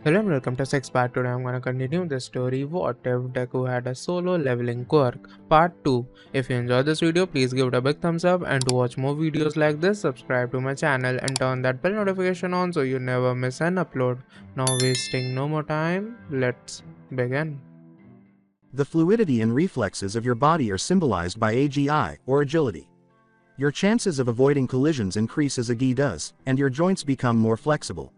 Hello and welcome to Six Part. Today I'm gonna continue the story What If Deku Had a Solo Leveling Quirk Part 2. If you enjoyed this video, please give it a big thumbs up, and to watch more videos like this, subscribe to my channel and turn that bell notification on so you never miss an upload. Now wasting no more time, let's begin. The fluidity and reflexes of your body are symbolized by AGI, or agility. Your chances of avoiding collisions increase as Agi does, and your joints become more flexible.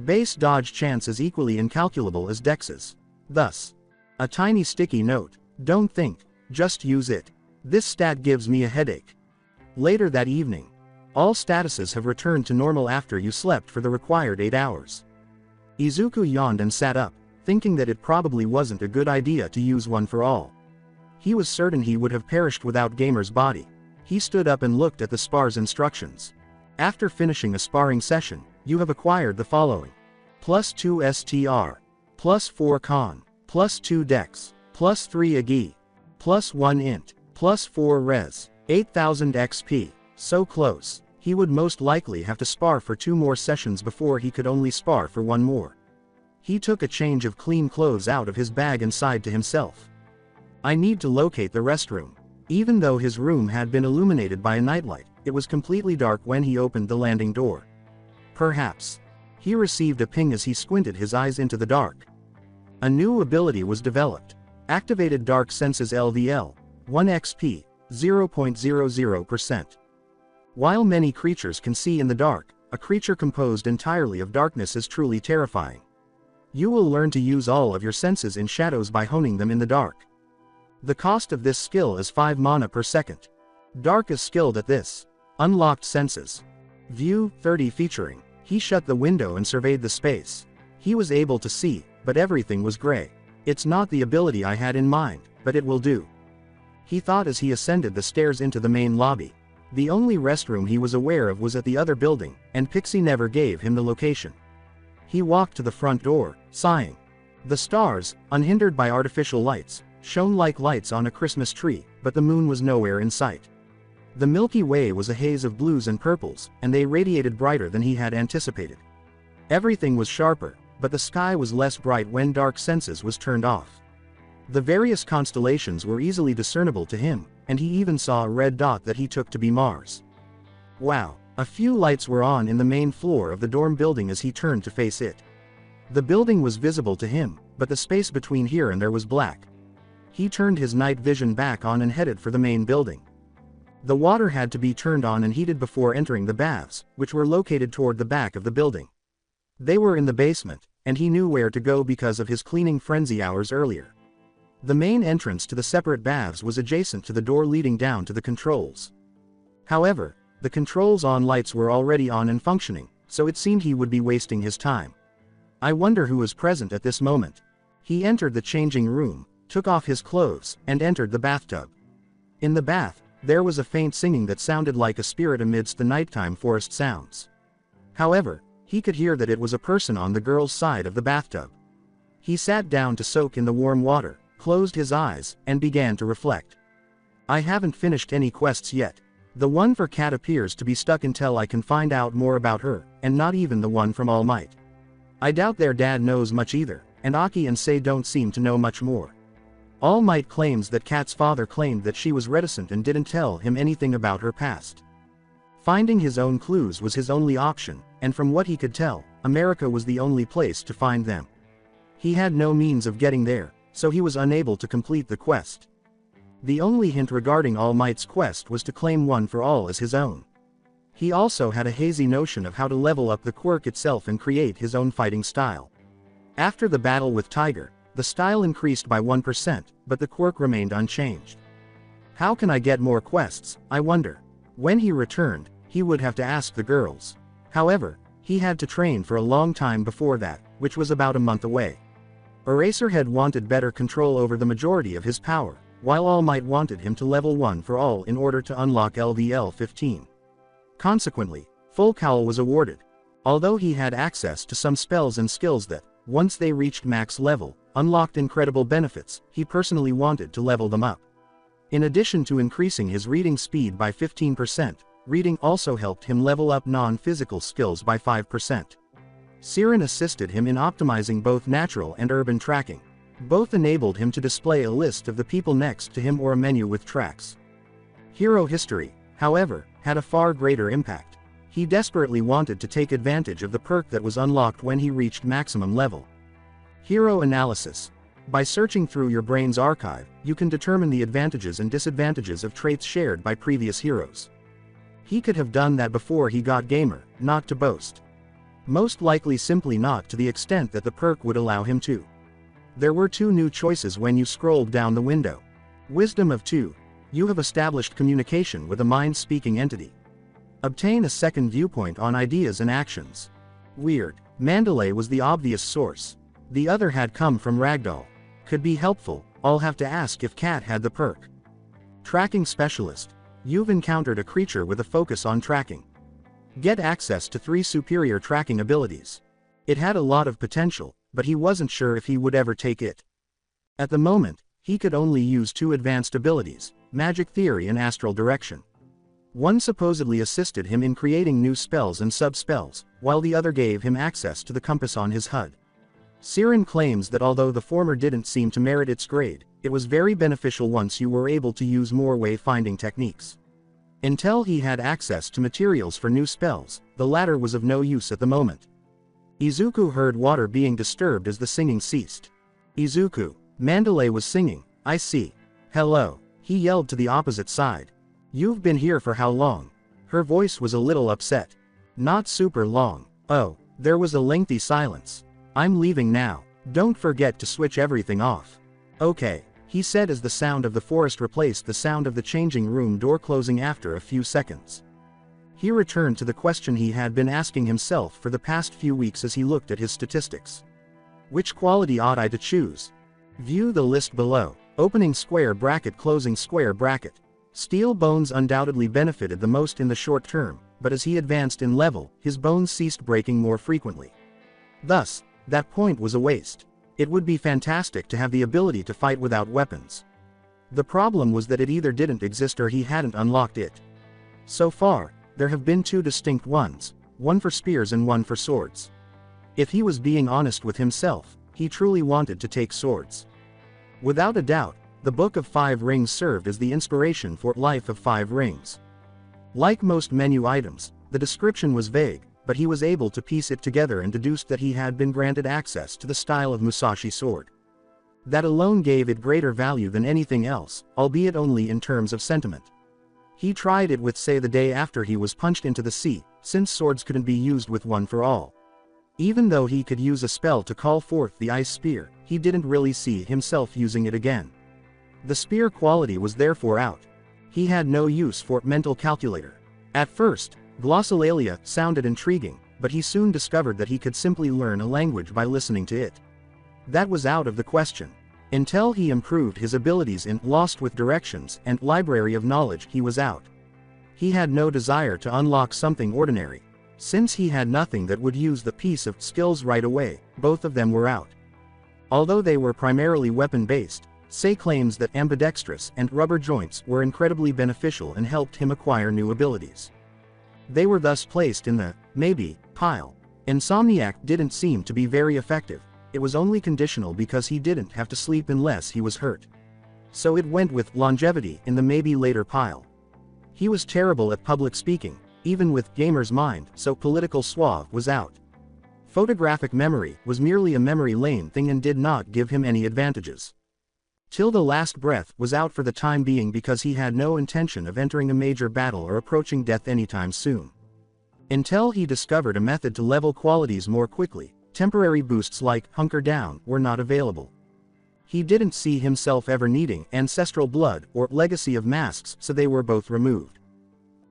Base dodge chance is equally incalculable as Dex's. Thus, a tiny sticky note, don't think, just use it. This stat gives me a headache. Later that evening, all statuses have returned to normal after you slept for the required 8 hours. Izuku yawned and sat up, thinking that it probably wasn't a good idea to use one for all. He was certain he would have perished without Gamer's body. He stood up and looked at the spar's instructions. After finishing a sparring session, you have acquired the following: +2 STR, +4 Con, +2 Dex, +3 Agi, +1 Int, +4 Res, 8000 XP. So close, he would most likely have to spar for 2 more sessions before he could only spar for 1 more. He took a change of clean clothes out of his bag and sighed to himself. I need to locate the restroom. Even though his room had been illuminated by a nightlight, it was completely dark when he opened the landing door. Perhaps. He received a ping as he squinted his eyes into the dark. A new ability was developed. Activated Dark Senses LVL, 1 XP, 0.00%. While many creatures can see in the dark, a creature composed entirely of darkness is truly terrifying. You will learn to use all of your senses in shadows by honing them in the dark. The cost of this skill is 5 mana per second. Dark is skilled at this. Unlocked senses. View 30 featuring. He shut the window and surveyed the space. He was able to see, but everything was gray. It's not the ability I had in mind, but it will do. He thought as he ascended the stairs into the main lobby. The only restroom he was aware of was at the other building, and Pixie never gave him the location. He walked to the front door, sighing. The stars, unhindered by artificial lights, shone like lights on a Christmas tree, but the moon was nowhere in sight. The Milky Way was a haze of blues and purples, and they radiated brighter than he had anticipated. Everything was sharper, but the sky was less bright when Dark Senses was turned off. The various constellations were easily discernible to him, and he even saw a red dot that he took to be Mars. Wow! A few lights were on in the main floor of the dorm building as he turned to face it. The building was visible to him, but the space between here and there was black. He turned his night vision back on and headed for the main building. The water had to be turned on and heated before entering the baths, which were located toward the back of the building. They were in the basement, and he knew where to go because of his cleaning frenzy hours earlier. The main entrance to the separate baths was adjacent to the door leading down to the controls. However, the controls-on lights were already on and functioning, so it seemed he would be wasting his time. I wonder who was present at this moment. He entered the changing room, took off his clothes, and entered the bathtub. In the bath, there was a faint singing that sounded like a spirit amidst the nighttime forest sounds. However, he could hear that it was a person on the girl's side of the bathtub. He sat down to soak in the warm water, closed his eyes, and began to reflect. I haven't finished any quests yet. The one for Cat appears to be stuck until I can find out more about her, and not even the one from All Might. I doubt their dad knows much either, and Aki and Sei don't seem to know much more. All Might claims that Kat's father claimed that she was reticent and didn't tell him anything about her past. Finding his own clues was his only option, and from what he could tell, America was the only place to find them. He had no means of getting there, so he was unable to complete the quest. The only hint regarding All Might's quest was to claim one for all as his own. He also had a hazy notion of how to level up the quirk itself and create his own fighting style. After the battle with Tiger, the style increased by 1%, but the quirk remained unchanged. How can I get more quests, I wonder? When he returned, he would have to ask the girls. However, he had to train for a long time before that, which was about a month away. Eraserhead wanted better control over the majority of his power, while All Might wanted him to level 1 for all in order to unlock LVL 15. Consequently, Full Cowl was awarded. Although he had access to some spells and skills that, once they reached max level, unlocked incredible benefits, he personally wanted to level them up. In addition to increasing his reading speed by 15%, reading also helped him level up non-physical skills by 5%. Siren assisted him in optimizing both natural and urban tracking. Both enabled him to display a list of the people next to him or a menu with tracks. Hero history, however, had a far greater impact. He desperately wanted to take advantage of the perk that was unlocked when he reached maximum level. Hero analysis. By searching through your brain's archive, you can determine the advantages and disadvantages of traits shared by previous heroes. He could have done that before he got Gamer, not to boast. Most likely simply not to the extent that the perk would allow him to. There were two new choices when you scrolled down the window. Wisdom of 2. You have established communication with a mind-speaking entity. Obtain a second viewpoint on ideas and actions. Weird. Mandalay was the obvious source. The other had come from Ragdoll. Could be helpful, I'll have to ask if Cat had the perk. Tracking Specialist. You've encountered a creature with a focus on tracking. Get access to 3 superior tracking abilities. It had a lot of potential, but he wasn't sure if he would ever take it. At the moment, he could only use 2 advanced abilities, Magic Theory and Astral Direction. One supposedly assisted him in creating new spells and sub-spells, while the other gave him access to the compass on his HUD. Siren claims that although the former didn't seem to merit its grade, it was very beneficial once you were able to use more way-finding techniques. Until he had access to materials for new spells, the latter was of no use at the moment. Izuku heard water being disturbed as the singing ceased. Izuku. Mandalay was singing, I see. Hello. He yelled to the opposite side. You've been here for how long? Her voice was a little upset. Not super long. Oh, there was a lengthy silence. I'm leaving now. Don't forget to switch everything off. Okay, he said as the sound of the forest replaced the sound of the changing room door closing after a few seconds. He returned to the question he had been asking himself for the past few weeks as he looked at his statistics. Which quality ought I to choose? View the list below. Opening square bracket, closing square bracket. Steel bones undoubtedly benefited the most in the short term, but as he advanced in level, his bones ceased breaking more frequently. Thus, that point was a waste. It would be fantastic to have the ability to fight without weapons. The problem was that it either didn't exist or he hadn't unlocked it. So far, there have been 2 distinct ones, one for spears and one for swords. If he was being honest with himself, he truly wanted to take swords. Without a doubt, the Book of 5 Rings served as the inspiration for Life of 5 Rings. Like most menu items, the description was vague, but he was able to piece it together and deduced that he had been granted access to the style of Musashi sword. That alone gave it greater value than anything else, albeit only in terms of sentiment. He tried it with say the day after he was punched into the sea, since swords couldn't be used with one for all. Even though he could use a spell to call forth the ice spear, he didn't really see himself using it again. The spear quality was therefore out. He had no use for mental calculator. At first, glossolalia sounded intriguing, but he soon discovered that he could simply learn a language by listening to it. That was out of the question. Until he improved his abilities in Lost with Directions and Library of Knowledge, he was out. He had no desire to unlock something ordinary. Since he had nothing that would use the piece of skills right away, both of them were out. Although they were primarily weapon-based, Say claims that ambidextrous and rubber joints were incredibly beneficial and helped him acquire new abilities. They were thus placed in the maybe pile. Insomniac didn't seem to be very effective. It was only conditional because he didn't have to sleep unless he was hurt. So it went with longevity in the maybe later pile. He was terrible at public speaking, even with Gamer's Mind, so political suave was out. Photographic memory was merely a memory lane thing and did not give him any advantages. Till the Last Breath was out for the time being because he had no intention of entering a major battle or approaching death anytime soon. Until he discovered a method to level qualities more quickly, temporary boosts like Hunker Down were not available. He didn't see himself ever needing Ancestral Blood or Legacy of Masks, so they were both removed.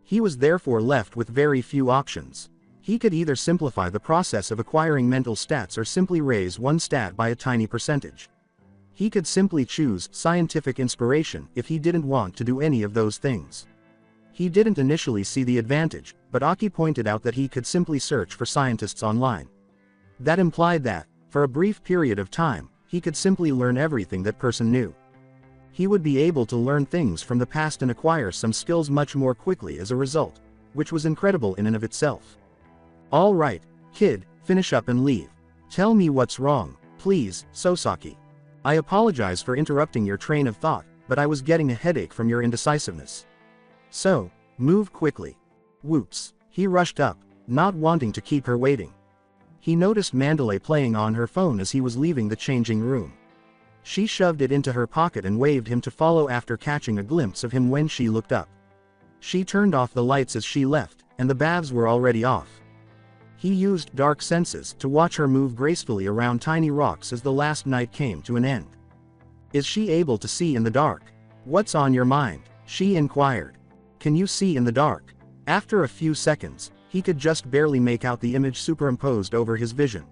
He was therefore left with very few options. He could either simplify the process of acquiring mental stats or simply raise one stat by a tiny percentage. He could simply choose Scientific Inspiration if he didn't want to do any of those things. He didn't initially see the advantage, but Aki pointed out that he could simply search for scientists online. That implied that, for a brief period of time, he could simply learn everything that person knew. He would be able to learn things from the past and acquire some skills much more quickly as a result, which was incredible in and of itself. All right, kid, Finish up and leave. Tell me what's wrong, please, Sosaki. I apologize for interrupting your train of thought, but I was getting a headache from your indecisiveness. So, move quickly. Whoops. He rushed up, not wanting to keep her waiting. He noticed Mandalay playing on her phone as he was leaving the changing room. She shoved it into her pocket and waved him to follow after catching a glimpse of him when she looked up. She turned off the lights as she left, and the baths were already off. He used dark senses to watch her move gracefully around tiny rocks as the last night came to an end. Is she able to see in the dark? What's on your mind? She inquired. Can you see in the dark? After a few seconds, he could just barely make out the image superimposed over his vision.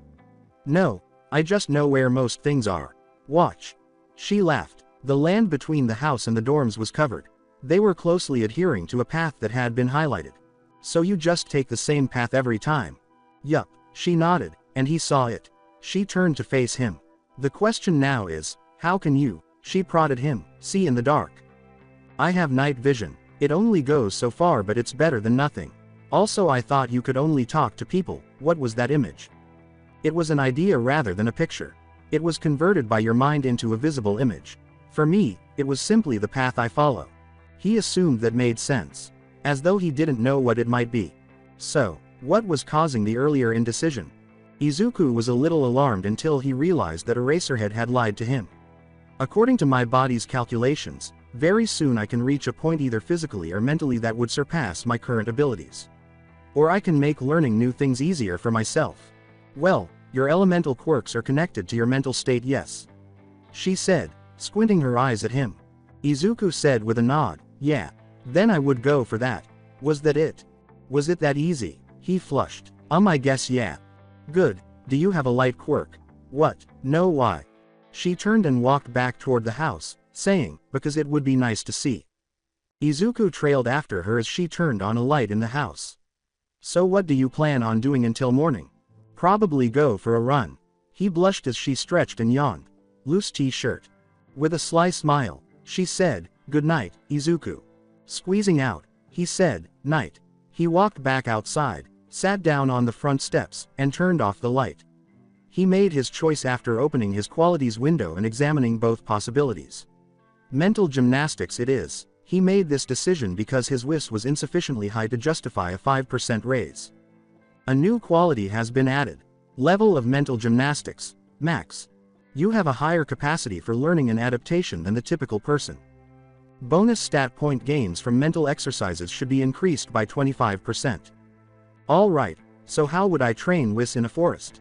No, I just know where most things are. Watch. She laughed. The land between the house and the dorms was covered. They were closely adhering to a path that had been highlighted. So you just take the same path every time? Yup, she nodded, and he saw it. She turned to face him. The question now is, how can you, she prodded him, see in the dark? I have night vision. It only goes so far, but it's better than nothing. Also, I thought you could only talk to people. What was that image? It was an idea rather than a picture. It was converted by your mind into a visible image. For me, it was simply the path I follow. He assumed that made sense. As though he didn't know what it might be. So, what was causing the earlier indecision? Izuku was a little alarmed until he realized that Eraserhead had lied to him. According to my body's calculations, very soon I can reach a point either physically or mentally that would surpass my current abilities. Or I can make learning new things easier for myself. Well, your elemental quirks are connected to your mental state, yes. She said, squinting her eyes at him. Izuku said with a nod, yeah. Then I would go for that. Was that it? Was it that easy? He flushed. I guess yeah. Good. Do you have a light quirk? What? No, why? She turned and walked back toward the house, saying, because it would be nice to see. Izuku trailed after her as she turned on a light in the house. So what do you plan on doing until morning? Probably go for a run. He blushed as she stretched and yawned. Loose t-shirt. With a sly smile, she said, good night, Izuku. Squeezing out, he said, night. He walked back outside, sat down on the front steps, and turned off the light. He made his choice after opening his qualities window and examining both possibilities. Mental gymnastics it is. He made this decision because his WIS was insufficiently high to justify a 5% raise. A new quality has been added. Level of mental gymnastics, max. You have a higher capacity for learning and adaptation than the typical person. Bonus stat point gains from mental exercises should be increased by 25%. Alright, so how would I train WIS in a forest?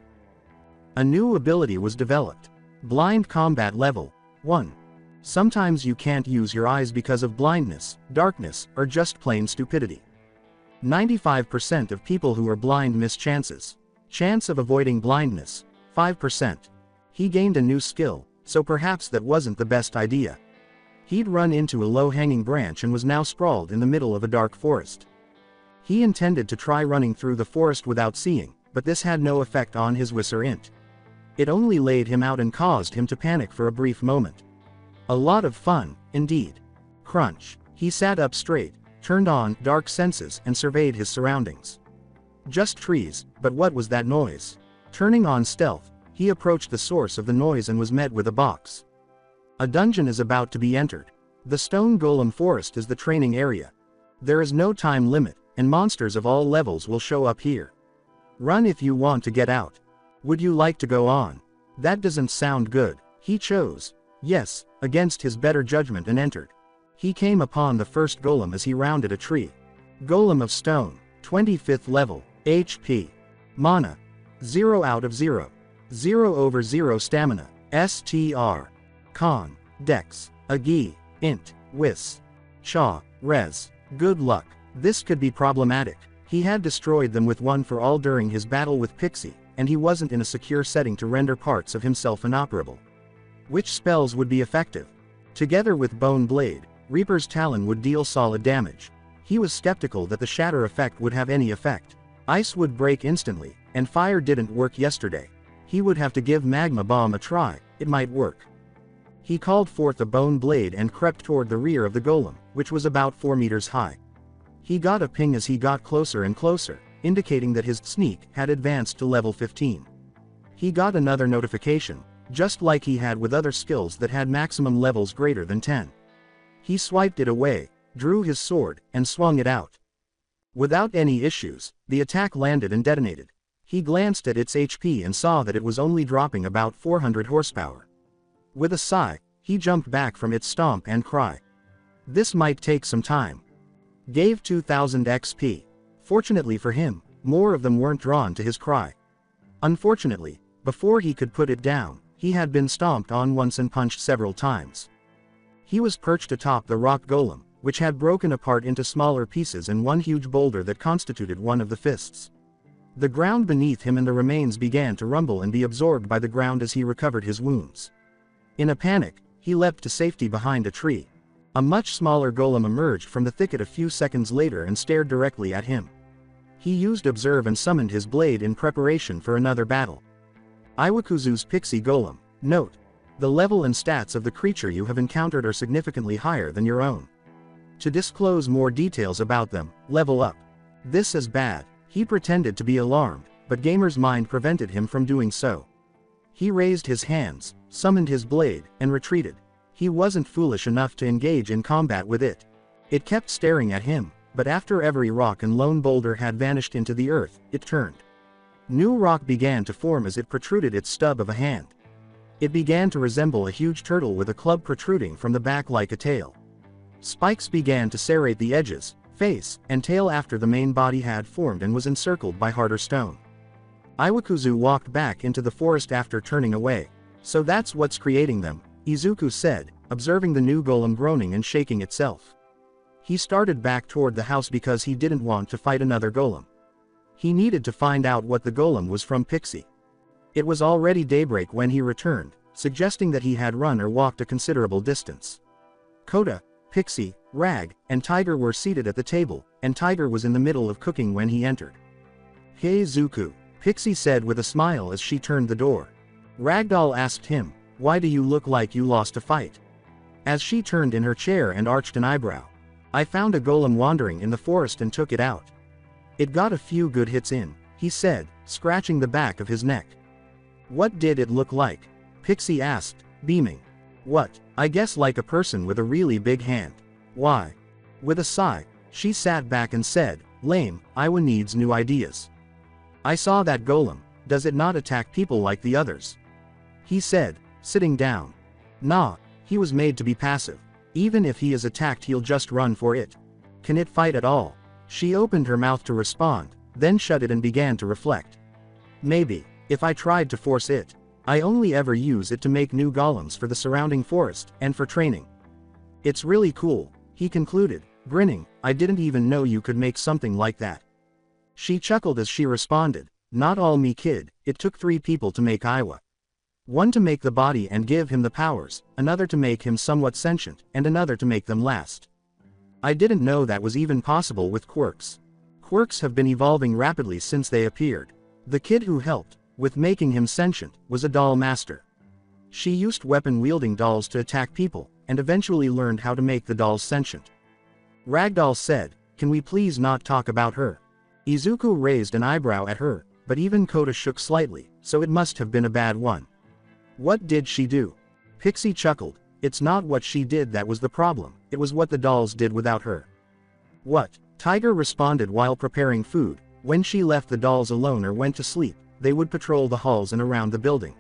A new ability was developed. Blind Combat Level 1. Sometimes you can't use your eyes because of blindness, darkness, or just plain stupidity. 95% of people who are blind miss chances. Chance of avoiding blindness, 5%. He gained a new skill, so perhaps that wasn't the best idea. He'd run into a low-hanging branch and was now sprawled in the middle of a dark forest. He intended to try running through the forest without seeing, but this had no effect on his WIS or int. It only laid him out and caused him to panic for a brief moment. A lot of fun, indeed. Crunch. He sat up straight, turned on dark senses and surveyed his surroundings. Just trees, but what was that noise? Turning on stealth, he approached the source of the noise and was met with a box. A dungeon is about to be entered. The stone golem forest is the training area. There is no time limit, and monsters of all levels will show up here. Run if you want to get out. Would you like to go on? That doesn't sound good. He chose yes, against his better judgment and entered. He came upon the first golem as he rounded a tree. Golem of stone, 25th level, HP. Mana. 0 out of 0. 0 over 0 stamina, STR. Con. Dex. Agi. Int. Wis. Cha. Res. Good luck. This could be problematic. He had destroyed them with one for all during his battle with Pixie, and he wasn't in a secure setting to render parts of himself inoperable. Which spells would be effective? Together with Bone Blade, Reaper's Talon would deal solid damage. He was skeptical that the Shatter effect would have any effect. Ice would break instantly, and fire didn't work yesterday. He would have to give Magma Bomb a try, it might work. He called forth a Bone Blade and crept toward the rear of the golem, which was about 4 meters high. He got a ping as he got closer and closer, indicating that his sneak had advanced to level 15. He got another notification, just like he had with other skills that had maximum levels greater than 10. He swiped it away, drew his sword, and swung it out. Without any issues, the attack landed and detonated. He glanced at its HP and saw that it was only dropping about 400 horsepower. With a sigh, he jumped back from its stomp and cry. This might take some time. Gave 2000 XP. Fortunately for him, more of them weren't drawn to his cry. Unfortunately, before he could put it down, he had been stomped on once and punched several times. He was perched atop the rock golem, which had broken apart into smaller pieces and one huge boulder that constituted one of the fists. The ground beneath him and the remains began to rumble and be absorbed by the ground as he recovered his wounds. In a panic, he leapt to safety behind a tree. A much smaller golem emerged from the thicket a few seconds later and stared directly at him. He used Observe and summoned his blade in preparation for another battle. Iwakuzu's Pixie Golem. Note: the level and stats of the creature you have encountered are significantly higher than your own. To disclose more details about them, level up. This is bad. He pretended to be alarmed, but Gamer's mind prevented him from doing so. He raised his hands, summoned his blade, and retreated. He wasn't foolish enough to engage in combat with it. It kept staring at him, but after every rock and lone boulder had vanished into the earth, it turned. New rock began to form as it protruded its stub of a hand. It began to resemble a huge turtle with a club protruding from the back like a tail. Spikes began to serrate the edges, face, and tail after the main body had formed and was encircled by harder stone. Iwakuzu walked back into the forest after turning away. So that's what's creating them, Izuku said, observing the new golem groaning and shaking itself. He started back toward the house because he didn't want to fight another golem. He needed to find out what the golem was from Pixie. It was already daybreak when he returned, suggesting that he had run or walked a considerable distance. Kota, Pixie, Rag, and Tiger were seated at the table, and Tiger was in the middle of cooking when he entered. "Hey Zuku," Pixie said with a smile as she turned the door. Ragdoll asked him, "Why do you look like you lost a fight?" As she turned in her chair and arched an eyebrow. "I found a golem wandering in the forest and took it out. It got a few good hits in," he said, scratching the back of his neck. "What did it look like?" Pixie asked, beaming. "What, I guess like a person with a really big hand. Why?" With a sigh, she sat back and said, "Lame, Iwa needs new ideas. I saw that golem, does it not attack people like the others?" He said, sitting down. "Nah, he was made to be passive. Even if he is attacked he'll just run for it. Can it fight at all?" She opened her mouth to respond, then shut it and began to reflect. "Maybe, if I tried to force it. I only ever use it to make new golems for the surrounding forest, and for training. It's really cool," he concluded, grinning. "I didn't even know you could make something like that." She chuckled as she responded, "Not all me kid, it took 3 people to make Iwa. One to make the body and give him the powers, another to make him somewhat sentient, and another to make them last. I didn't know that was even possible with quirks. Quirks have been evolving rapidly since they appeared. The kid who helped with making him sentient was a doll master. She used weapon-wielding dolls to attack people, and eventually learned how to make the dolls sentient." Ragdoll said, "Can we please not talk about her?" Izuku raised an eyebrow at her, but even Kota shook slightly, so it must have been a bad one. "What did she do?" Pixie chuckled. "It's not what she did that was the problem, it was what the dolls did without her." "What?" Tiger responded while preparing food. "When she left the dolls alone or went to sleep, they would patrol the halls and around the building.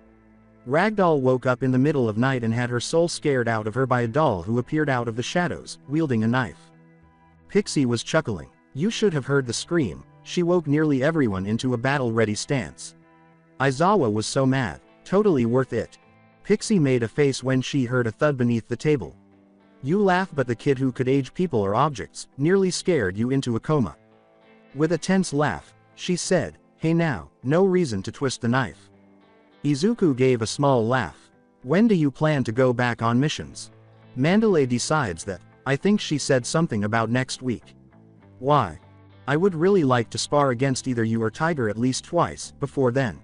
Ragdoll woke up in the middle of night and had her soul scared out of her by a doll who appeared out of the shadows, wielding a knife." Pixie was chuckling. "You should have heard the scream. She woke nearly everyone into a battle-ready stance. Aizawa was so mad. Totally worth it." Pixie made a face when she heard a thud beneath the table. "You laugh, but the kid who could age people or objects nearly scared you into a coma." With a tense laugh, she said, "Hey now, no reason to twist the knife." Izuku gave a small laugh. "When do you plan to go back on missions?" Mandalay decides that. "I think she said something about next week." "Why?" "I would really like to spar against either you or Tiger at least twice, before then.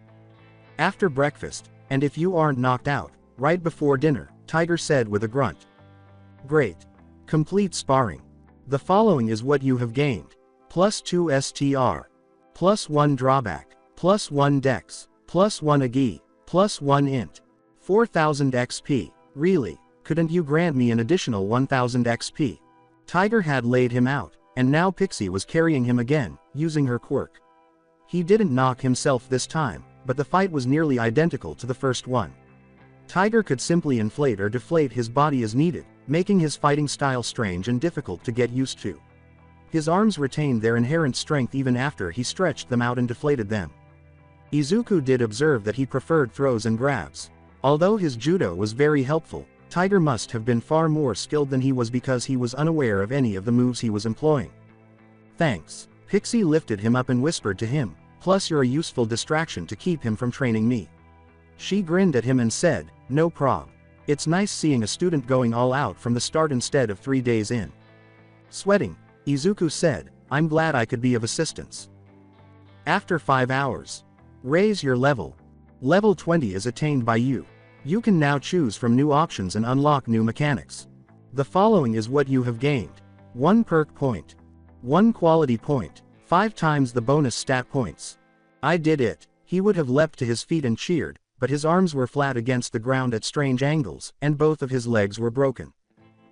After breakfast, and if you aren't knocked out, right before dinner," Tiger said with a grunt. "Great. Complete sparring. The following is what you have gained. +2 STR. +1 drawback, +1 dex, +1 agi, +1 int. 4000 XP, really, couldn't you grant me an additional 1000 XP? Tiger had laid him out, and now Pixie was carrying him again, using her quirk. He didn't knock himself this time, but the fight was nearly identical to the first one. Tiger could simply inflate or deflate his body as needed, making his fighting style strange and difficult to get used to. His arms retained their inherent strength even after he stretched them out and deflated them. Izuku did observe that he preferred throws and grabs. Although his judo was very helpful, Tiger must have been far more skilled than he was because he was unaware of any of the moves he was employing. Thanks. Pixie lifted him up and whispered to him, plus you're a useful distraction to keep him from training me. She grinned at him and said, no prob. It's nice seeing a student going all out from the start instead of 3 days in. Sweating, Izuku said, I'm glad I could be of assistance. After 5 hours. Raise your level. Level 20 is attained by you. You can now choose from new options and unlock new mechanics. The following is what you have gained. 1 perk point. 1 quality point. 5 times the bonus stat points. I did it. He would have leapt to his feet and cheered, but his arms were flat against the ground at strange angles, and both of his legs were broken.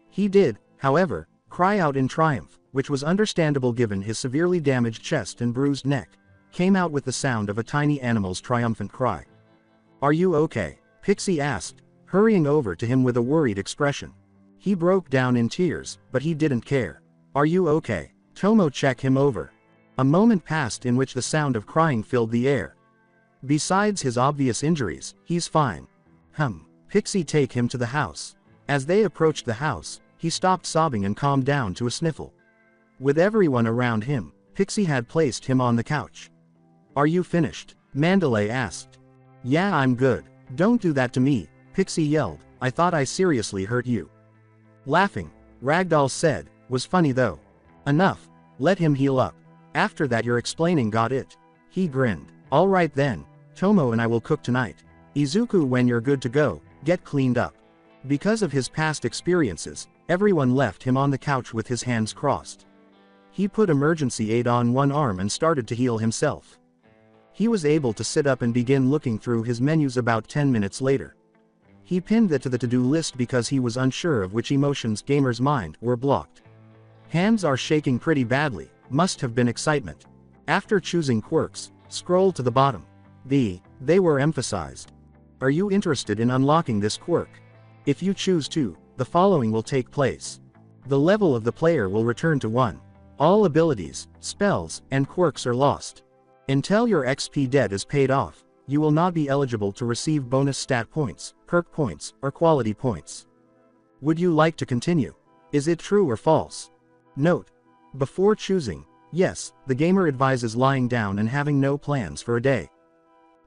He did, however, cry out in triumph, which was understandable given his severely damaged chest and bruised neck. Came out with the sound of a tiny animal's triumphant cry. Are you okay? Pixie asked, hurrying over to him with a worried expression. He broke down in tears, but he didn't care. Are you okay? Tomo checked him over. A moment passed in which the sound of crying filled the air. Besides his obvious injuries, he's fine. Pixie take him to the house. As they approached the house, he stopped sobbing and calmed down to a sniffle. With everyone around him, Pixie had placed him on the couch. Are you finished? Mandalay asked. Yeah, I'm good. Don't do that to me, Pixie yelled. I thought I seriously hurt you. Laughing, Ragdoll said, was funny though. Enough. Let him heal up. After that your explaining got it. He grinned. Alright then, Tomo and I will cook tonight. Izuku, when you're good to go, get cleaned up. Because of his past experiences, everyone left him on the couch with his hands crossed. He put emergency aid on one arm and started to heal himself. He was able to sit up and begin looking through his menus about 10 minutes later. He pinned that to the to-do list because he was unsure of which emotions Gamer's mind were blocked. Hands are shaking pretty badly, must have been excitement. After choosing quirks, scroll to the bottom. They were emphasized. Are you interested in unlocking this quirk? If you choose to, the following will take place. The level of the player will return to 1. All abilities, spells, and quirks are lost. Until your XP debt is paid off, you will not be eligible to receive bonus stat points, perk points, or quality points. Would you like to continue? Is it true or false? Note: before choosing, yes, the gamer advises lying down and having no plans for a day.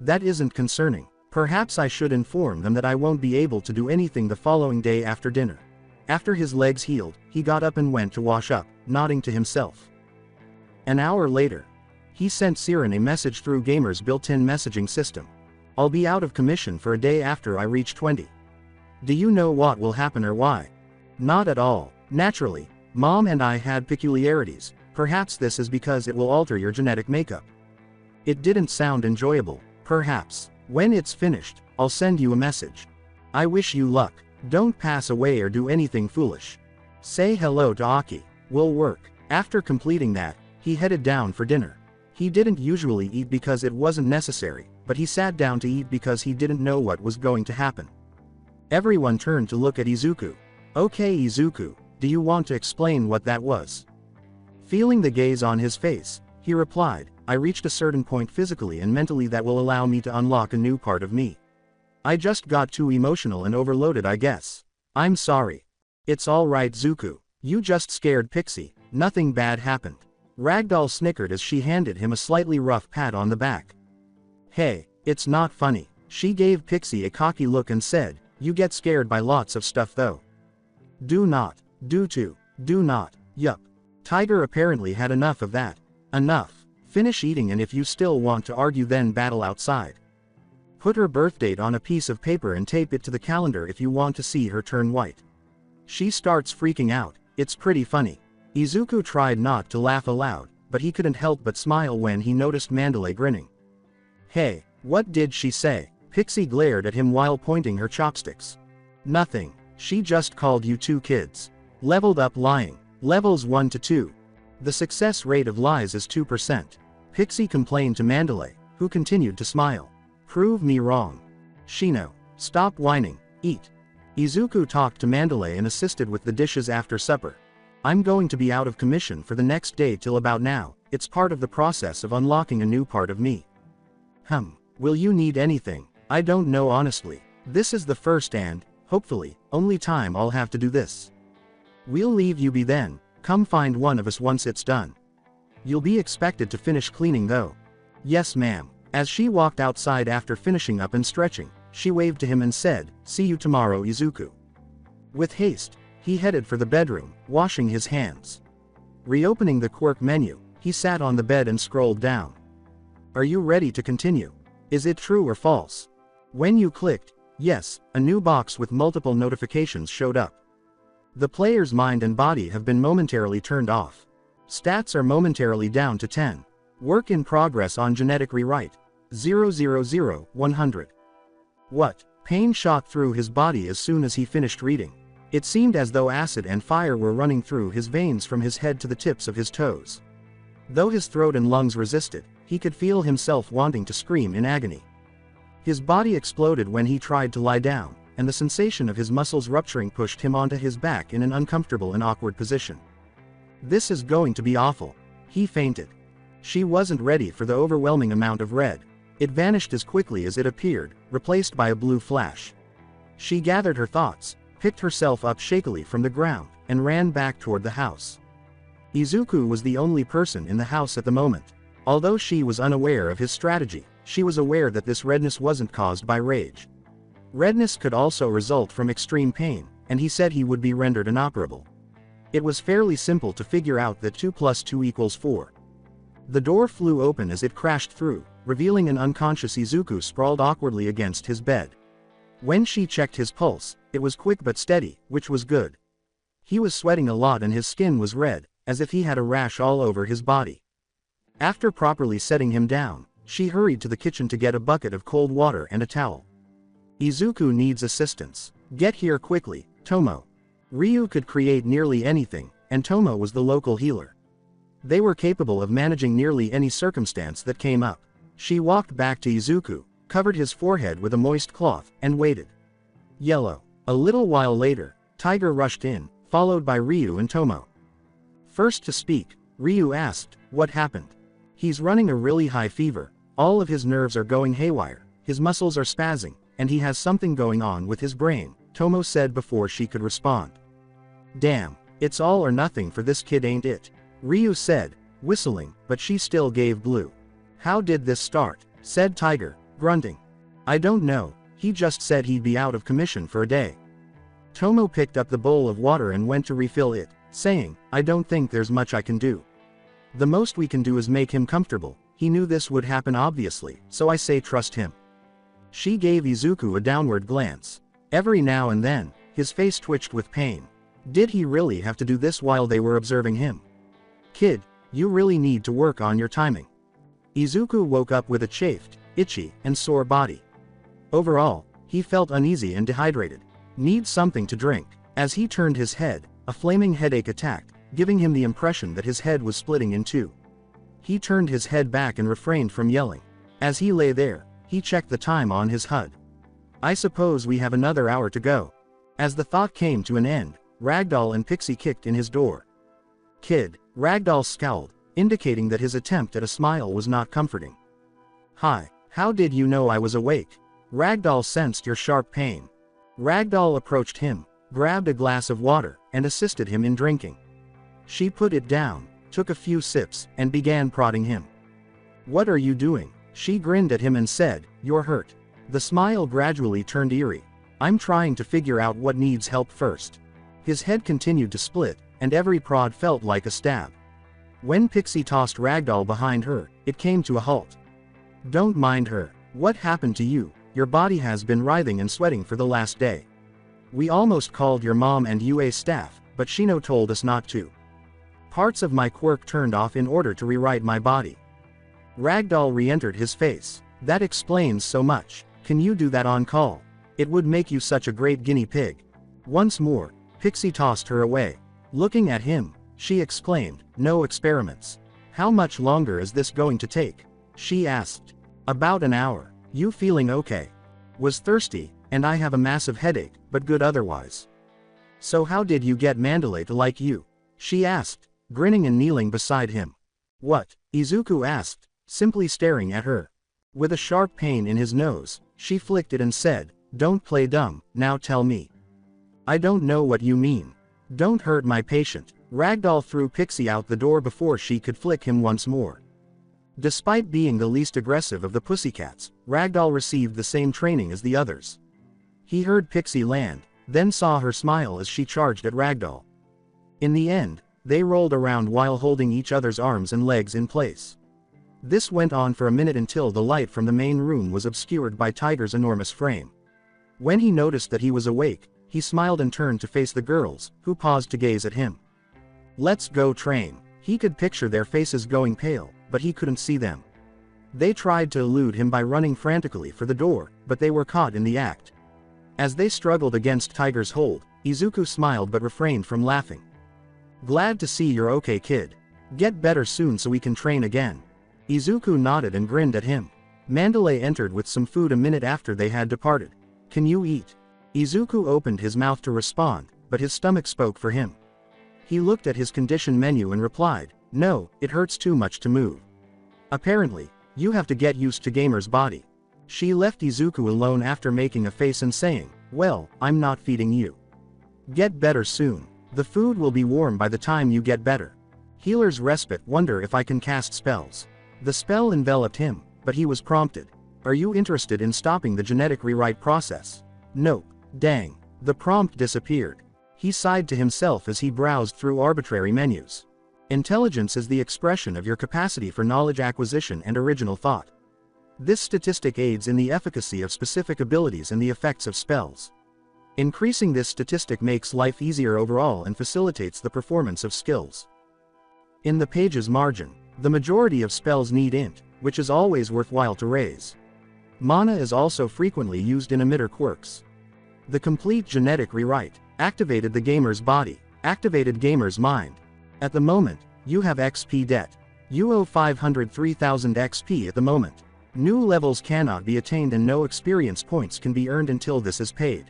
That isn't concerning. Perhaps I should inform them that I won't be able to do anything the following day after dinner. After his legs healed, he got up and went to wash up, nodding to himself. An hour later, he sent Siren a message through Gamer's built-in messaging system. I'll be out of commission for a day after I reach 20. Do you know what will happen or why? Not at all. Naturally, Mom and I had peculiarities. Perhaps this is because it will alter your genetic makeup. It didn't sound enjoyable. Perhaps. When it's finished, I'll send you a message. I wish you luck. Don't pass away or do anything foolish. Say hello to Aki. Will work. After completing that, he headed down for dinner. He didn't usually eat because it wasn't necessary, but he sat down to eat because he didn't know what was going to happen. Everyone turned to look at Izuku. Okay Izuku, do you want to explain what that was? Feeling the gaze on his face, he replied, I reached a certain point physically and mentally that will allow me to unlock a new part of me. I just got too emotional and overloaded, I guess. I'm sorry. It's alright Zuku, you just scared Pixie, nothing bad happened. Ragdoll snickered as she handed him a slightly rough pat on the back. Hey, it's not funny. She gave Pixie a cocky look and said, you get scared by lots of stuff though. Do not. Do not. Yup. Tiger apparently had enough of that. Enough. Finish eating, and if you still want to argue then battle outside. Put her birth date on a piece of paper and tape it to the calendar if you want to see her turn white. She starts freaking out. It's pretty funny. Izuku tried not to laugh aloud, but he couldn't help but smile when he noticed Mandalay grinning. "Hey, what did she say?" Pixie glared at him while pointing her chopsticks. "Nothing. She just called you two kids. Leveled up lying. Levels 1 to 2. The success rate of lies is 2%. Pixie complained to Mandalay, who continued to smile. "Prove me wrong. Shino, stop whining, eat." Izuku talked to Mandalay and assisted with the dishes after supper. "I'm going to be out of commission for the next day till about now. It's part of the process of unlocking a new part of me." Will you need anything? I don't know honestly. This is the first and, hopefully, only time I'll have to do this. We'll leave you be then. Come find one of us once it's done. You'll be expected to finish cleaning though. Yes ma'am. As she walked outside after finishing up and stretching, she waved to him and said, "See you tomorrow, Izuku." With haste, he headed for the bedroom, washing his hands. Reopening the Quirk menu, he sat on the bed and scrolled down. "Are you ready to continue? Is it true or false?" When you clicked yes, a new box with multiple notifications showed up. The player's mind and body have been momentarily turned off. Stats are momentarily down to 10. Work in progress on genetic rewrite. 000-100. What? Pain shot through his body as soon as he finished reading. It seemed as though acid and fire were running through his veins from his head to the tips of his toes. Though his throat and lungs resisted, he could feel himself wanting to scream in agony. His body exploded when he tried to lie down, and the sensation of his muscles rupturing pushed him onto his back in an uncomfortable and awkward position. "This is going to be awful." He fainted. She wasn't ready for the overwhelming amount of red. It vanished as quickly as it appeared, replaced by a blue flash. She gathered her thoughts, picked herself up shakily from the ground, and ran back toward the house. Izuku was the only person in the house at the moment. Although she was unaware of his strategy, she was aware that this redness wasn't caused by rage. Redness could also result from extreme pain, and he said he would be rendered inoperable. It was fairly simple to figure out that 2 + 2 = 4. The door flew open as it crashed through, revealing an unconscious Izuku sprawled awkwardly against his bed. When she checked his pulse, it was quick but steady, which was good. He was sweating a lot and his skin was red, as if he had a rash all over his body. After properly setting him down, she hurried to the kitchen to get a bucket of cold water and a towel. "Izuku needs assistance. Get here quickly, Tomo." Ryu could create nearly anything, and Tomo was the local healer. They were capable of managing nearly any circumstance that came up. She walked back to Izuku, covered his forehead with a moist cloth, and waited. Yellow. A little while later, Tiger rushed in, followed by Ryu and Tomo. First to speak, Ryu asked, "What happened?" "He's running a really high fever, all of his nerves are going haywire, his muscles are spazzing, and he has something going on with his brain," Tomo said before she could respond. "Damn, it's all or nothing for this kid ain't it?" Ryu said, whistling, but she still gave blue. "How did this start?" said Tiger, grunting. "I don't know, he just said he'd be out of commission for a day." Tomo picked up the bowl of water and went to refill it, saying, "I don't think there's much I can do. The most we can do is make him comfortable. He knew this would happen obviously, so I say trust him." She gave Izuku a downward glance. Every now and then, his face twitched with pain. Did he really have to do this while they were observing him? "Kid, you really need to work on your timing." Izuku woke up with a chafed, itchy, and sore body. Overall, he felt uneasy and dehydrated. "Need something to drink." As he turned his head, a flaming headache attacked, giving him the impression that his head was splitting in two. He turned his head back and refrained from yelling. As he lay there, he checked the time on his HUD. "I suppose we have another hour to go." As the thought came to an end, Ragdoll and Pixie kicked in his door. "Kid," Ragdoll scowled, indicating that his attempt at a smile was not comforting. "Hi, how did you know I was awake?" Ragdoll sensed your sharp pain. Ragdoll approached him, grabbed a glass of water, and assisted him in drinking. She put it down, took a few sips, and began prodding him. "What are you doing?" She grinned at him and said, "You're hurt." The smile gradually turned eerie. "I'm trying to figure out what needs help first." His head continued to split, and every prod felt like a stab. When Pixie tossed Ragdoll behind her, it came to a halt. "Don't mind her. What happened to you? Your body has been writhing and sweating for the last day. We almost called your mom and UA staff, but Shino told us not to." Parts of my quirk turned off in order to rewrite my body. Ragdoll re-entered his face. That explains so much. Can you do that on call? It would make you such a great guinea pig. Once more, Pixie tossed her away. Looking at him, she exclaimed, no experiments. How much longer is this going to take? She asked. About an hour. You feeling okay? Was thirsty, and I have a massive headache, but good otherwise. So how did you get Mandalay to like you? She asked, grinning and kneeling beside him. What? Izuku asked, simply staring at her. With a sharp pain in his nose, she flicked it and said, don't play dumb, now tell me. I don't know what you mean. Don't hurt my patient. Ragdoll threw Pixie out the door before she could flick him once more. Despite being the least aggressive of the pussycats, Ragdoll received the same training as the others. He heard Pixie land, then saw her smile as she charged at Ragdoll. In the end, they rolled around while holding each other's arms and legs in place. This went on for a minute until the light from the main room was obscured by Tiger's enormous frame. When he noticed that he was awake, he smiled and turned to face the girls, who paused to gaze at him. Let's go train. He could picture their faces going pale, but he couldn't see them. They tried to elude him by running frantically for the door, but they were caught in the act. As they struggled against Tiger's hold, Izuku smiled but refrained from laughing. Glad to see you're okay, kid. Get better soon so we can train again. Izuku nodded and grinned at him. Mandalay entered with some food a minute after they had departed. Can you eat? Izuku opened his mouth to respond, but his stomach spoke for him. He looked at his condition menu and replied, no, it hurts too much to move. Apparently, you have to get used to Gamer's body. She left Izuku alone after making a face and saying, well, I'm not feeding you. Get better soon. The food will be warm by the time you get better. Healer's respite. Wonder if I can cast spells. The spell enveloped him, but he was prompted. Are you interested in stopping the genetic rewrite process? Nope. Dang. The prompt disappeared. He sighed to himself as he browsed through arbitrary menus. Intelligence is the expression of your capacity for knowledge acquisition and original thought. This statistic aids in the efficacy of specific abilities and the effects of spells. Increasing this statistic makes life easier overall and facilitates the performance of skills. In the page's margin, the majority of spells need int, which is always worthwhile to raise. Mana is also frequently used in emitter quirks. The complete genetic rewrite activated the gamer's body, activated gamer's mind. At the moment, you have XP debt. You owe 503,000 XP at the moment. New levels cannot be attained and no experience points can be earned until this is paid.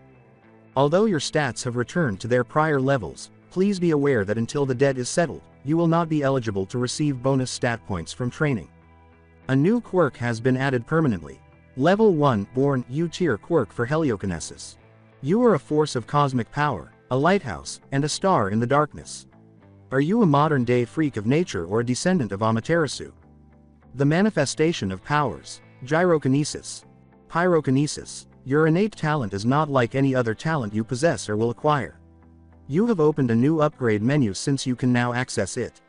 Although your stats have returned to their prior levels, please be aware that until the debt is settled, you will not be eligible to receive bonus stat points from training. A new quirk has been added permanently. Level 1 Born U-tier quirk for heliokinesis. You are a force of cosmic power, a lighthouse, and a star in the darkness. Are you a modern-day freak of nature or a descendant of Amaterasu? The manifestation of powers. Gyrokinesis. Pyrokinesis. Your innate talent is not like any other talent you possess or will acquire. You have opened a new upgrade menu since you can now access it.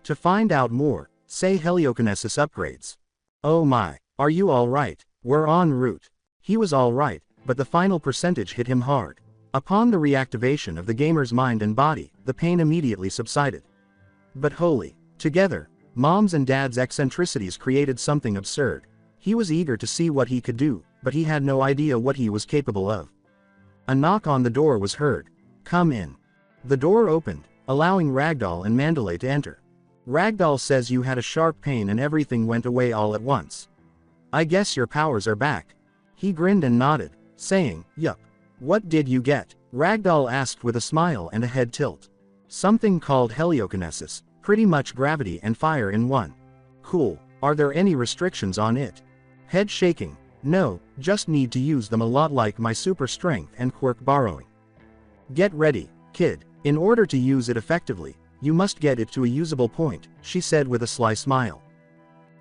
To find out more, say heliokinesis upgrades. Oh my, are you alright? We're en route. He was alright, but the final percentage hit him hard. Upon the reactivation of the gamer's mind and body, the pain immediately subsided. But holy, together, Mom's and Dad's eccentricities created something absurd. He was eager to see what he could do, but he had no idea what he was capable of. A knock on the door was heard. Come in. The door opened, allowing Ragdoll and Mandalay to enter. Ragdoll says you had a sharp pain and everything went away all at once. I guess your powers are back. He grinned and nodded, saying, yup. What did you get? Ragdoll asked with a smile and a head tilt. Something called heliokinesis, pretty much gravity and fire in one. Cool. Are there any restrictions on it? Head shaking. No, just need to use them a lot like my super strength and quirk borrowing. Get ready, kid. In order to use it effectively, you must get it to a usable point, she said with a sly smile.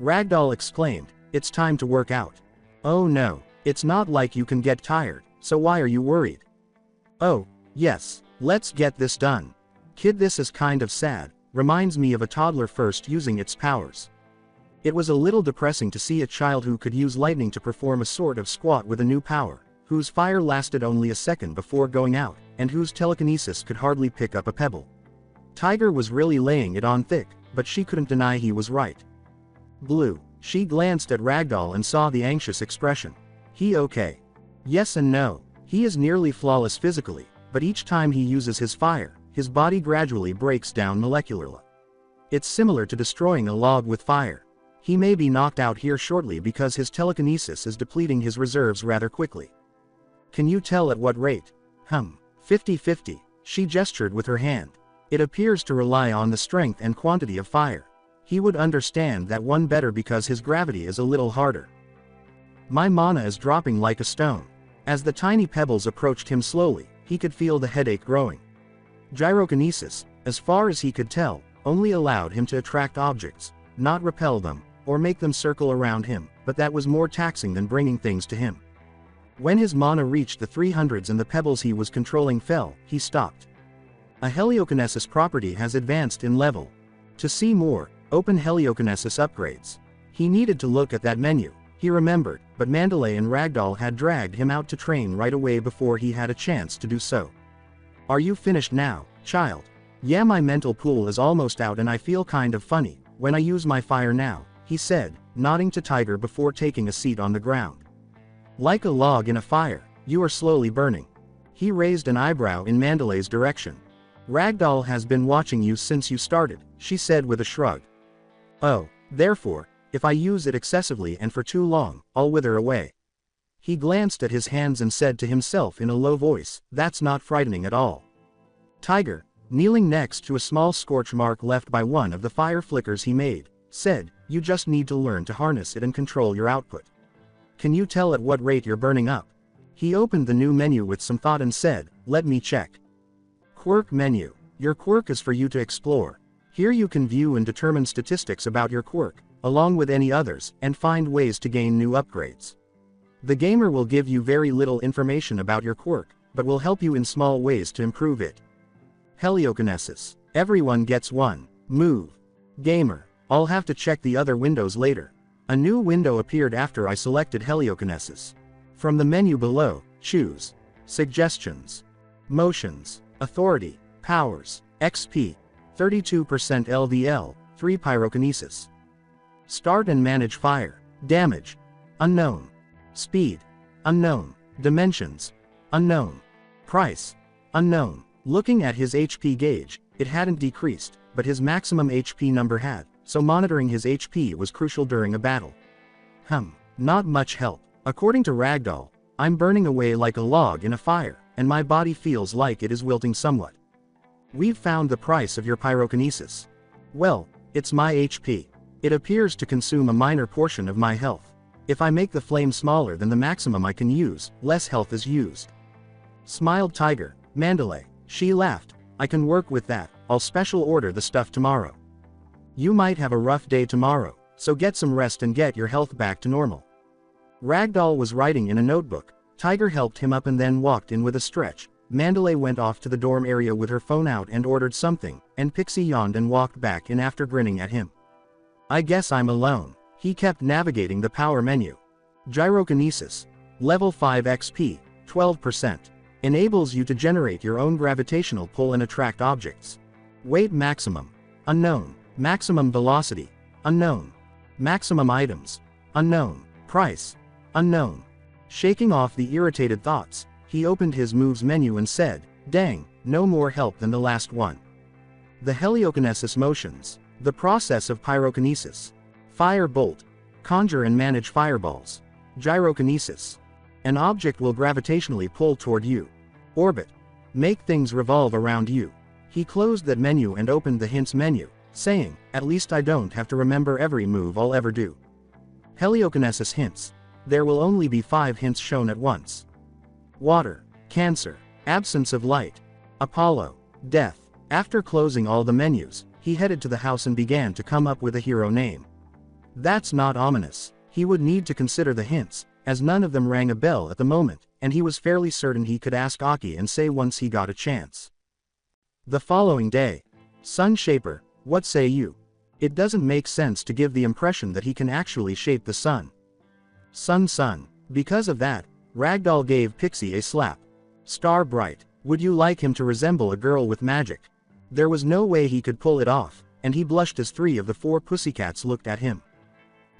Ragdoll exclaimed, it's time to work out. Oh no, it's not like you can get tired, so why are you worried? Oh, yes, let's get this done. Kid, this is kind of sad, reminds me of a toddler first using its powers. It was a little depressing to see a child who could use lightning to perform a sort of squat with a new power, whose fire lasted only a second before going out, and whose telekinesis could hardly pick up a pebble. Tiger was really laying it on thick, but she couldn't deny he was right. Blue. She glanced at Ragdoll and saw the anxious expression. He okay? Yes and no. He is nearly flawless physically, but each time he uses his fire, his body gradually breaks down molecularly. It's similar to destroying a log with fire. He may be knocked out here shortly because his telekinesis is depleting his reserves rather quickly. Can you tell at what rate? 50-50. She gestured with her hand. It appears to rely on the strength and quantity of fire. He would understand that one better because his gravity is a little harder. My mana is dropping like a stone. As the tiny pebbles approached him slowly, he could feel the headache growing. Gyrokinesis, as far as he could tell, only allowed him to attract objects, not repel them, or make them circle around him, but that was more taxing than bringing things to him. When his mana reached the 300s and the pebbles he was controlling fell, he stopped. A heliokinesis property has advanced in level. To see more, open heliokinesis upgrades. He needed to look at that menu, he remembered, but Mandalay and Ragdoll had dragged him out to train right away before he had a chance to do so. Are you finished now, child? Yeah, my mental pool is almost out and I feel kind of funny when I use my fire now, he said, nodding to Tiger before taking a seat on the ground. Like a log in a fire, you are slowly burning. He raised an eyebrow in Mandalay's direction. Ragdoll has been watching you since you started, she said with a shrug. Oh, therefore, if I use it excessively and for too long, I'll wither away. He glanced at his hands and said to himself in a low voice, that's not frightening at all. Tiger, kneeling next to a small scorch mark left by one of the fire flickers he made, said, you just need to learn to harness it and control your output. Can you tell at what rate you're burning up? He opened the new menu with some thought and said, let me check. Quirk menu. Your quirk is for you to explore. Here you can view and determine statistics about your quirk, along with any others, and find ways to gain new upgrades. The gamer will give you very little information about your quirk, but will help you in small ways to improve it. Heliokinesis. Everyone gets one. Move. Gamer. I'll have to check the other windows later. A new window appeared after I selected heliokinesis. From the menu below, choose Suggestions, Motions, Authority, Powers, XP, 32% LVL, 3 Pyrokinesis. Start and manage fire. Damage. Unknown. Speed. Unknown. Dimensions. Unknown. Price. Unknown. Looking at his HP gauge, it hadn't decreased, but his maximum HP number had, so monitoring his HP was crucial during a battle. Not much help. According to Ragdoll, I'm burning away like a log in a fire, and my body feels like it is wilting somewhat. We've found the price of your pyrokinesis. Well, it's my HP. It appears to consume a minor portion of my health. If I make the flame smaller than the maximum I can use, less health is used. Smiled Tiger. Mandalay. She laughed. I can work with that, I'll special order the stuff tomorrow. You might have a rough day tomorrow, so get some rest and get your health back to normal. Ragdoll was writing in a notebook. Tiger helped him up and then walked in with a stretch. Mandalay went off to the dorm area with her phone out and ordered something, and Pixie yawned and walked back in after grinning at him. I guess I'm alone. He kept navigating the power menu. Gyrokinesis. Level 5 XP, 12%. Enables you to generate your own gravitational pull and attract objects. Weight maximum. Unknown. Maximum velocity. Unknown. Maximum items. Unknown. Price. Unknown. Shaking off the irritated thoughts, he opened his moves menu and said, dang, no more help than the last one. The heliokinesis motions. The process of pyrokinesis. Fire bolt. Conjure and manage fireballs. Gyrokinesis. An object will gravitationally pull toward you. Orbit. Make things revolve around you. He closed that menu and opened the hints menu, saying, at least I don't have to remember every move I'll ever do. Heliokinesis hints. There will only be 5 hints shown at once. Water. Cancer. Absence of light. Apollo. Death. After closing all the menus, he headed to the house and began to come up with a hero name. That's not ominous. He would need to consider the hints, as none of them rang a bell at the moment, and he was fairly certain he could ask Aki and say once he got a chance. The following day. Sun Shaper, what say you? It doesn't make sense to give the impression that he can actually shape the sun. Sun. Because of that, Ragdoll gave Pixie a slap. Star Bright, would you like him to resemble a girl with magic? There was no way he could pull it off, and he blushed as 3 of the 4 pussycats looked at him.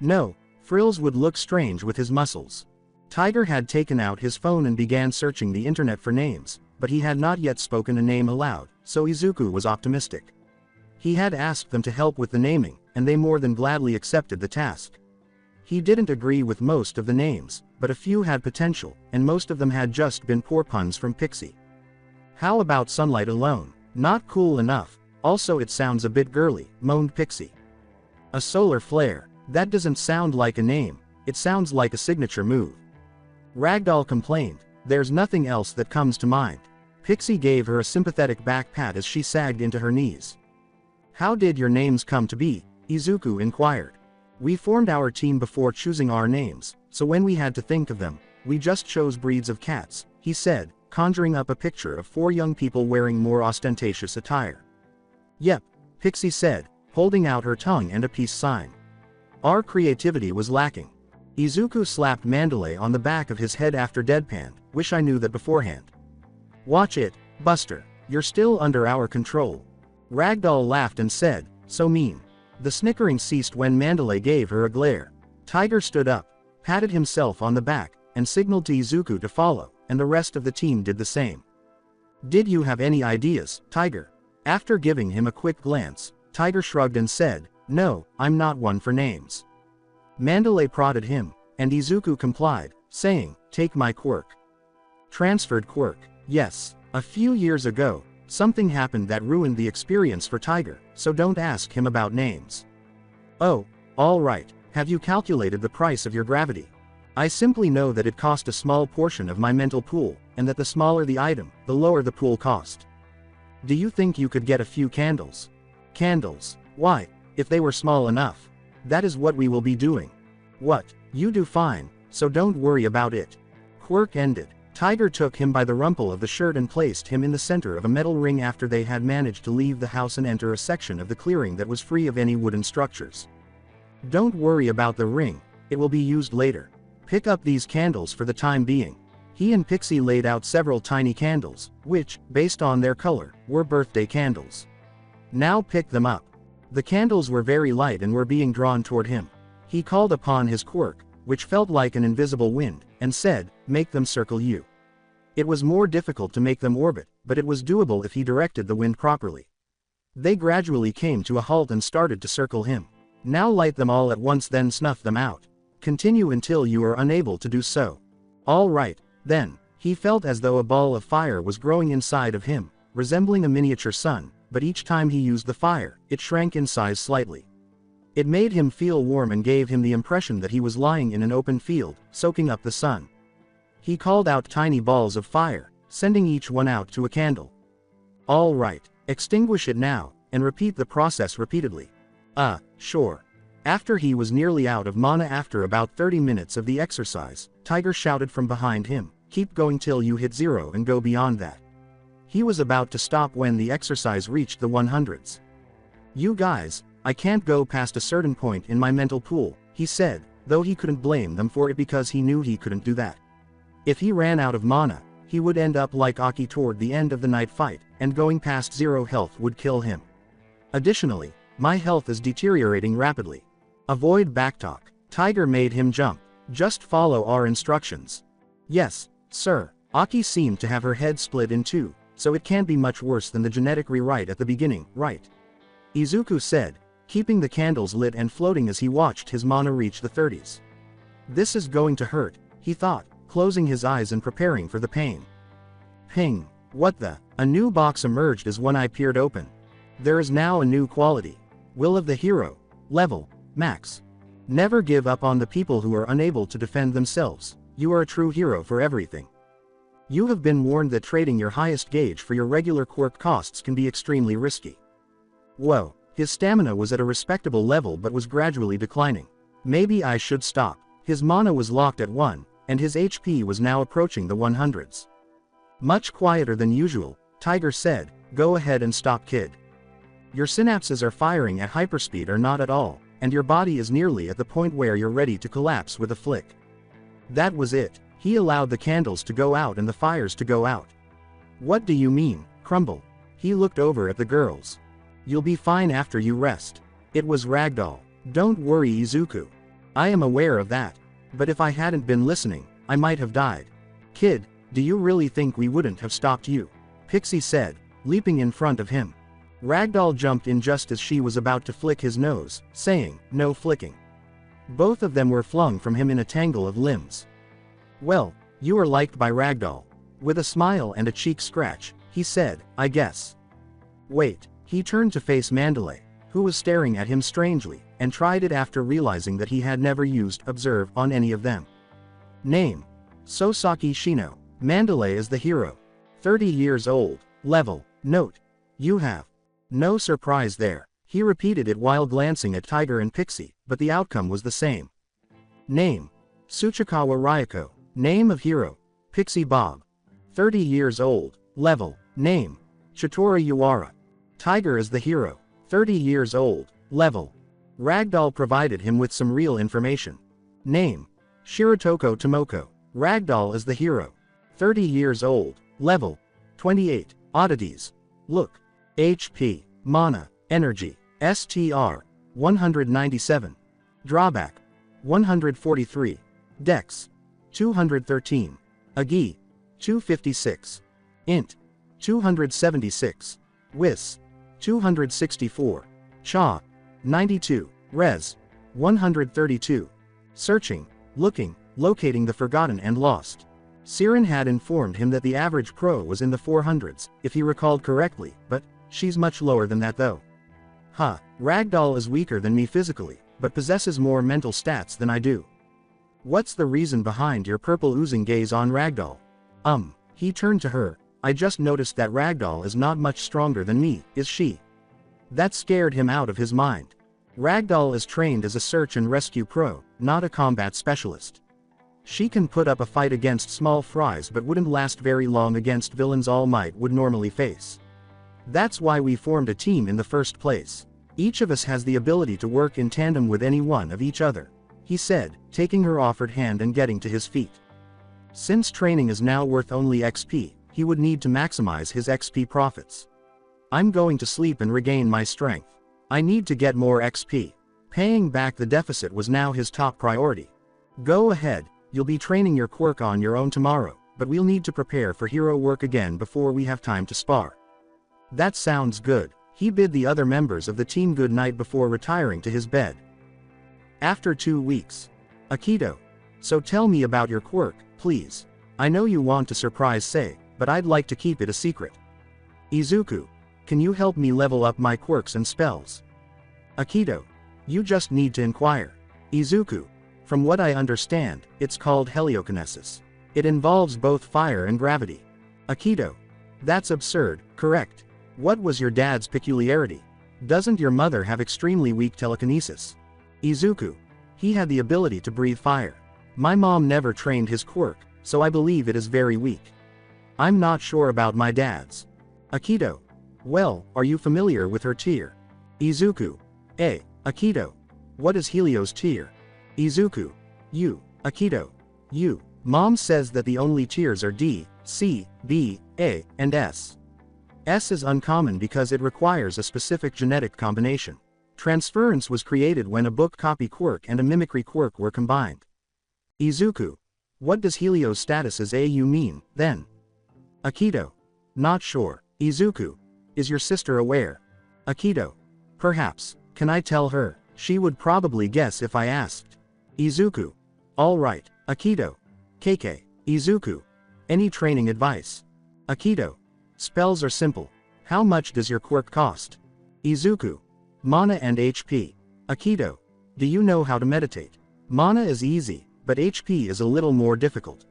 No, Frills would look strange with his muscles. Tiger had taken out his phone and began searching the internet for names, but he had not yet spoken a name aloud, so Izuku was optimistic. He had asked them to help with the naming, and they more than gladly accepted the task. He didn't agree with most of the names, but a few had potential, and most of them had just been poor puns from Pixie. How about Sunlight alone? Not cool enough. Also it sounds a bit girly, moaned Pixie. A solar flare. That doesn't sound like a name, it sounds like a signature move. Ragdoll complained, there's nothing else that comes to mind. Pixie gave her a sympathetic back pat as she sagged into her knees. How did your names come to be? Izuku inquired. We formed our team before choosing our names, so when we had to think of them, we just chose breeds of cats, he said, conjuring up a picture of 4 young people wearing more ostentatious attire. Yep, Pixie said, holding out her tongue and a peace sign. Our creativity was lacking. Izuku slapped Mandalay on the back of his head after deadpanned, wish I knew that beforehand. Watch it, Buster, you're still under our control. Ragdoll laughed and said, so mean. The snickering ceased when Mandalay gave her a glare. Tiger stood up, patted himself on the back, and signaled to Izuku to follow, and the rest of the team did the same. Did you have any ideas, Tiger? After giving him a quick glance, Tiger shrugged and said, no, I'm not one for names. Mandalay prodded him, and Izuku complied, saying, take my quirk. Transferred quirk. Yes, a few years ago, something happened that ruined the experience for Tiger, so don't ask him about names. Oh, alright, have you calculated the price of your gravity? I simply know that it cost a small portion of my mental pool, and that the smaller the item, the lower the pool cost. Do you think you could get a few candles? Candles? Why? If they were small enough. That is what we will be doing. What? You do fine, so don't worry about it. Quirk ended. Tiger took him by the rumple of the shirt and placed him in the center of a metal ring after they had managed to leave the house and enter a section of the clearing that was free of any wooden structures. Don't worry about the ring, it will be used later. Pick up these candles for the time being. He and Pixie laid out several tiny candles, which, based on their color, were birthday candles. Now pick them up. The candles were very light and were being drawn toward him. He called upon his quirk, which felt like an invisible wind, and said, make them circle you. It was more difficult to make them orbit, but it was doable if he directed the wind properly. They gradually came to a halt and started to circle him. Now light them all at once, then snuff them out. Continue until you are unable to do so. All right, then. He felt as though a ball of fire was growing inside of him, resembling a miniature sun, but each time he used the fire, it shrank in size slightly. It made him feel warm and gave him the impression that he was lying in an open field, soaking up the sun. He called out tiny balls of fire, sending each one out to a candle. All right, extinguish it now, and repeat the process repeatedly. Sure. After he was nearly out of mana after about 30 minutes of the exercise, Tiger shouted from behind him, keep going till you hit 0 and go beyond that. He was about to stop when the exercise reached the 100s. You guys, I can't go past a certain point in my mental pool, he said, though he couldn't blame them for it because he knew he couldn't do that. If he ran out of mana, he would end up like Aki toward the end of the night fight, and going past 0 health would kill him. Additionally, my health is deteriorating rapidly. Avoid backtalk. Tiger made him jump. Just follow our instructions. Yes, sir. Aki seemed to have her head split in 2. So it can't be much worse than the genetic rewrite at the beginning, right? Izuku said, keeping the candles lit and floating as he watched his mana reach the 30s. This is going to hurt, he thought, closing his eyes and preparing for the pain. Ping. What the? A new box emerged as one eye peered open. There is now a new quality. Will of the hero. Level. Max. Never give up on the people who are unable to defend themselves. You are a true hero for everything. You have been warned that trading your highest gauge for your regular quirk costs can be extremely risky. Whoa, his stamina was at a respectable level but was gradually declining. Maybe I should stop. His mana was locked at 1, and his HP was now approaching the 100s. Much quieter than usual, Tiger said, go ahead and stop, kid. Your synapses are firing at hyperspeed or not at all, and your body is nearly at the point where you're ready to collapse with a flick. That was it. He allowed the candles to go out and the fires to go out. What do you mean, crumble? He looked over at the girls. You'll be fine after you rest. It was Ragdoll. Don't worry, Izuku. I am aware of that. But if I hadn't been listening, I might have died. Kid, do you really think we wouldn't have stopped you? Pixie said, leaping in front of him. Ragdoll jumped in just as she was about to flick his nose, saying, "No flicking." Both of them were flung from him in a tangle of limbs. Well, you are liked by Ragdoll. With a smile and a cheek scratch, he said, I guess. Wait, he turned to face Mandalay, who was staring at him strangely, and tried it after realizing that he had never used observe on any of them. Name: Sosaki Shino. Mandalay is the hero. 30 years old. Level: Note: You have. No surprise there. He repeated it while glancing at Tiger and Pixie, but the outcome was the same. Name: Tsuchikawa Ryuko. Name of hero: Pixie Bob. 30 years old. Level: Name: Chitora Yuara. Tiger is the hero. 30 years old. Level. Ragdoll provided him with some real information. Name: Shirotoko Tomoko. Ragdoll is the hero. 30 years old. Level: 28. Oddities: Look. HP, Mana, Energy, STR, 197. Drawback: 143. Dex: 213. Agi: 256. Int: 276. Wis: 264. Cha: 92. Res: 132. Searching, looking, locating the forgotten and lost. Siren had informed him that the average pro was in the 400s, if he recalled correctly, but she's much lower than that though. Huh, Ragdoll is weaker than me physically, but possesses more mental stats than I do. What's the reason behind your purple oozing gaze on Ragdoll? He turned to her. I just noticed that Ragdoll is not much stronger than me, is she? That scared him out of his mind. Ragdoll is trained as a search and rescue pro, not a combat specialist. She can put up a fight against small fries but wouldn't last very long against villains All Might would normally face. That's why we formed a team in the first place. Each of us has the ability to work in tandem with any one of each other, he said, taking her offered hand and getting to his feet. Since training is now worth only XP, he would need to maximize his XP profits. I'm going to sleep and regain my strength. I need to get more XP. Paying back the deficit was now his top priority. Go ahead, you'll be training your quirk on your own tomorrow, but we'll need to prepare for hero work again before we have time to spar. That sounds good. He bid the other members of the team good night before retiring to his bed. After 2 weeks. Akido. So tell me about your quirk, please. I know you want to surprise Sei, but I'd like to keep it a secret. Izuku. Can you help me level up my quirks and spells? Akido. You just need to inquire. Izuku. From what I understand, it's called heliokinesis. It involves both fire and gravity. Akido. That's absurd, correct? What was your dad's peculiarity? Doesn't your mother have extremely weak telekinesis? Izuku. He had the ability to breathe fire. My mom never trained his quirk, so I believe it is very weak. I'm not sure about my dad's. Akido. Well, are you familiar with her tier? Izuku. Akido. What is Helio's tier? Izuku. You. Akido. You. Mom says that the only tiers are D, C, B, A, and S. S is uncommon because it requires a specific genetic combination. Transference was created when a book copy quirk and a mimicry quirk were combined. Izuku. What does Helio's status as AU mean, then? Akido. Not sure. Izuku. Is your sister aware? Akido. Perhaps. Can I tell her? She would probably guess if I asked. Izuku. Alright. Akido. KK. Izuku. Any training advice? Akido. Spells are simple. How much does your quirk cost? Izuku. Mana and HP. Akido. Do you know how to meditate? Mana is easy, but HP is a little more difficult.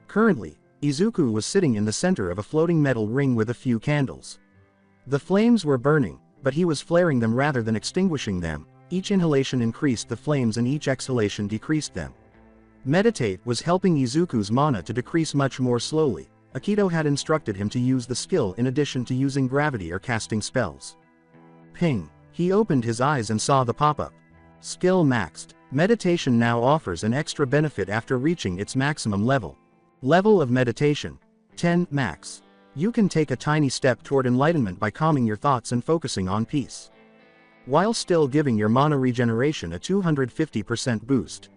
Currently, Izuku was sitting in the center of a floating metal ring with a few candles. The flames were burning, but he was flaring them rather than extinguishing them. Each inhalation increased the flames and each exhalation decreased them. Meditate was helping Izuku's mana to decrease much more slowly. Akido had instructed him to use the skill in addition to using gravity or casting spells. Ping. He opened his eyes and saw the pop-up. Skill maxed. Meditation now offers an extra benefit after reaching its maximum level. Level of meditation. 10 max. You can take a tiny step toward enlightenment by calming your thoughts and focusing on peace, while still giving your mana regeneration a 250% boost.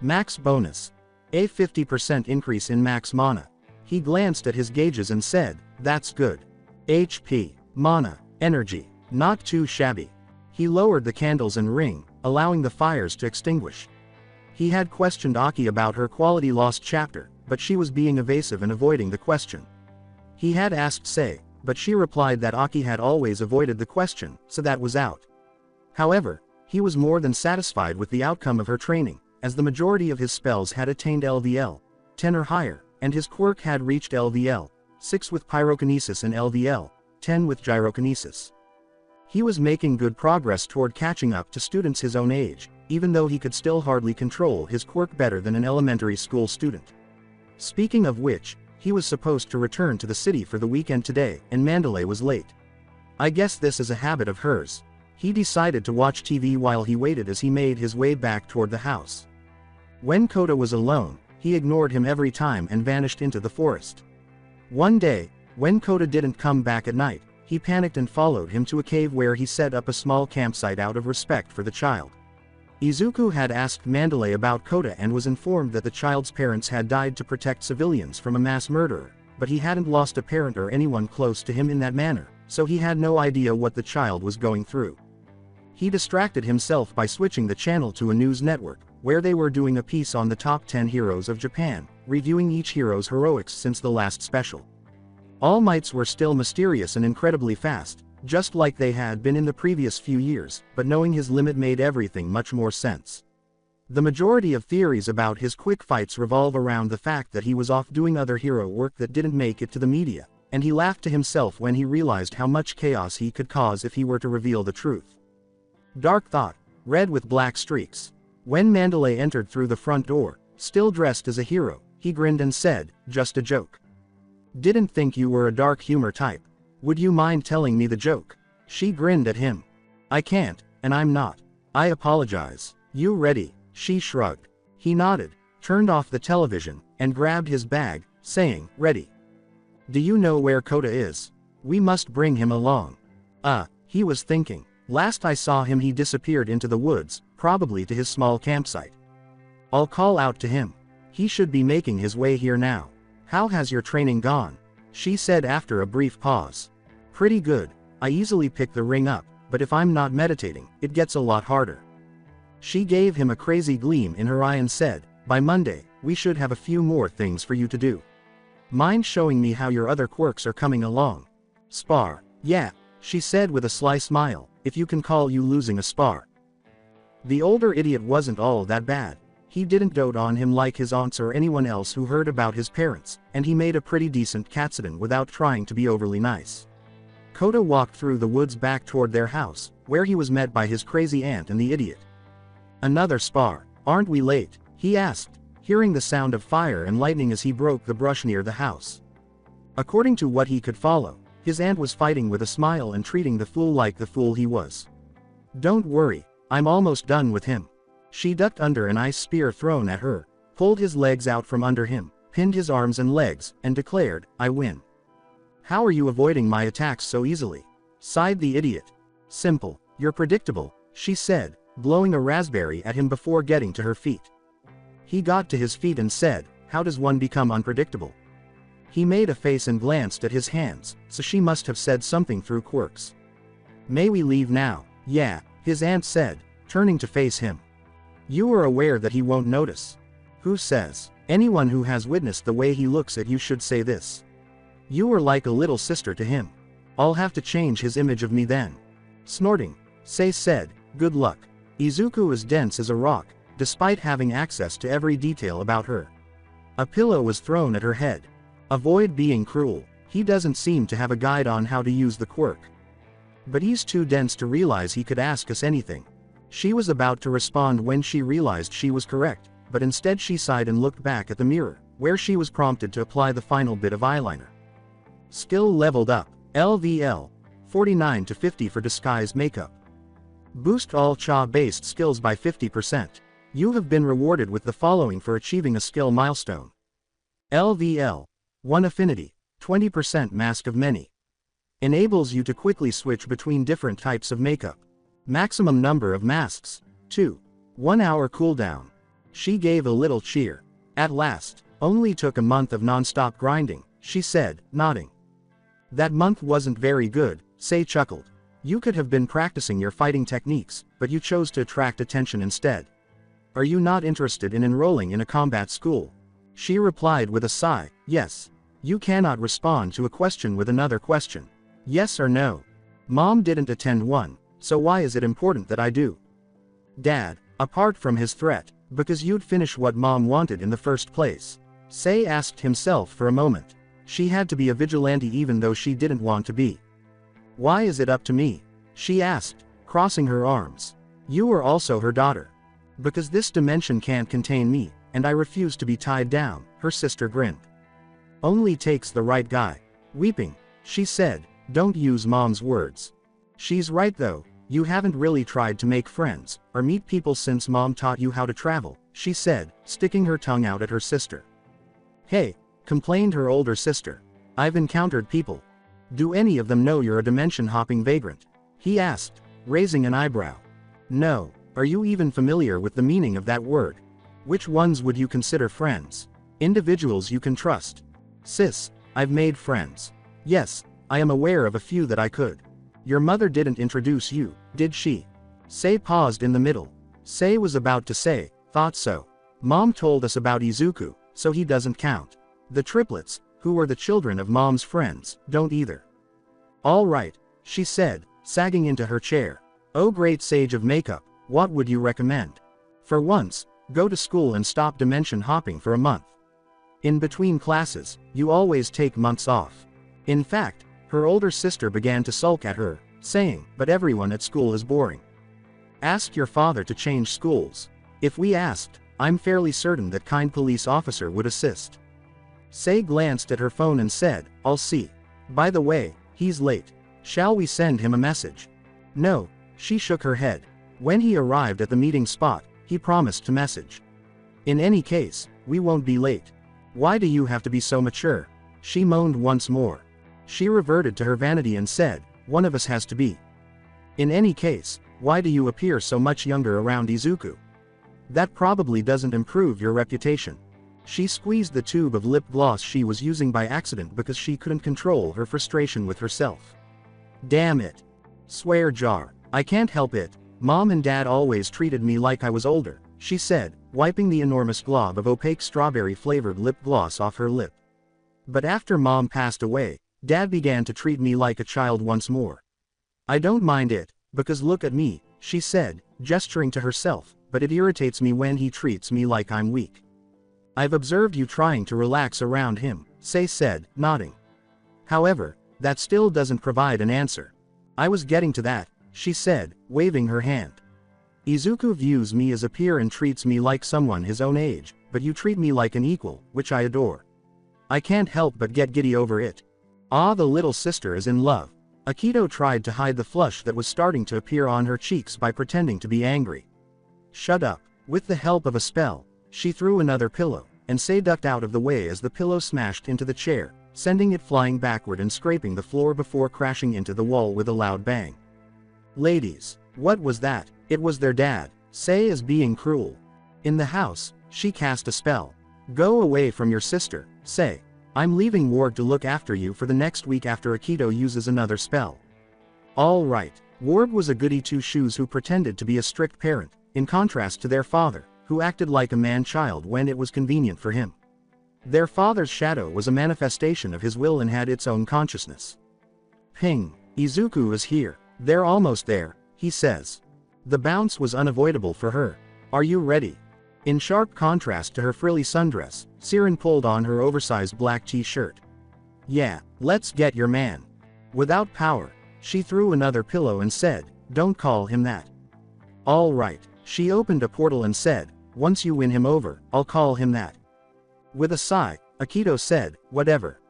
Max bonus. A 50% increase in max mana. He glanced at his gauges and said, "That's good. HP, mana, energy, not too shabby." He lowered the candles and ring, allowing the fires to extinguish. He had questioned Aki about her quality lost chapter, but she was being evasive and avoiding the question. He had asked Sei, but she replied that Aki had always avoided the question, so that was out. However, he was more than satisfied with the outcome of her training, as the majority of his spells had attained LVL 10 or higher, and his quirk had reached LVL 6 with pyrokinesis and LVL 10 with gyrokinesis. He was making good progress toward catching up to students his own age, even though he could still hardly control his quirk better than an elementary school student. Speaking of which, he was supposed to return to the city for the weekend today, and Mandalay was late. I guess this is a habit of hers. He decided to watch TV while he waited as he made his way back toward the house. When Kota was alone, he ignored him every time and vanished into the forest. One day, when Kota didn't come back at night, he panicked and followed him to a cave where he set up a small campsite out of respect for the child. Izuku had asked Mandalay about Kota and was informed that the child's parents had died to protect civilians from a mass murderer, but he hadn't lost a parent or anyone close to him in that manner, so he had no idea what the child was going through. He distracted himself by switching the channel to a news network, where they were doing a piece on the top 10 heroes of Japan, reviewing each hero's heroics since the last special. All Mights were still mysterious and incredibly fast, just like they had been in the previous few years, but knowing his limit made everything much more sense. The majority of theories about his quick fights revolve around the fact that he was off doing other hero work that didn't make it to the media, and he laughed to himself when he realized how much chaos he could cause if he were to reveal the truth. Dark thought, red with black streaks. When Mandalay entered through the front door, still dressed as a hero, he grinned and said, "Just a joke." "Didn't think you were a dark humor type. Would you mind telling me the joke?" She grinned at him. "I can't, and I'm not. I apologize. You ready?" She shrugged. He nodded, turned off the television, and grabbed his bag, saying, "Ready." "Do you know where Kota is? We must bring him along." He was thinking. Last I saw him he disappeared into the woods, probably to his small campsite. I'll call out to him. He should be making his way here now. "How has your training gone?" she said after a brief pause. "Pretty good. I easily pick the ring up, but if I'm not meditating, it gets a lot harder." She gave him a crazy gleam in her eye and said, "By Monday, we should have a few more things for you to do. Mind showing me how your other quirks are coming along?" "Spar, yeah," she said with a sly smile, "if you can call you losing a spar." The older idiot wasn't all that bad. He didn't dote on him like his aunts or anyone else who heard about his parents, and he made a pretty decent Katsuden without trying to be overly nice. Kota walked through the woods back toward their house, where he was met by his crazy aunt and the idiot. "Another spar, aren't we late?" he asked, hearing the sound of fire and lightning as he broke the brush near the house. According to what he could follow, his aunt was fighting with a smile and treating the fool like the fool he was. "Don't worry, I'm almost done with him." She ducked under an ice spear thrown at her, pulled his legs out from under him, pinned his arms and legs, and declared, "I win." "How are you avoiding my attacks so easily?" sighed the idiot. "Simple, you're predictable," she said, blowing a raspberry at him before getting to her feet. He got to his feet and said, "How does one become unpredictable?" He made a face and glanced at his hands, so she must have said something through quirks. "May we leave now?" "Yeah," his aunt said, turning to face him. "You are aware that he won't notice." "Who says?" "Anyone who has witnessed the way he looks at you should say this. You are like a little sister to him. I'll have to change his image of me then." Snorting, Sei said, "Good luck." Izuku is dense as a rock, despite having access to every detail about her. A pillow was thrown at her head. "Avoid being cruel. He doesn't seem to have a guide on how to use the quirk. But he's too dense to realize he could ask us anything." She was about to respond when she realized she was correct, but instead she sighed and looked back at the mirror, where she was prompted to apply the final bit of eyeliner. Skill leveled up, LVL, 49 to 50 for disguise makeup. Boost all Cha-based skills by 50%. You have been rewarded with the following for achieving a skill milestone. LVL, 1 affinity, 20% mask of many. Enables you to quickly switch between different types of makeup. Maximum number of masks. 2. 1 hour cooldown. She gave a little cheer. At last. Only took a month of non-stop grinding, she said, nodding. That month wasn't very good, Sei chuckled. You could have been practicing your fighting techniques, but you chose to attract attention instead. Are you not interested in enrolling in a combat school? She replied with a sigh, yes. You cannot respond to a question with another question. Yes or no? Mom didn't attend one, so why is it important that I do? Dad, apart from his threat, because you'd finish what Mom wanted in the first place. Sei asked himself for a moment. She had to be a vigilante even though she didn't want to be. Why is it up to me? She asked, crossing her arms. You are also her daughter. Because this dimension can't contain me, and I refuse to be tied down, her sister grinned. Only takes the right guy. Weeping, she said, don't use Mom's words. She's right though, you haven't really tried to make friends, or meet people since Mom taught you how to travel, she said, sticking her tongue out at her sister. Hey, complained her older sister. I've encountered people. Do any of them know you're a dimension-hopping vagrant? He asked, raising an eyebrow. No, are you even familiar with the meaning of that word? Which ones would you consider friends? Individuals you can trust. Sis, I've made friends. Yes, I am aware of a few that I could. Your mother didn't introduce you, did she? Sei paused in the middle. Sei was about to say, thought so. Mom told us about Izuku, so he doesn't count. The triplets, who were the children of Mom's friends, don't either. All right, she said, sagging into her chair. Oh great sage of makeup, what would you recommend? For once, go to school and stop dimension hopping for a month. In between classes, you always take months off. In fact, her older sister began to sulk at her, saying, but everyone at school is boring. Ask your father to change schools. If we asked, I'm fairly certain that kind police officer would assist. Sei glanced at her phone and said, I'll see. By the way, he's late. Shall we send him a message? No, she shook her head. When he arrived at the meeting spot, he promised to message. In any case, we won't be late. Why do you have to be so mature? She moaned once more. She reverted to her vanity and said, one of us has to be. In any case, why do you appear so much younger around Izuku? That probably doesn't improve your reputation. She squeezed the tube of lip gloss she was using by accident because she couldn't control her frustration with herself. Damn it. Swear jar. I can't help it. Mom and Dad always treated me like I was older, she said, wiping the enormous glob of opaque strawberry-flavored lip gloss off her lip. But after Mom passed away, Dad began to treat me like a child once more. I don't mind it, because look at me, she said, gesturing to herself, but it irritates me when he treats me like I'm weak. I've observed you trying to relax around him, Sei said, nodding. However, that still doesn't provide an answer. I was getting to that, she said, waving her hand. Izuku views me as a peer and treats me like someone his own age, but you treat me like an equal, which I adore. I can't help but get giddy over it. Ah, the little sister is in love. Akido tried to hide the flush that was starting to appear on her cheeks by pretending to be angry. Shut up. With the help of a spell, she threw another pillow, and Sei ducked out of the way as the pillow smashed into the chair, sending it flying backward and scraping the floor before crashing into the wall with a loud bang. Ladies, what was that? It was their dad. Sei is being cruel. In the house, she cast a spell. Go away from your sister, Sei. I'm leaving Ward to look after you for the next week after Akido uses another spell. All right. Ward was a goody two-shoes who pretended to be a strict parent, in contrast to their father, who acted like a man-child when it was convenient for him. Their father's shadow was a manifestation of his will and had its own consciousness. Ping. Izuku is here. They're almost there, he says. The bounce was unavoidable for her. Are you ready? In sharp contrast to her frilly sundress, Siren pulled on her oversized black t-shirt. Yeah, let's get your man. Without power, she threw another pillow and said, don't call him that. All right, she opened a portal and said, once you win him over, I'll call him that. With a sigh, Akido said, whatever.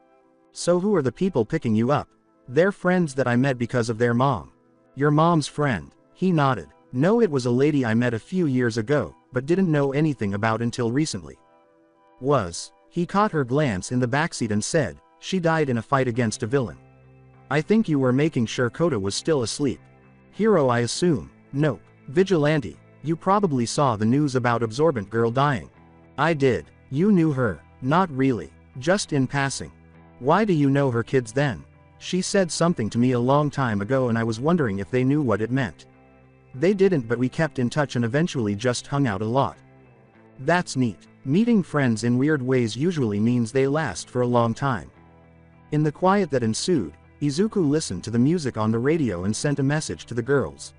So who are the people picking you up? They're friends that I met because of their mom. Your mom's friend. He nodded. No, it was a lady I met a few years ago, but didn't know anything about until recently. He caught her glance in the backseat and said, She died in a fight against a villain. I think you were making sure Kota was still asleep. Hero, I assume. Nope. Vigilante. You probably saw the news about Absorbent Girl dying. I did. You knew her. Not really. Just in passing. Why do you know her kids then? She said something to me a long time ago and I was wondering if they knew what it meant. They didn't, but we kept in touch and eventually just hung out a lot. That's neat. Meeting friends in weird ways usually means they last for a long time. In the quiet that ensued, Izuku listened to the music on the radio and sent a message to the girls.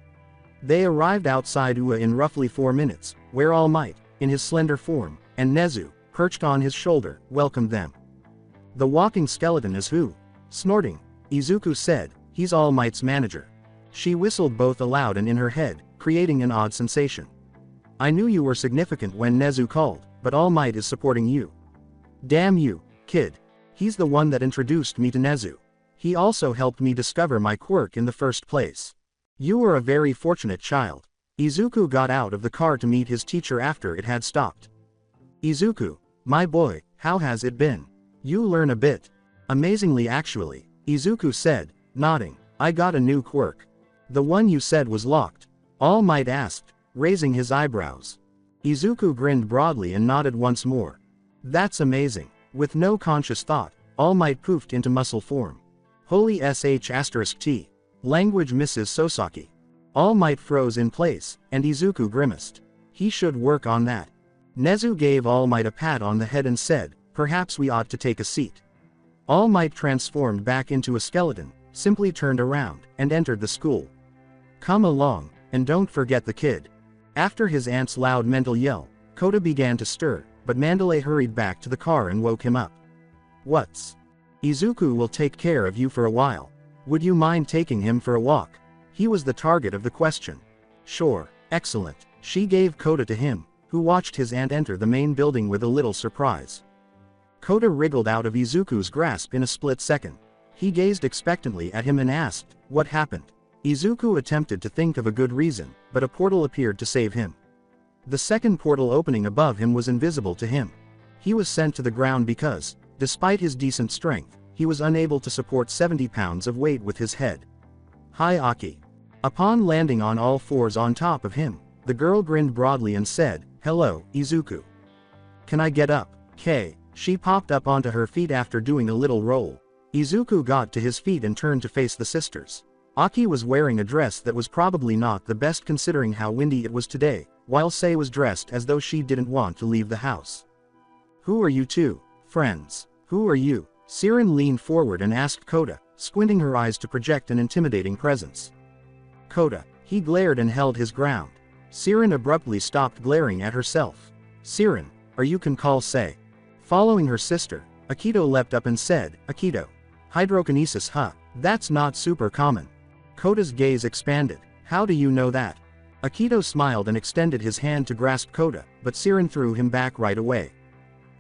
They arrived outside Ua in roughly 4 minutes, where All Might, in his slender form, and Nezu, perched on his shoulder, welcomed them. The walking skeleton is who? Snorting, Izuku said, he's All Might's manager. She whistled both aloud and in her head, creating an odd sensation. I knew you were significant when Nezu called, but All Might is supporting you. Damn you, kid. He's the one that introduced me to Nezu. He also helped me discover my quirk in the first place. You were a very fortunate child. Izuku got out of the car to meet his teacher after it had stopped. Izuku, my boy, how has it been? You learn a bit. Amazingly actually, Izuku said, nodding. I got a new quirk. The one you said was locked. All Might asked, raising his eyebrows. Izuku grinned broadly and nodded once more. That's amazing. With no conscious thought, All Might poofed into muscle form. Holy sh**t. Language Mrs. Sosaki. All Might froze in place, and Izuku grimaced. He should work on that. Nezu gave All Might a pat on the head and said, perhaps we ought to take a seat. All Might transformed back into a skeleton, simply turned around, and entered the school. Come along, and don't forget the kid. After his aunt's loud mental yell, Kota began to stir, but Mandalay hurried back to the car and woke him up. What's? Izuku will take care of you for a while. Would you mind taking him for a walk? He was the target of the question. Sure, excellent. She gave Kota to him, who watched his aunt enter the main building with a little surprise. Kota wriggled out of Izuku's grasp in a split second. He gazed expectantly at him and asked, what happened? Izuku attempted to think of a good reason, but a portal appeared to save him. The second portal opening above him was invisible to him. He was sent to the ground because, despite his decent strength, he was unable to support 70 pounds of weight with his head. Hi Aki. Upon landing on all fours on top of him, the girl grinned broadly and said, hello, Izuku. Can I get up? K. She popped up onto her feet after doing a little roll. Izuku got to his feet and turned to face the sisters. Aki was wearing a dress that was probably not the best considering how windy it was today, while Sei was dressed as though she didn't want to leave the house. Who are you two? Friends. Who are you? Siren leaned forward and asked Kota, squinting her eyes to project an intimidating presence. Kota. He glared and held his ground. Siren abruptly stopped glaring at herself. Siren, or you can call Sei. Following her sister, Akido leapt up and said, Akido. Hydrokinesis, huh? That's not super common. Kota's gaze expanded. How do you know that? Akido smiled and extended his hand to grasp Kota, but Siren threw him back right away.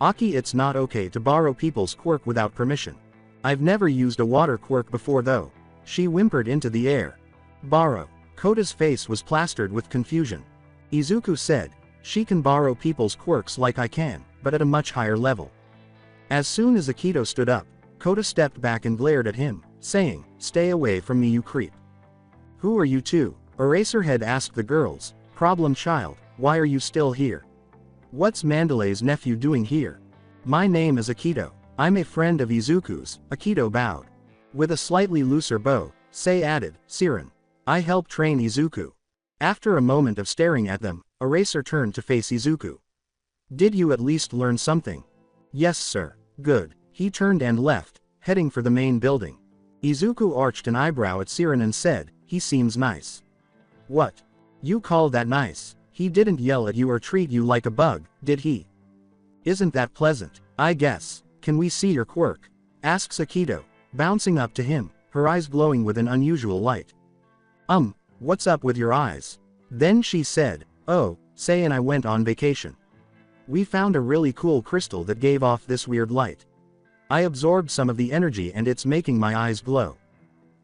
Aki, it's not okay to borrow people's quirk without permission. I've never used a water quirk before though. She whimpered into the air. Borrow. Kota's face was plastered with confusion. Izuku said, she can borrow people's quirks like I can, but at a much higher level. As soon as Akido stood up, Kota stepped back and glared at him, saying, stay away from me you creep. Who are you two? Eraserhead asked the girls. Problem child, why are you still here? What's Mandalay's nephew doing here? My name is Akido. I'm a friend of Izuku's. Akido bowed. With a slightly looser bow, Sei added, Siren. I helped train Izuku. After a moment of staring at them, Eraser turned to face Izuku. Did you at least learn something? Yes sir. Good. He turned and left, heading for the main building. Izuku arched an eyebrow at Siren and said, he seems nice. What? You call that nice? He didn't yell at you or treat you like a bug, did he? Isn't that pleasant? I guess. Can we see your quirk? Asks Akido, bouncing up to him, her eyes glowing with an unusual light. What's up with your eyes? Then she said, oh, Sei and I went on vacation. We found a really cool crystal that gave off this weird light. I absorbed some of the energy and it's making my eyes glow.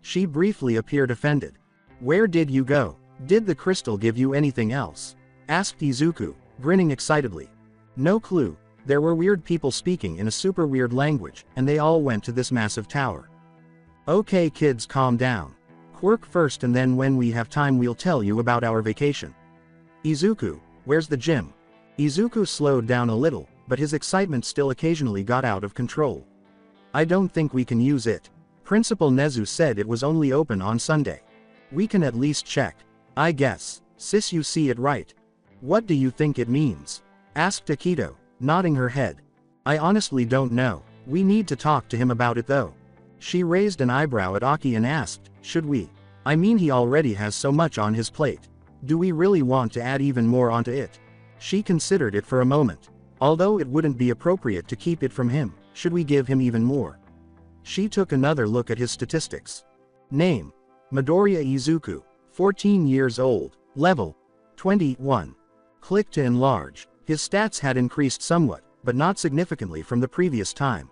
She briefly appeared offended. Where did you go? Did the crystal give you anything else? Asked Izuku, grinning excitedly. No clue. There were weird people speaking in a super weird language, and they all went to this massive tower. Okay kids, calm down. Quirk first, and then when we have time we'll tell you about our vacation. Izuku, where's the gym? Izuku slowed down a little, but his excitement still occasionally got out of control. I don't think we can use it. Principal Nezu said it was only open on Sunday. We can at least check. I guess. Sis, you see it right. What do you think it means? Asked Akido, nodding her head. I honestly don't know. We need to talk to him about it though. She raised an eyebrow at Aki and asked, should we? I mean, he already has so much on his plate. Do we really want to add even more onto it? She considered it for a moment. Although it wouldn't be appropriate to keep it from him, should we give him even more? She took another look at his statistics. Name: Midoriya Izuku, 14 years old, level 21. Click to enlarge. His stats had increased somewhat, but not significantly from the previous time.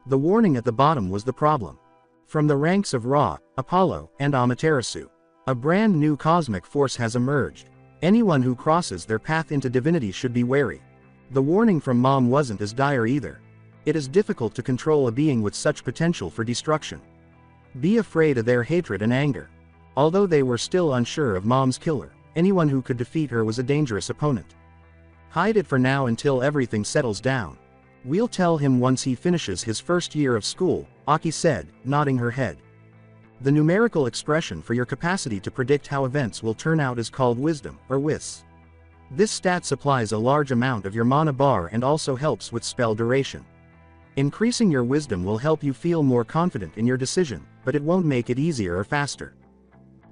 The warning at the bottom was the problem. From the ranks of Ra, Apollo, and Amaterasu, a brand new cosmic force has emerged. Anyone who crosses their path into divinity should be wary. The warning from Mom wasn't as dire either. It is difficult to control a being with such potential for destruction. Be afraid of their hatred and anger. Although they were still unsure of Mom's killer, anyone who could defeat her was a dangerous opponent. Hide it for now until everything settles down. We'll tell him once he finishes his first year of school, Aki said, nodding her head. The numerical expression for your capacity to predict how events will turn out is called wisdom, or wis. This stat supplies a large amount of your mana bar and also helps with spell duration. Increasing your wisdom will help you feel more confident in your decision, but it won't make it easier or faster.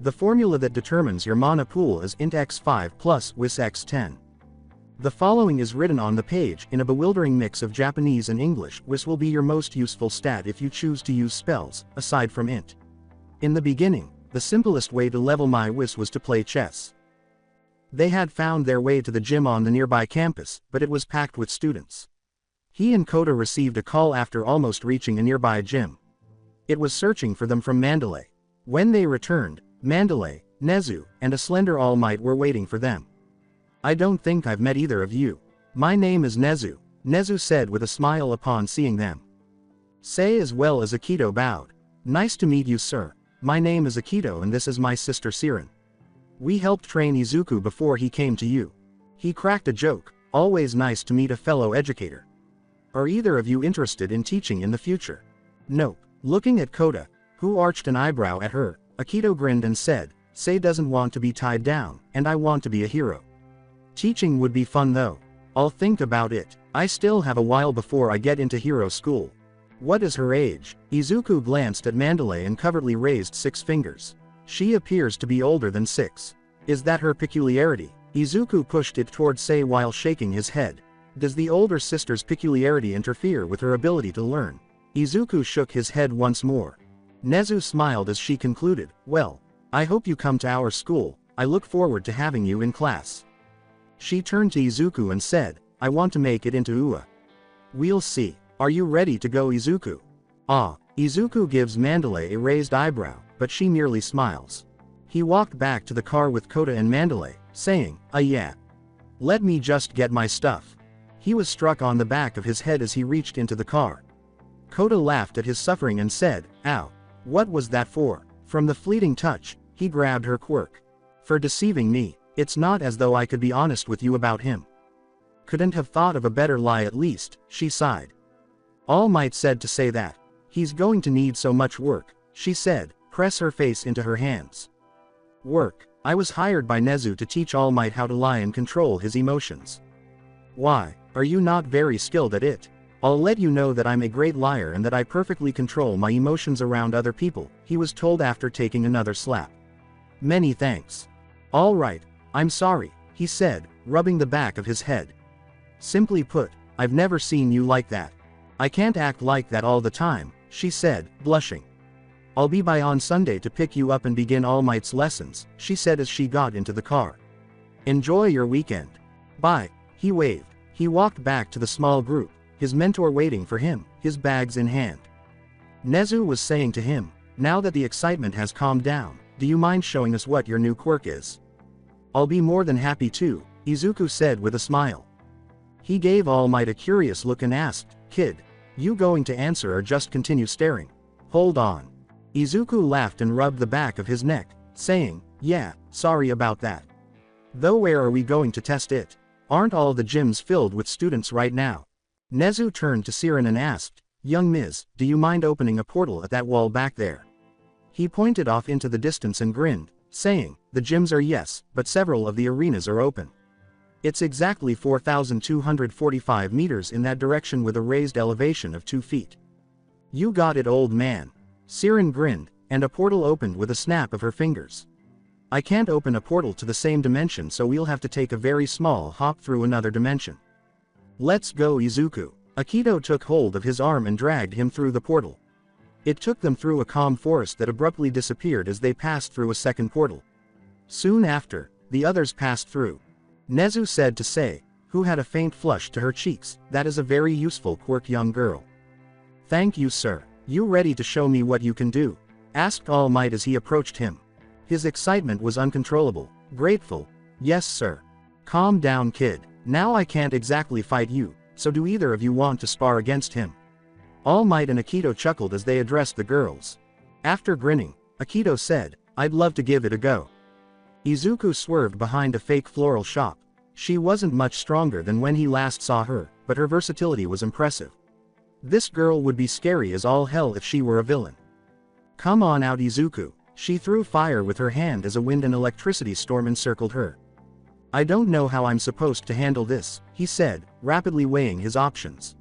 The formula that determines your mana pool is int x5 plus wis x10. The following is written on the page in a bewildering mix of Japanese and English. Wis will be your most useful stat if you choose to use spells, aside from int. In the beginning, the simplest way to level my wis was to play chess. They had found their way to the gym on the nearby campus, but it was packed with students. He and Kota received a call after almost reaching a nearby gym. It was searching for them from Mandalay. When they returned, Mandalay, Nezu, and a slender All Might were waiting for them. I don't think I've met either of you. My name is Nezu, Nezu said with a smile upon seeing them. Say as well as Akido bowed. Nice to meet you, sir. My name is Akido and this is my sister Siren. We helped train Izuku before he came to you. He cracked a joke. Always nice to meet a fellow educator. Are either of you interested in teaching in the future? Nope. Looking at Kota, who arched an eyebrow at her, Akido grinned and said, Say doesn't want to be tied down, and I want to be a hero. Teaching would be fun though. I'll think about it. I still have a while before I get into hero school. What is her age? Izuku glanced at Mandalay and covertly raised 6 fingers. She appears to be older than 6. Is that her peculiarity? Izuku pushed it toward Sei while shaking his head. Does the older sister's peculiarity interfere with her ability to learn? Izuku shook his head once more. Nezu smiled as she concluded, Well, I hope you come to our school. I look forward to having you in class. She turned to Izuku and said, I want to make it into UA. We'll see. Are you ready to go, Izuku? Ah. Izuku gives Mandalay a raised eyebrow, but she merely smiles. He walked back to the car with Kota and Mandalay, saying, yeah. Let me just get my stuff. He was struck on the back of his head as he reached into the car. Kota laughed at his suffering and said, Ow. What was that for? From the fleeting touch, he grabbed her quirk. For deceiving me. It's not as though I could be honest with you about him. Couldn't have thought of a better lie at least, she sighed. All Might said to say that. He's going to need so much work, she said, press her face into her hands. Work. I was hired by Nezu to teach All Might how to lie and control his emotions. Why, are you not very skilled at it? I'll let you know that I'm a great liar and that I perfectly control my emotions around other people, he was told after taking another slap. Many thanks. All right. I'm sorry, he said, rubbing the back of his head. Simply put, I've never seen you like that. I can't act like that all the time, she said, blushing. I'll be by on Sunday to pick you up and begin All Might's lessons, she said as she got into the car. Enjoy your weekend. Bye, he waved. He walked back to the small group, his mentor waiting for him, his bags in hand. Nezu was saying to him, now that the excitement has calmed down, do you mind showing us what your new quirk is? I'll be more than happy to, Izuku said with a smile. He gave All Might a curious look and asked, "Kid, you going to answer or just continue staring?" "Hold on." Izuku laughed and rubbed the back of his neck, saying, "Yeah, sorry about that. Though where are we going to test it? Aren't all the gyms filled with students right now?" Nezu turned to Siren and asked, "Young Ms., do you mind opening a portal at that wall back there?" He pointed off into the distance and grinned, saying, "The gyms are yes, but several of the arenas are open. It's exactly 4,245 meters in that direction with a raised elevation of 2 feet. You got it, old man." Siren grinned, and a portal opened with a snap of her fingers. "I can't open a portal to the same dimension, so we'll have to take a very small hop through another dimension. Let's go, Izuku." Akido took hold of his arm and dragged him through the portal. It took them through a calm forest that abruptly disappeared as they passed through a second portal. Soon after, the others passed through. Nezu said to Sei, who had a faint flush to her cheeks, "That is a very useful quirk, young girl." "Thank you, sir. You ready to show me what you can do?" asked All Might as he approached him. His excitement was uncontrollable. Grateful. "Yes, sir." "Calm down, kid. Now I can't exactly fight you, so do either of you want to spar against him?" All Might and Akido chuckled as they addressed the girls. After grinning, Akido said, "I'd love to give it a go." Izuku swerved behind a fake floral shop. She wasn't much stronger than when he last saw her, but her versatility was impressive. This girl would be scary as all hell if she were a villain. "Come on out, Izuku." She threw fire with her hand as a wind and electricity storm encircled her. "I don't know how I'm supposed to handle this," he said, rapidly weighing his options.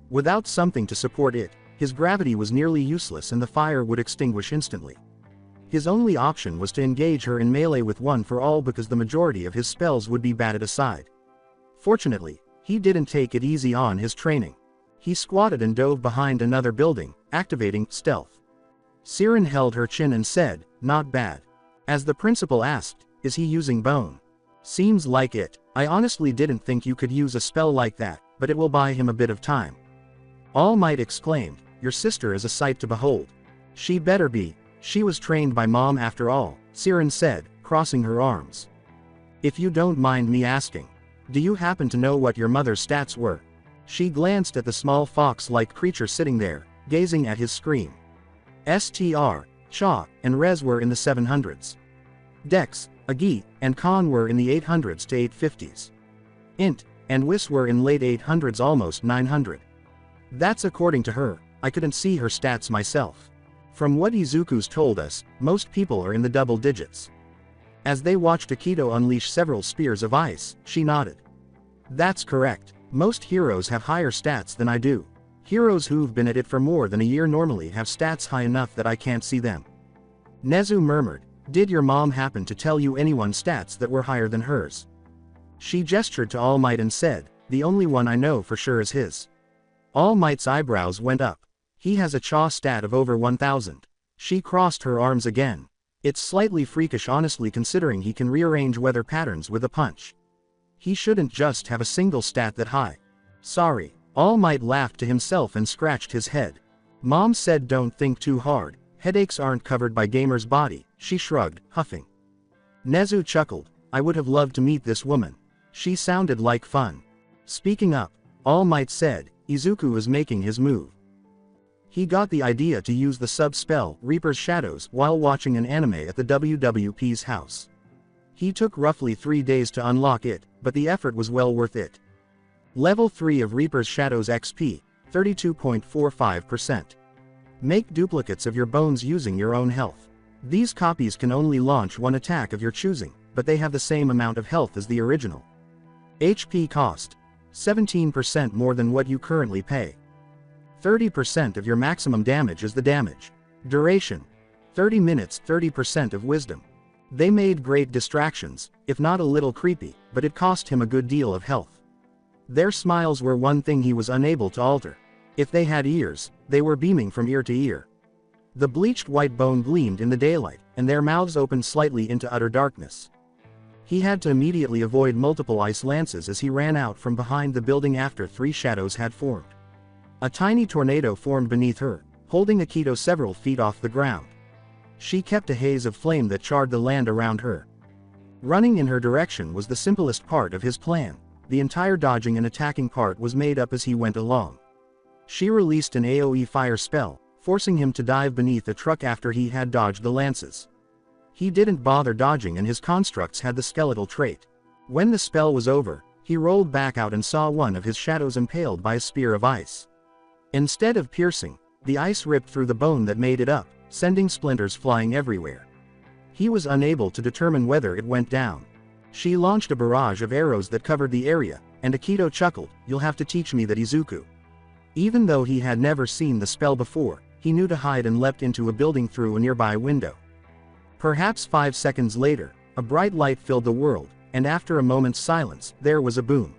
Without something to support it, his gravity was nearly useless and the fire would extinguish instantly. His only option was to engage her in melee with one for all because the majority of his spells would be batted aside. Fortunately, he didn't take it easy on his training. He squatted and dove behind another building, activating stealth. Siren held her chin and said, "Not bad." As the principal asked, "Is he using bone?" "Seems like it. I honestly didn't think you could use a spell like that, but it will buy him a bit of time." All Might exclaimed, "Your sister is a sight to behold." "She better be. She was trained by Mom after all," Siren said, crossing her arms. "If you don't mind me asking, do you happen to know what your mother's stats were?" She glanced at the small fox-like creature sitting there, gazing at his scream. STR, Cha, and Res were in the 700s. Dex, Agi, and Khan were in the 800s to 850s. Int, and Whis were in late 800s, almost 900. That's according to her. I couldn't see her stats myself. From what Izuku's told us, most people are in the double digits. As they watched Akido unleash several spears of ice, she nodded. "That's correct. Most heroes have higher stats than I do. Heroes who've been at it for more than a year normally have stats high enough that I can't see them." Nezu murmured, "Did your mom happen to tell you anyone's stats that were higher than hers?" She gestured to All Might and said, "The only one I know for sure is his." All Might's eyebrows went up. "He has a Cha stat of over 1,000. She crossed her arms again. "It's slightly freakish honestly considering he can rearrange weather patterns with a punch. He shouldn't just have a single stat that high." "Sorry." All Might laughed to himself and scratched his head. "Mom said don't think too hard. Headaches aren't covered by gamer's body," she shrugged, huffing. Nezu chuckled, "I would have loved to meet this woman. She sounded like fun." Speaking up, All Might said, "Izuku is making his move. He got the idea to use the sub-spell, Reaper's Shadows, while watching an anime at the WWP's house. He took roughly 3 days to unlock it, but the effort was well worth it. Level 3 of Reaper's Shadows XP, 32.45%. Make duplicates of your bones using your own health. These copies can only launch one attack of your choosing, but they have the same amount of health as the original. HP cost, 17% more than what you currently pay. 30% of your maximum damage is the damage. Duration, 30 minutes, 30% of wisdom. They made great distractions, if not a little creepy, but it cost him a good deal of health. Their smiles were one thing he was unable to alter. If they had ears, they were beaming from ear to ear. The bleached white bone gleamed in the daylight, and their mouths opened slightly into utter darkness. He had to immediately avoid multiple ice lances as he ran out from behind the building after 3 shadows had formed. A tiny tornado formed beneath her, holding Akido several feet off the ground. She kept a haze of flame that charred the land around her. Running in her direction was the simplest part of his plan. the entire dodging and attacking part was made up as he went along. She released an AoE fire spell, forcing him to dive beneath a truck after he had dodged the lances. He didn't bother dodging and his constructs had the skeletal trait. When the spell was over, he rolled back out and saw one of his shadows impaled by a spear of ice. Instead of piercing, the ice ripped through the bone that made it up, sending splinters flying everywhere. He was unable to determine whether it went down. She launched a barrage of arrows that covered the area, and Akido chuckled, "You'll have to teach me that, Izuku." Even though he had never seen the spell before, he knew to hide and leapt into a building through a nearby window. Perhaps 5 seconds later, a bright light filled the world, and after a moment's silence, there was a boom.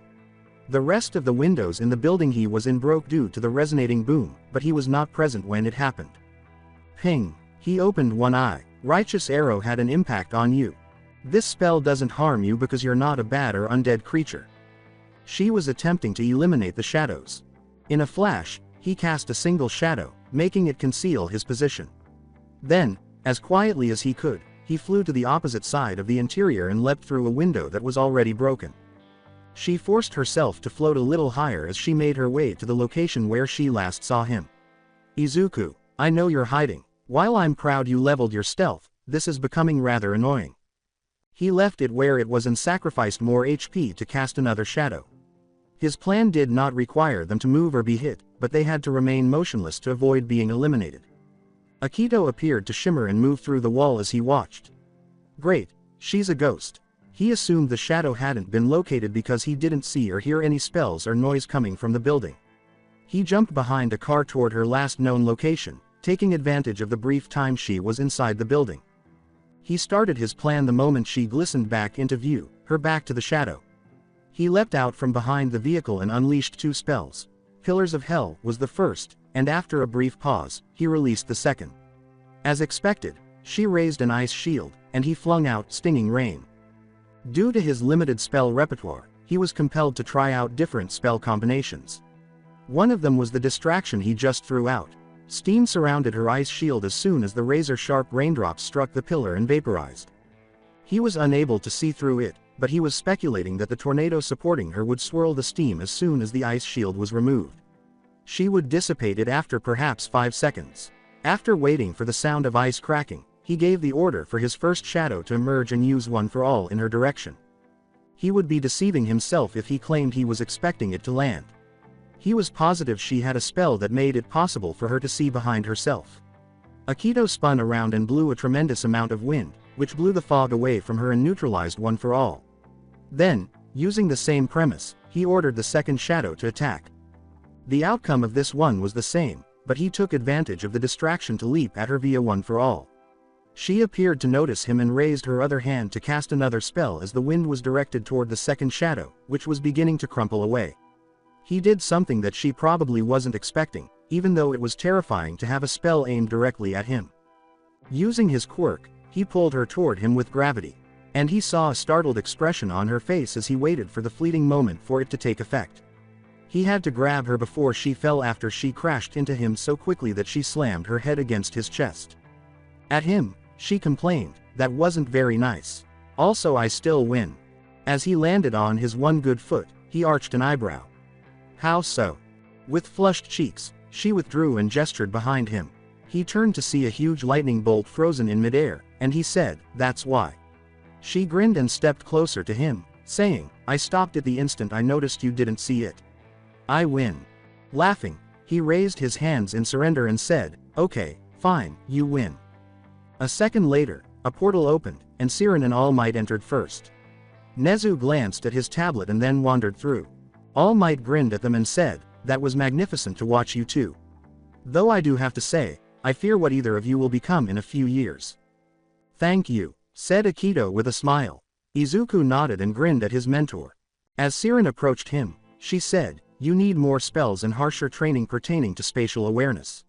The rest of the windows in the building he was in broke due to the resonating boom, but he was not present when it happened. Ping. He opened one eye. Righteous arrow had an impact on you. This spell doesn't harm you because you're not a bad or undead creature. She was attempting to eliminate the shadows. In a flash, he cast a single shadow, making it conceal his position. Then, as quietly as he could, he flew to the opposite side of the interior and leapt through a window that was already broken. She forced herself to float a little higher as she made her way to the location where she last saw him. Izuku, I know you're hiding. While I'm proud you leveled your stealth, this is becoming rather annoying. He left it where it was and sacrificed more HP to cast another shadow. His plan did not require them to move or be hit, but they had to remain motionless to avoid being eliminated. Akido appeared to shimmer and move through the wall as he watched. Great, she's a ghost. He assumed the shadow hadn't been located because he didn't see or hear any spells or noise coming from the building. He jumped behind a car toward her last known location, taking advantage of the brief time she was inside the building. He started his plan the moment she glistened back into view, her back to the shadow. He leapt out from behind the vehicle and unleashed 2 spells. Pillars of Hell was the first, and after a brief pause, he released the second. As expected, she raised an ice shield, and he flung out Stinging Rain. Due to his limited spell repertoire, he was compelled to try out different spell combinations. One of them was the distraction he just threw out. Steam surrounded her ice shield as soon as the razor-sharp raindrops struck the pillar and vaporized. He was unable to see through it, but he was speculating that the tornado supporting her would swirl the steam as soon as the ice shield was removed. She would dissipate it after perhaps 5 seconds. After waiting for the sound of ice cracking, he gave the order for his first shadow to emerge and use one for all in her direction. He would be deceiving himself if he claimed he was expecting it to land. He was positive she had a spell that made it possible for her to see behind herself. Akido spun around and blew a tremendous amount of wind, which blew the fog away from her and neutralized one for all. Then, using the same premise, he ordered the second shadow to attack. The outcome of this one was the same, but he took advantage of the distraction to leap at her via one for all. She appeared to notice him and raised her other hand to cast another spell as the wind was directed toward the second shadow, which was beginning to crumple away. He did something that she probably wasn't expecting, even though it was terrifying to have a spell aimed directly at him. Using his quirk, he pulled her toward him with gravity. And he saw a startled expression on her face as he waited for the fleeting moment for it to take effect. He had to grab her before she fell after she crashed into him so quickly that she slammed her head against his chest. At him, she complained, "That wasn't very nice. Also, I still win." As he landed on his one good foot, he arched an eyebrow. "How so?" With flushed cheeks, she withdrew and gestured behind him. He turned to see a huge lightning bolt frozen in midair, and he said, "That's why." She grinned and stepped closer to him, saying, "I stopped at the instant I noticed you didn't see it. I win." Laughing, he raised his hands in surrender and said, "Okay, fine, you win." A second later, a portal opened, and Siren and All Might entered first. Nezu glanced at his tablet and then wandered through. All Might grinned at them and said, "That was magnificent to watch you two. Though I do have to say, I fear what either of you will become in a few years." "Thank you," said Akido with a smile. Izuku nodded and grinned at his mentor. As Siren approached him, she said, "You need more spells and harsher training pertaining to spatial awareness."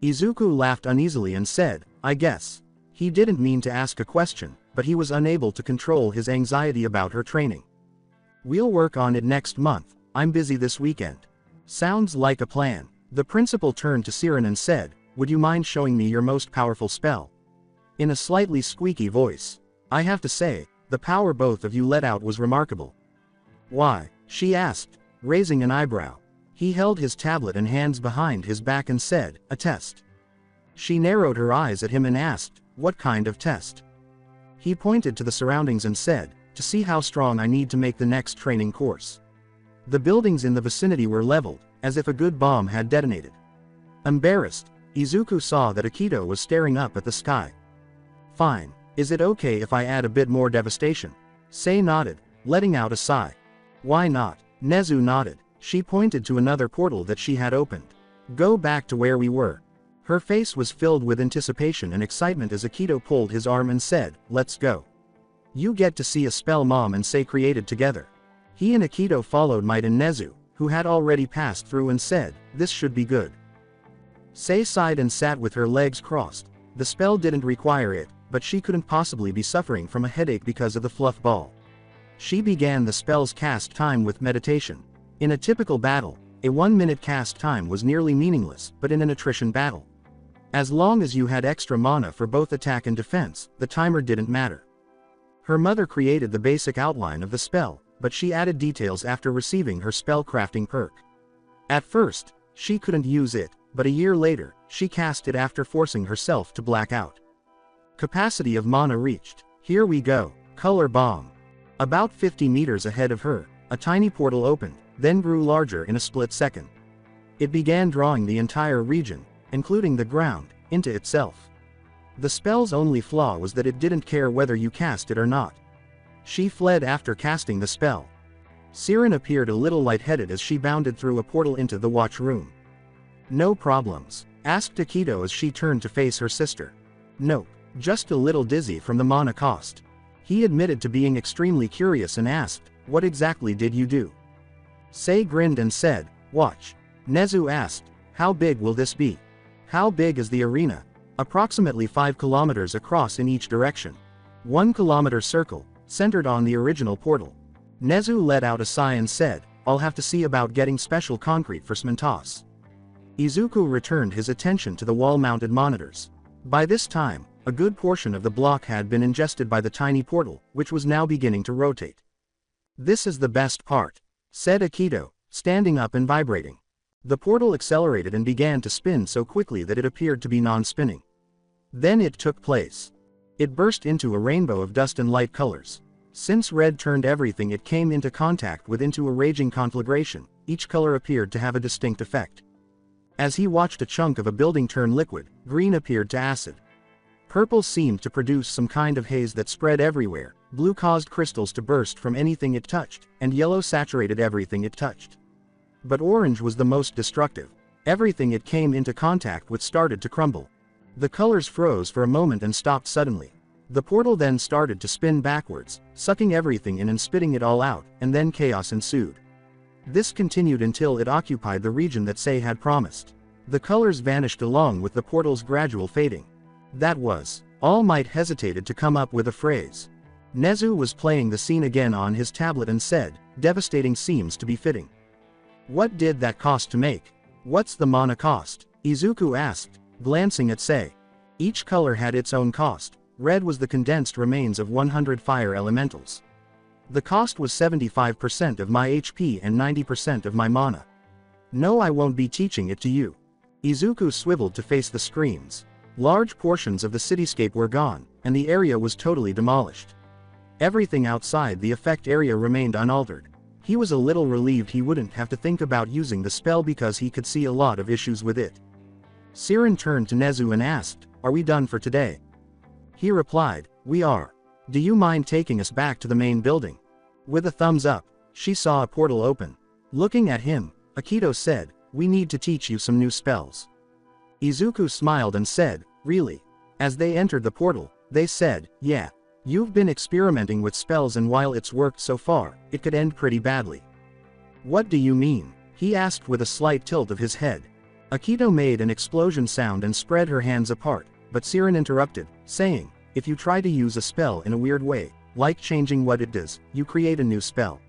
Izuku laughed uneasily and said, "I guess." He didn't mean to ask a question, but he was unable to control his anxiety about her training. "We'll work on it next month. I'm busy this weekend." "Sounds like a plan." The principal turned to Siren and said, "Would you mind showing me your most powerful spell?" In a slightly squeaky voice. "I have to say, the power both of you let out was remarkable." "Why?" She asked, raising an eyebrow. He held his tablet and hands behind his back and said, a test. She narrowed her eyes at him and asked, what kind of test? He pointed to the surroundings and said, to see how strong I need to make the next training course. The buildings in the vicinity were leveled, as if a good bomb had detonated. Embarrassed, Izuku saw that Akido was staring up at the sky. Fine, is it okay if I add a bit more devastation? Sei nodded, letting out a sigh. Why not? Nezu nodded. She pointed to another portal that she had opened. Go back to where we were. Her face was filled with anticipation and excitement as Akido pulled his arm and said, let's go. You get to see a spell Mom and Sei created together. He and Akido followed Might and Nezu, who had already passed through, and said, this should be good. Sei sighed and sat with her legs crossed. The spell didn't require it, but she couldn't possibly be suffering from a headache because of the fluff ball. She began the spell's cast time with meditation. In a typical battle, a 1-minute cast time was nearly meaningless, but in an attrition battle, as long as you had extra mana for both attack and defense, the timer didn't matter. Her mother created the basic outline of the spell, but she added details after receiving her spell crafting perk. At first, she couldn't use it, but a year later, she cast it after forcing herself to black out. Capacity of mana reached. Here we go. Color bomb. About 50 meters ahead of her, a tiny portal opened, then grew larger in a split second. It began drawing the entire region, including the ground, into itself. The spell's only flaw was that it didn't care whether you cast it or not. She fled after casting the spell. Siren appeared a little lightheaded as she bounded through a portal into the watch room. No problems? Asked Akido as she turned to face her sister. Nope, just a little dizzy from the mana cost. He admitted to being extremely curious and asked, what exactly did you do? Sei grinned and said, watch. Nezu asked, how big will this be? How big is the arena? Approximately 5 kilometers across in each direction. 1 kilometer circle, centered on the original portal. Nezu let out a sigh and said, I'll have to see about getting special concrete for Smintos. Izuku returned his attention to the wall-mounted monitors. By this time, a good portion of the block had been ingested by the tiny portal, which was now beginning to rotate. This is the best part, said Akido, standing up and vibrating. The portal accelerated and began to spin so quickly that it appeared to be non-spinning. Then it took place. It burst into a rainbow of dust and light colors. Since red turned everything it came into contact with into a raging conflagration, each color appeared to have a distinct effect. As he watched a chunk of a building turn liquid, green appeared to acid. Purple seemed to produce some kind of haze that spread everywhere, blue caused crystals to burst from anything it touched, and yellow saturated everything it touched. But orange was the most destructive. Everything it came into contact with started to crumble. The colors froze for a moment and stopped suddenly. The portal then started to spin backwards, sucking everything in and spitting it all out, and then chaos ensued. This continued until it occupied the region that Sei had promised. The colors vanished along with the portal's gradual fading. That was. All Might hesitated to come up with a phrase. Nezu was playing the scene again on his tablet and said, devastating seems to be fitting. What did that cost to make? What's the mana cost? Izuku asked, glancing at Sei. Each color had its own cost. Red was the condensed remains of 100 fire elementals. The cost was 75% of my HP and 90% of my mana. No, I won't be teaching it to you. Izuku swiveled to face the screens. Large portions of the cityscape were gone, and the area was totally demolished. Everything outside the effect area remained unaltered. He was a little relieved he wouldn't have to think about using the spell because he could see a lot of issues with it. Siren turned to Nezu and asked, are we done for today? He replied, we are. Do you mind taking us back to the main building? With a thumbs up, she saw a portal open. Looking at him, Akido said, we need to teach you some new spells. Izuku smiled and said, really? As they entered the portal, they said, yeah. You've been experimenting with spells and while it's worked so far, it could end pretty badly. What do you mean? He asked with a slight tilt of his head. Akido made an explosion sound and spread her hands apart, but Siren interrupted, saying, if you try to use a spell in a weird way, like changing what it does, you create a new spell.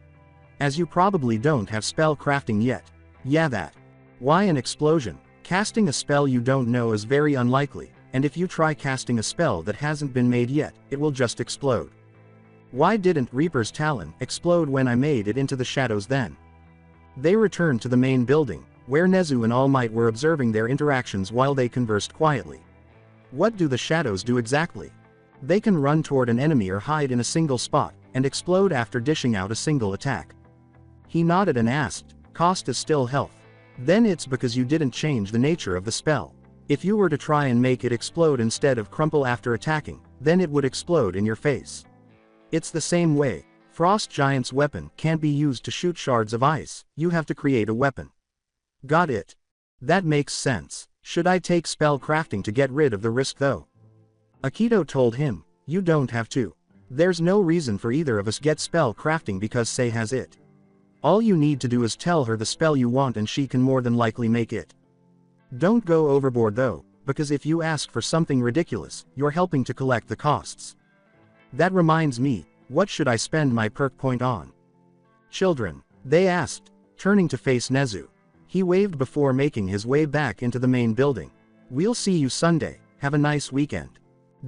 As you probably don't have spell crafting yet. Yeah, that. Why an explosion? Casting a spell you don't know is very unlikely, and if you try casting a spell that hasn't been made yet, it will just explode. Why didn't Reaper's Talon explode when I made it into the shadows then? They returned to the main building, where Nezu and All Might were observing their interactions while they conversed quietly. What do the shadows do exactly? They can run toward an enemy or hide in a single spot, and explode after dishing out a single attack. He nodded and asked, cost is still health. Then it's because you didn't change the nature of the spell. If you were to try and make it explode instead of crumple after attacking, then it would explode in your face. It's the same way. Frost Giant's weapon can't be used to shoot shards of ice, you have to create a weapon. Got it. That makes sense. Should I take spell crafting to get rid of the risk though? Akido told him, you don't have to. There's no reason for either of us get spell crafting because Sei has it. All you need to do is tell her the spell you want and she can more than likely make it. Don't go overboard though, because if you ask for something ridiculous, you're helping to collect the costs. That reminds me, what should I spend my perk point on? Children, they asked, turning to face Nezu. He waved before making his way back into the main building. We'll see you Sunday, have a nice weekend.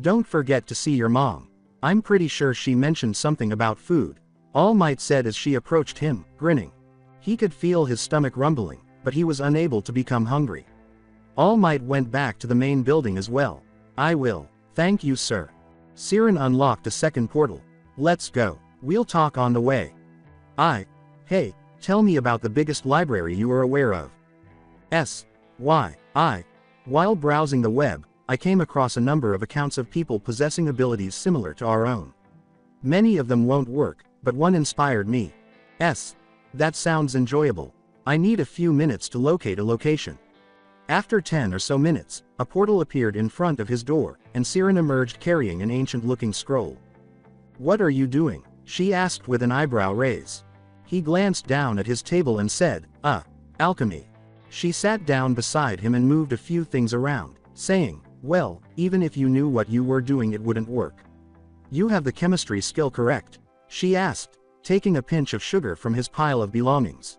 Don't forget to see your mom. I'm pretty sure she mentioned something about food, All Might said as she approached him, grinning. He could feel his stomach rumbling, but he was unable to become hungry. All Might went back to the main building as well. I will. Thank you, sir. Siren unlocked a second portal. Let's go. We'll talk on the way. Hey, tell me about the biggest library you are aware of. While browsing the web, I came across a number of accounts of people possessing abilities similar to our own. Many of them won't work, but one inspired me. That sounds enjoyable. I need a few minutes to locate a location. After 10 or so minutes, a portal appeared in front of his door, and Siren emerged carrying an ancient-looking scroll. What are you doing? She asked with an eyebrow raise. He glanced down at his table and said, alchemy. She sat down beside him and moved a few things around, saying, well, even if you knew what you were doing it wouldn't work. You have the chemistry skill correct? She asked, taking a pinch of sugar from his pile of belongings.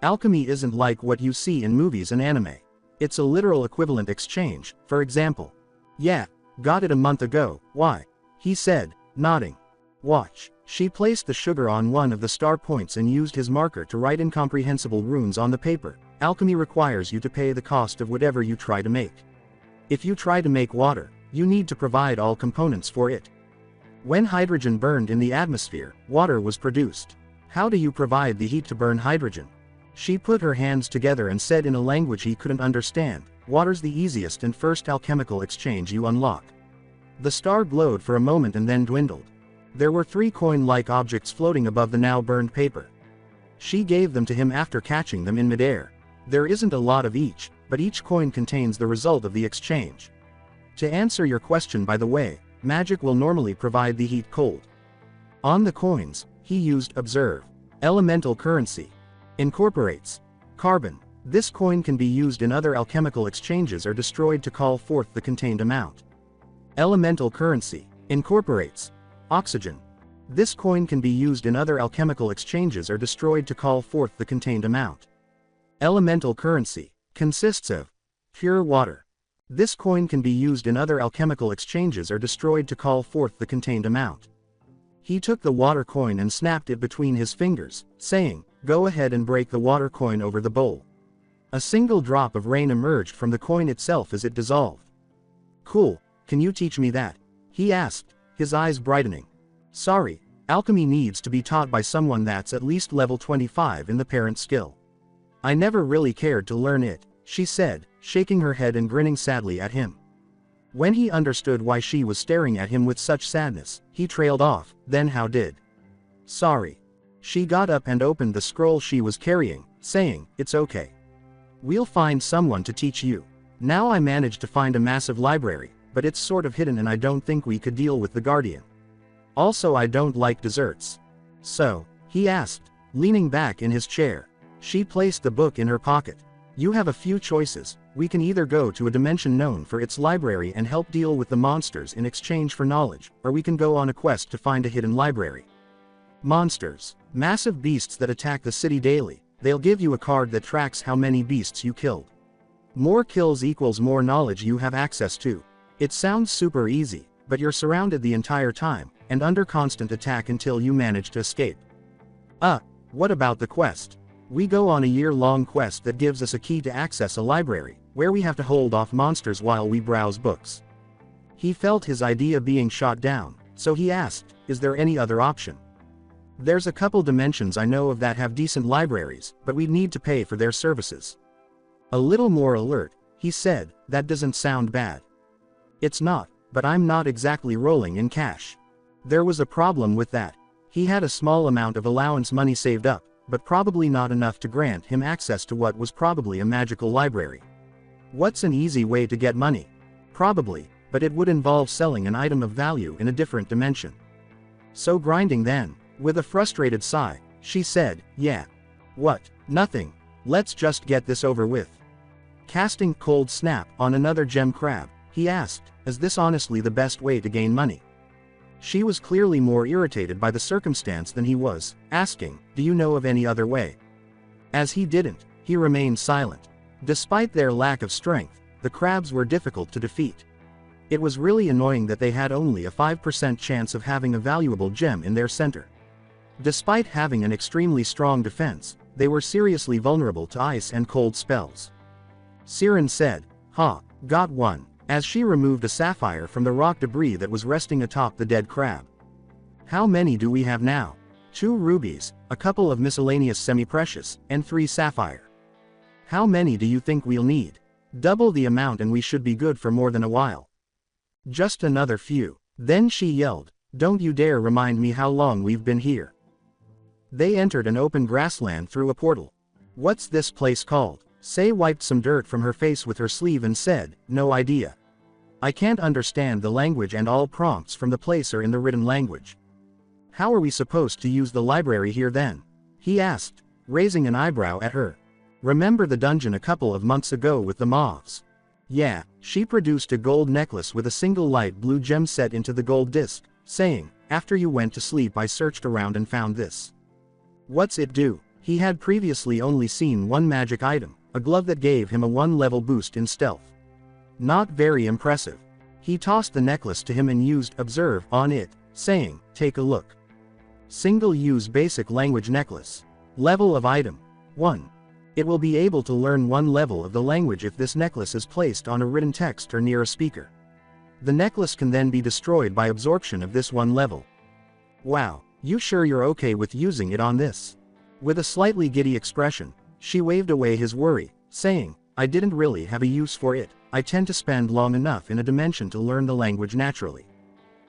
Alchemy isn't like what you see in movies and anime. It's a literal equivalent exchange, for example. Yeah, got it a month ago, why? He said, nodding. Watch. She placed the sugar on one of the star points and used his marker to write incomprehensible runes on the paper. Alchemy requires you to pay the cost of whatever you try to make. If you try to make water, you need to provide all components for it. When hydrogen burned in the atmosphere, water was produced. How do you provide the heat to burn hydrogen? She put her hands together and said in a language he couldn't understand, water's the easiest and first alchemical exchange you unlock. The star glowed for a moment and then dwindled. There were 3 coin-like objects floating above the now burned paper. She gave them to him after catching them in midair. There isn't a lot of each, but each coin contains the result of the exchange. To answer your question by the way, magic will normally provide the heat cold. On the coins, he used observe. Elemental currency. Incorporates. Carbon. This coin can be used in other alchemical exchanges or destroyed to call forth the contained amount. Elemental currency. Incorporates. Oxygen. This coin can be used in other alchemical exchanges or destroyed to call forth the contained amount. Elemental currency. Consists of pure water. This coin can be used in other alchemical exchanges or destroyed to call forth the contained amount. He took the water coin and snapped it between his fingers, saying, go ahead and break the water coin over the bowl. A single drop of rain emerged from the coin itself as it dissolved. Cool, can you teach me that? He asked, his eyes brightening. Sorry, alchemy needs to be taught by someone that's at least level 25 in the parent skill. I never really cared to learn it, she said, shaking her head and grinning sadly at him. When he understood why she was staring at him with such sadness, he trailed off, then how did? Sorry. She got up and opened the scroll she was carrying, saying, it's okay. We'll find someone to teach you. Now I managed to find a massive library, but it's sort of hidden and I don't think we could deal with the Guardian. Also I don't like desserts. So, he asked, leaning back in his chair. She placed the book in her pocket. You have a few choices. We can either go to a dimension known for its library and help deal with the monsters in exchange for knowledge, or we can go on a quest to find a hidden library. Monsters. Massive beasts that attack the city daily. They'll give you a card that tracks how many beasts you killed. More kills equals more knowledge you have access to. It sounds super easy, but you're surrounded the entire time, and under constant attack until you manage to escape. What about the quest? We go on a year-long quest that gives us a key to access a library, where we have to hold off monsters while we browse books. He felt his idea being shot down, so he asked, is there any other option? There's a couple dimensions I know of that have decent libraries, but we'd need to pay for their services. A little more alert, he said, that doesn't sound bad. It's not, but I'm not exactly rolling in cash. There was a problem with that. He had a small amount of allowance money saved up, but probably not enough to grant him access to what was probably a magical library. What's an easy way to get money? Probably, but it would involve selling an item of value in a different dimension. So grinding then. With a frustrated sigh, she said, yeah. What? Nothing. Let's just get this over with. Casting cold snap on another gem crab, he asked, is this honestly the best way to gain money? She was clearly more irritated by the circumstance than he was, asking, do you know of any other way? As he didn't, he remained silent. Despite their lack of strength, the crabs were difficult to defeat. It was really annoying that they had only a 5% chance of having a valuable gem in their center. Despite having an extremely strong defense, they were seriously vulnerable to ice and cold spells. Siren said, got one, as she removed a sapphire from the rock debris that was resting atop the dead crab. How many do we have now? 2 rubies, a couple of miscellaneous semi-precious, and 3 sapphire. How many do you think we'll need? Double the amount and we should be good for more than a while. Just another few. Then she yelled, don't you dare remind me how long we've been here. They entered an open grassland through a portal. What's this place called? Say wiped some dirt from her face with her sleeve and said, no idea. I can't understand the language and all prompts from the place are in the written language. How are we supposed to use the library here then? He asked, raising an eyebrow at her. Remember the dungeon a couple of months ago with the moths? Yeah, she produced a gold necklace with a single light blue gem set into the gold disc, saying, after you went to sleep I searched around and found this. What's it do? He had previously only seen one magic item, a glove that gave him a 1-level boost in stealth. Not very impressive. He tossed the necklace to him and used observe on it, saying, take a look. Single-use basic language necklace. Level of item 1. It will be able to learn 1 level of the language if this necklace is placed on a written text or near a speaker. The necklace can then be destroyed by absorption of this 1 level. Wow, you sure you're okay with using it on this? With a slightly giddy expression, she waved away his worry, saying, I didn't really have a use for it. I tend to spend long enough in a dimension to learn the language naturally.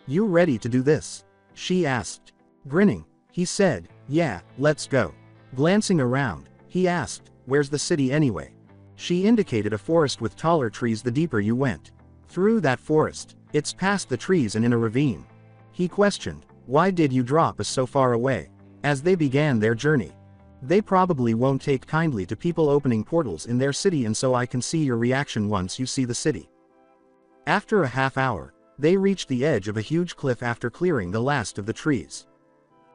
You ready to do this? She asked. Grinning, he said, yeah, let's go. Glancing around, he asked, where's the city anyway? She indicated a forest with taller trees the deeper you went. Through that forest, it's past the trees and in a ravine. He questioned, why did you drop us so far away? As they began their journey. They probably won't take kindly to people opening portals in their city, and so I can see your reaction once you see the city. After a half hour, they reached the edge of a huge cliff after clearing the last of the trees.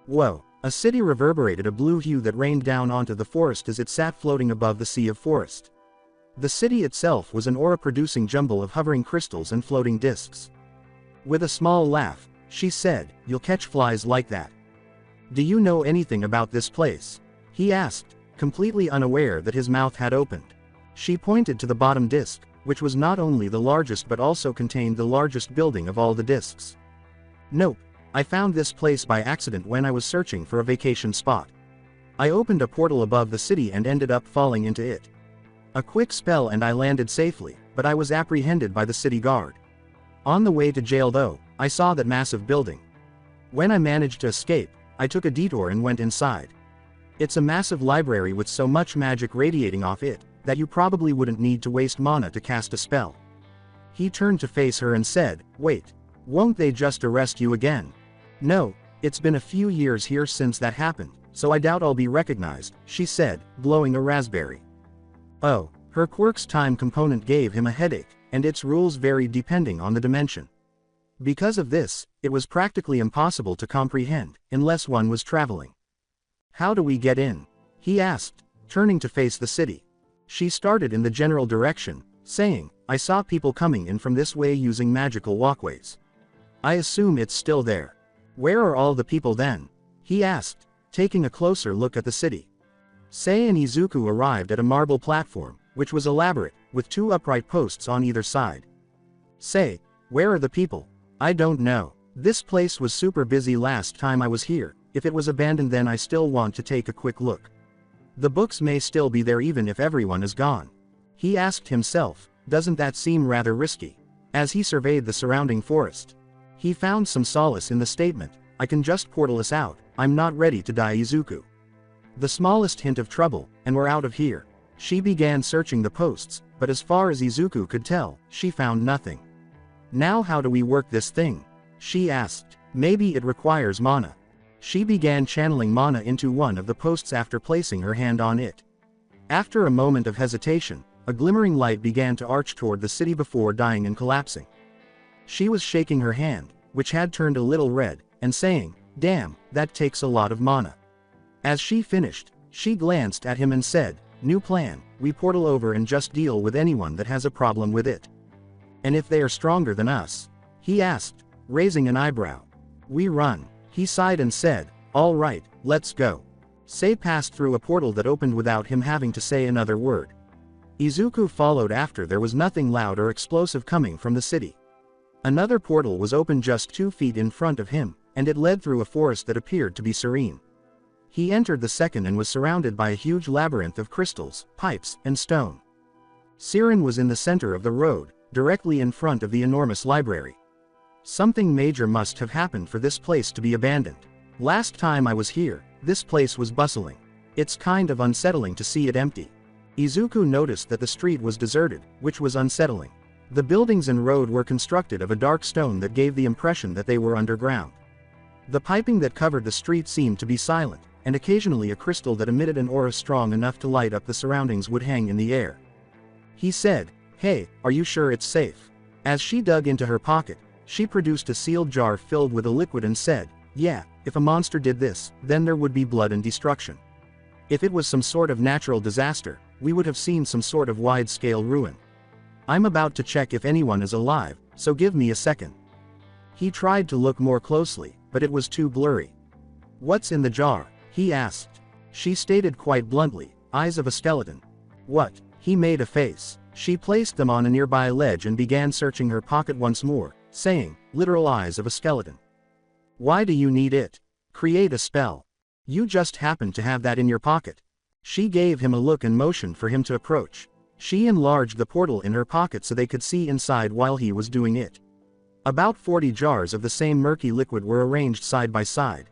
Whoa, a city reverberated a blue hue that rained down onto the forest as it sat floating above the sea of forest. The city itself was an aura-producing jumble of hovering crystals and floating discs. With a small laugh, she said, you'll catch flies like that. Do you know anything about this place? He asked, completely unaware that his mouth had opened. She pointed to the bottom disc, which was not only the largest but also contained the largest building of all the discs. Nope, I found this place by accident when I was searching for a vacation spot. I opened a portal above the city and ended up falling into it. A quick spell and I landed safely, but I was apprehended by the city guard. On the way to jail though, I saw that massive building. When I managed to escape, I took a detour and went inside. It's a massive library with so much magic radiating off it, that you probably wouldn't need to waste mana to cast a spell. He turned to face her and said, wait, won't they just arrest you again? No, it's been a few years here since that happened, so I doubt I'll be recognized, she said, blowing a raspberry. Oh, her quirk's time component gave him a headache, and its rules varied depending on the dimension. Because of this, it was practically impossible to comprehend, unless one was traveling. How do we get in? He asked, turning to face the city. She started in the general direction, saying, I saw people coming in from this way using magical walkways. I assume it's still there. Where are all the people then? He asked, taking a closer look at the city. Sei and Izuku arrived at a marble platform, which was elaborate, with 2 upright posts on either side. Sei, where are the people? I don't know. This place was super busy last time I was here. If it was abandoned, then I still want to take a quick look. The books may still be there even if everyone is gone. He asked himself, doesn't that seem rather risky? As he surveyed the surrounding forest, he found some solace in the statement, I can just portal us out, I'm not ready to die Izuku. The smallest hint of trouble, and we're out of here. She began searching the posts, but as far as Izuku could tell, she found nothing. Now how do we work this thing? She asked. Maybe it requires mana. She began channeling mana into one of the posts after placing her hand on it. After a moment of hesitation, a glimmering light began to arch toward the city before dying and collapsing. She was shaking her hand, which had turned a little red, and saying, damn, that takes a lot of mana. As she finished, she glanced at him and said, new plan, we portal over and just deal with anyone that has a problem with it. And if they are stronger than us? He asked, raising an eyebrow. We run. He sighed and said, all right, let's go. Sei passed through a portal that opened without him having to say another word. Izuku followed after. There was nothing loud or explosive coming from the city. Another portal was open just 2 feet in front of him, and it led through a forest that appeared to be serene. He entered the second and was surrounded by a huge labyrinth of crystals, pipes, and stone. Siren was in the center of the road, directly in front of the enormous library. Something major must have happened for this place to be abandoned. Last time I was here, this place was bustling. It's kind of unsettling to see it empty. Izuku noticed that the street was deserted, which was unsettling. The buildings and road were constructed of a dark stone that gave the impression that they were underground. The piping that covered the street seemed to be silent, and occasionally a crystal that emitted an aura strong enough to light up the surroundings would hang in the air. He said, hey, are you sure it's safe? As she dug into her pocket, she produced a sealed jar filled with a liquid and said, yeah, if a monster did this, then there would be blood and destruction. If it was some sort of natural disaster, we would have seen some sort of wide-scale ruin. I'm about to check if anyone is alive, so give me a second. He tried to look more closely, but it was too blurry. What's in the jar? He asked. She stated quite bluntly, eyes of a skeleton. What? He made a face. She placed them on a nearby ledge and began searching her pocket once more, saying, literal eyes of a skeleton. Why do you need it? Create a spell. You just happen to have that in your pocket. She gave him a look and motioned for him to approach. She enlarged the portal in her pocket so they could see inside while he was doing it. About 40 jars of the same murky liquid were arranged side by side.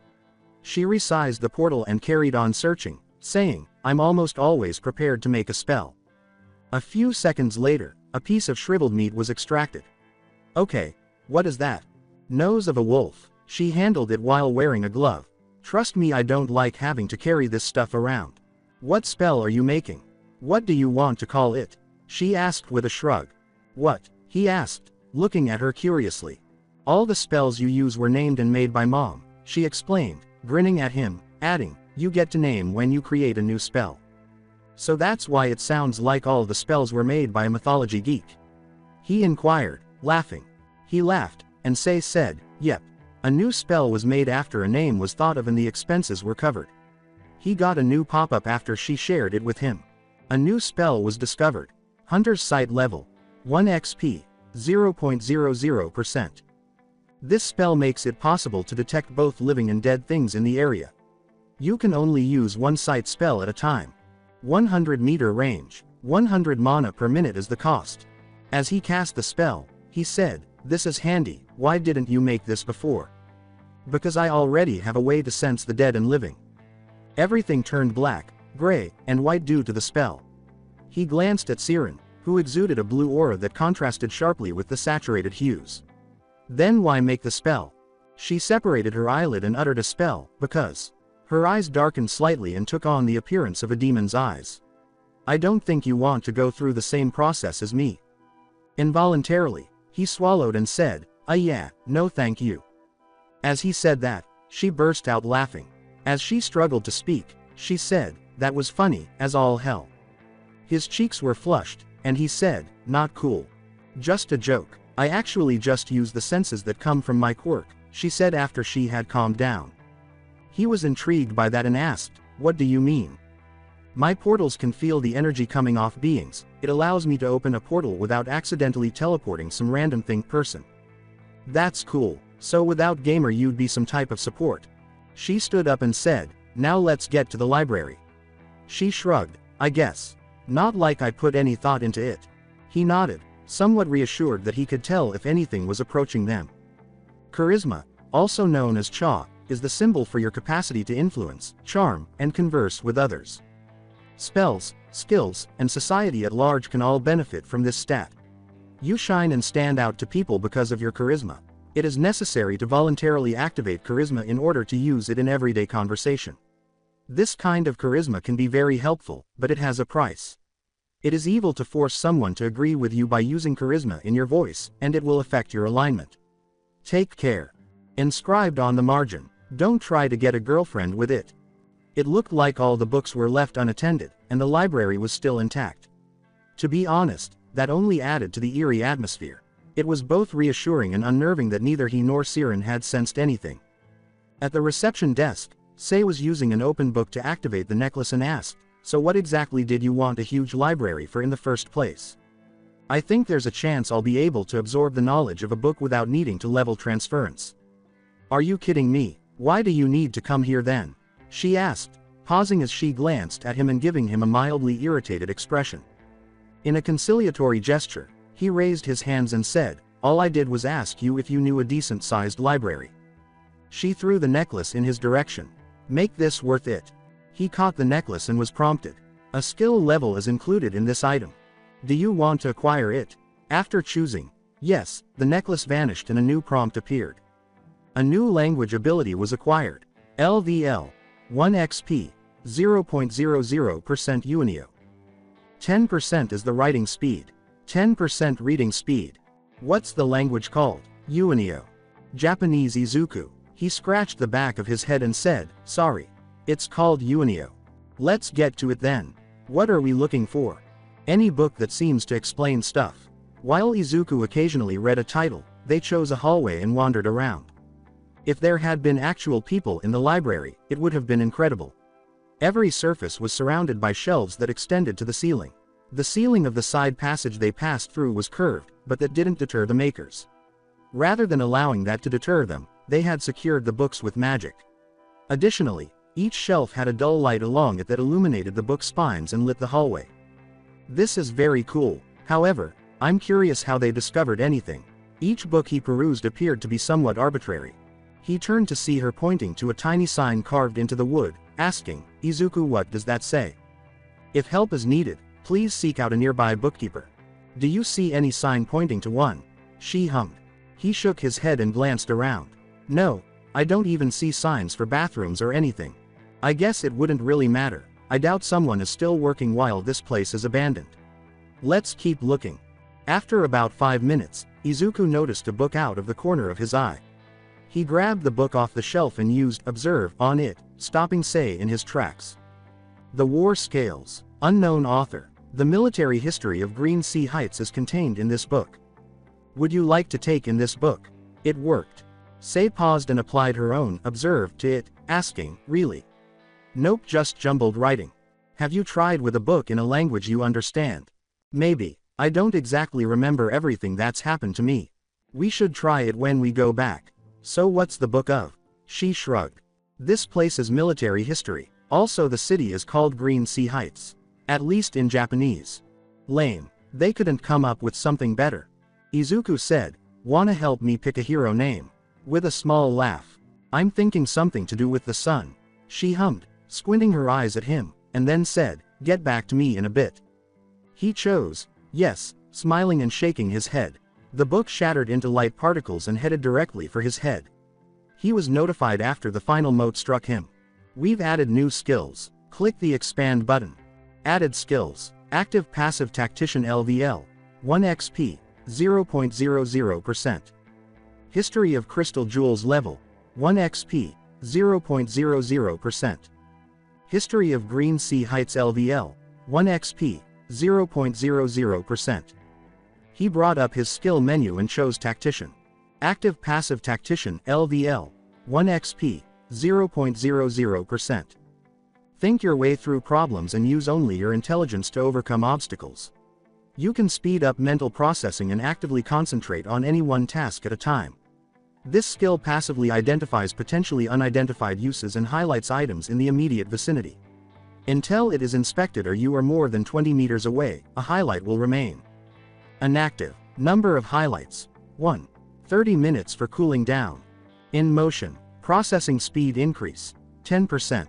She resized the portal and carried on searching, saying, I'm almost always prepared to make a spell. A few seconds later, a piece of shriveled meat was extracted. Okay, what is that? Nose of a wolf. She handled it while wearing a glove. Trust me, I don't like having to carry this stuff around. What spell are you making? What do you want to call it? She asked with a shrug. What? He asked, looking at her curiously. All the spells you use were named and made by Mom, she explained, grinning at him, adding, you get to name when you create a new spell. So that's why it sounds like all the spells were made by a mythology geek? He inquired, laughing. He laughed, and Sei said, yep. A new spell was made after a name was thought of and the expenses were covered. He got a new pop-up after she shared it with him. A new spell was discovered. Hunter's Sight level. 1 XP. 0.00%. This spell makes it possible to detect both living and dead things in the area. You can only use one sight spell at a time. 100-meter range. 100 mana per minute is the cost. As he cast the spell, he said, this is handy, why didn't you make this before? Because I already have a way to sense the dead and living. Everything turned black, gray, and white due to the spell. He glanced at Siren, who exuded a blue aura that contrasted sharply with the saturated hues. Then why make the spell? She separated her eyelid and uttered a spell, because. Her eyes darkened slightly and took on the appearance of a demon's eyes. I don't think you want to go through the same process as me. Involuntarily, he swallowed and said, yeah, no thank you. As he said that, she burst out laughing. As she struggled to speak, she said, that was funny, as all hell. His cheeks were flushed, and he said, not cool. Just a joke. I actually just use the senses that come from my quirk, she said after she had calmed down. He was intrigued by that and asked, "What do you mean?" "My portals can feel the energy coming off beings. It allows me to open a portal without accidentally teleporting some random person." "That's cool. So without gamer you'd be some type of support." She stood up and said, "Now let's get to the library." She shrugged, "I guess. Not like I put any thought into it." He nodded, somewhat reassured that he could tell if anything was approaching them. Charisma, also known as Cha, is the symbol for your capacity to influence, charm, and converse with others. Spells, skills, and society at large can all benefit from this stat. You shine and stand out to people because of your charisma. It is necessary to voluntarily activate charisma in order to use it in everyday conversation. This kind of charisma can be very helpful, but it has a price. It is evil to force someone to agree with you by using charisma in your voice, and it will affect your alignment. Take care. Inscribed on the margin, "Don't try to get a girlfriend with it." It looked like all the books were left unattended, and the library was still intact. To be honest, that only added to the eerie atmosphere. It was both reassuring and unnerving that neither he nor Siren had sensed anything. At the reception desk, Sei was using an open book to activate the necklace and asked, "So what exactly did you want a huge library for in the first place?" "I think there's a chance I'll be able to absorb the knowledge of a book without needing to level transference." "Are you kidding me? Why do you need to come here then?" she asked, pausing as she glanced at him and giving him a mildly irritated expression. In a conciliatory gesture, he raised his hands and said, "All I did was ask you if you knew a decent-sized library." She threw the necklace in his direction. "Make this worth it." He caught the necklace and was prompted. "A skill level is included in this item. Do you want to acquire it?" After choosing yes, the necklace vanished and a new prompt appeared. A new language ability was acquired. LVL 1 XP 0.00% Unio. 10% is the writing speed. 10% reading speed. What's the language called? Unio. Japanese Izuku. He scratched the back of his head and said, "Sorry. It's called Unio." "Let's get to it then. What are we looking for?" "Any book that seems to explain stuff." While Izuku occasionally read a title, they chose a hallway and wandered around. If there had been actual people in the library, it would have been incredible. Every surface was surrounded by shelves that extended to the ceiling. The ceiling of the side passage they passed through was curved, but that didn't deter the makers. Rather than allowing that to deter them, they had secured the books with magic. Additionally, each shelf had a dull light along it that illuminated the book spines and lit the hallway. This is very cool. However, I'm curious how they discovered anything. Each book he perused appeared to be somewhat arbitrary. He turned to see her pointing to a tiny sign carved into the wood, asking, "Izuku, what does that say?" "If help is needed, please seek out a nearby bookkeeper." "Do you see any sign pointing to one?" she hummed. He shook his head and glanced around. "No, I don't even see signs for bathrooms or anything. I guess it wouldn't really matter. I doubt someone is still working while this place is abandoned. Let's keep looking." After about 5 minutes, Izuku noticed a book out of the corner of his eye. He grabbed the book off the shelf and used "Observe" on it, stopping Sei in his tracks. The War Scales. Unknown author. The military history of Green Sea Heights is contained in this book. Would you like to take in this book? It worked. Sei paused and applied her own "Observe" to it, asking, "Really?" "Nope, just jumbled writing." "Have you tried with a book in a language you understand?" "Maybe. I don't exactly remember everything that's happened to me. We should try it when we go back." "So what's the book of?" She shrugged. "This place is military history. Also the city is called Green Sea Heights. At least in Japanese." "Lame. They couldn't come up with something better." Izuku said, "Wanna help me pick a hero name?" With a small laugh. "I'm thinking something to do with the sun." She hummed, squinting her eyes at him, and then said, "Get back to me in a bit." He chose yes, smiling and shaking his head. The book shattered into light particles and headed directly for his head. He was notified after the final mote struck him. "We've added new skills. Click the expand button." Added skills. Active Passive Tactician LVL. 1 XP. 0.00%. History of Crystal Jewels level. 1 XP. 0.00%. History of Green Sea Heights LVL. 1 XP. 0.00%. He brought up his skill menu and chose Tactician. Active Passive Tactician LVL, 1 XP, 0.00%. Think your way through problems and use only your intelligence to overcome obstacles. You can speed up mental processing and actively concentrate on any one task at a time. This skill passively identifies potentially unidentified uses and highlights items in the immediate vicinity. Until it is inspected or you are more than 20 meters away, a highlight will remain. Inactive. Number of highlights. 1. 30 minutes for cooling down. In motion. Processing speed increase. 10%.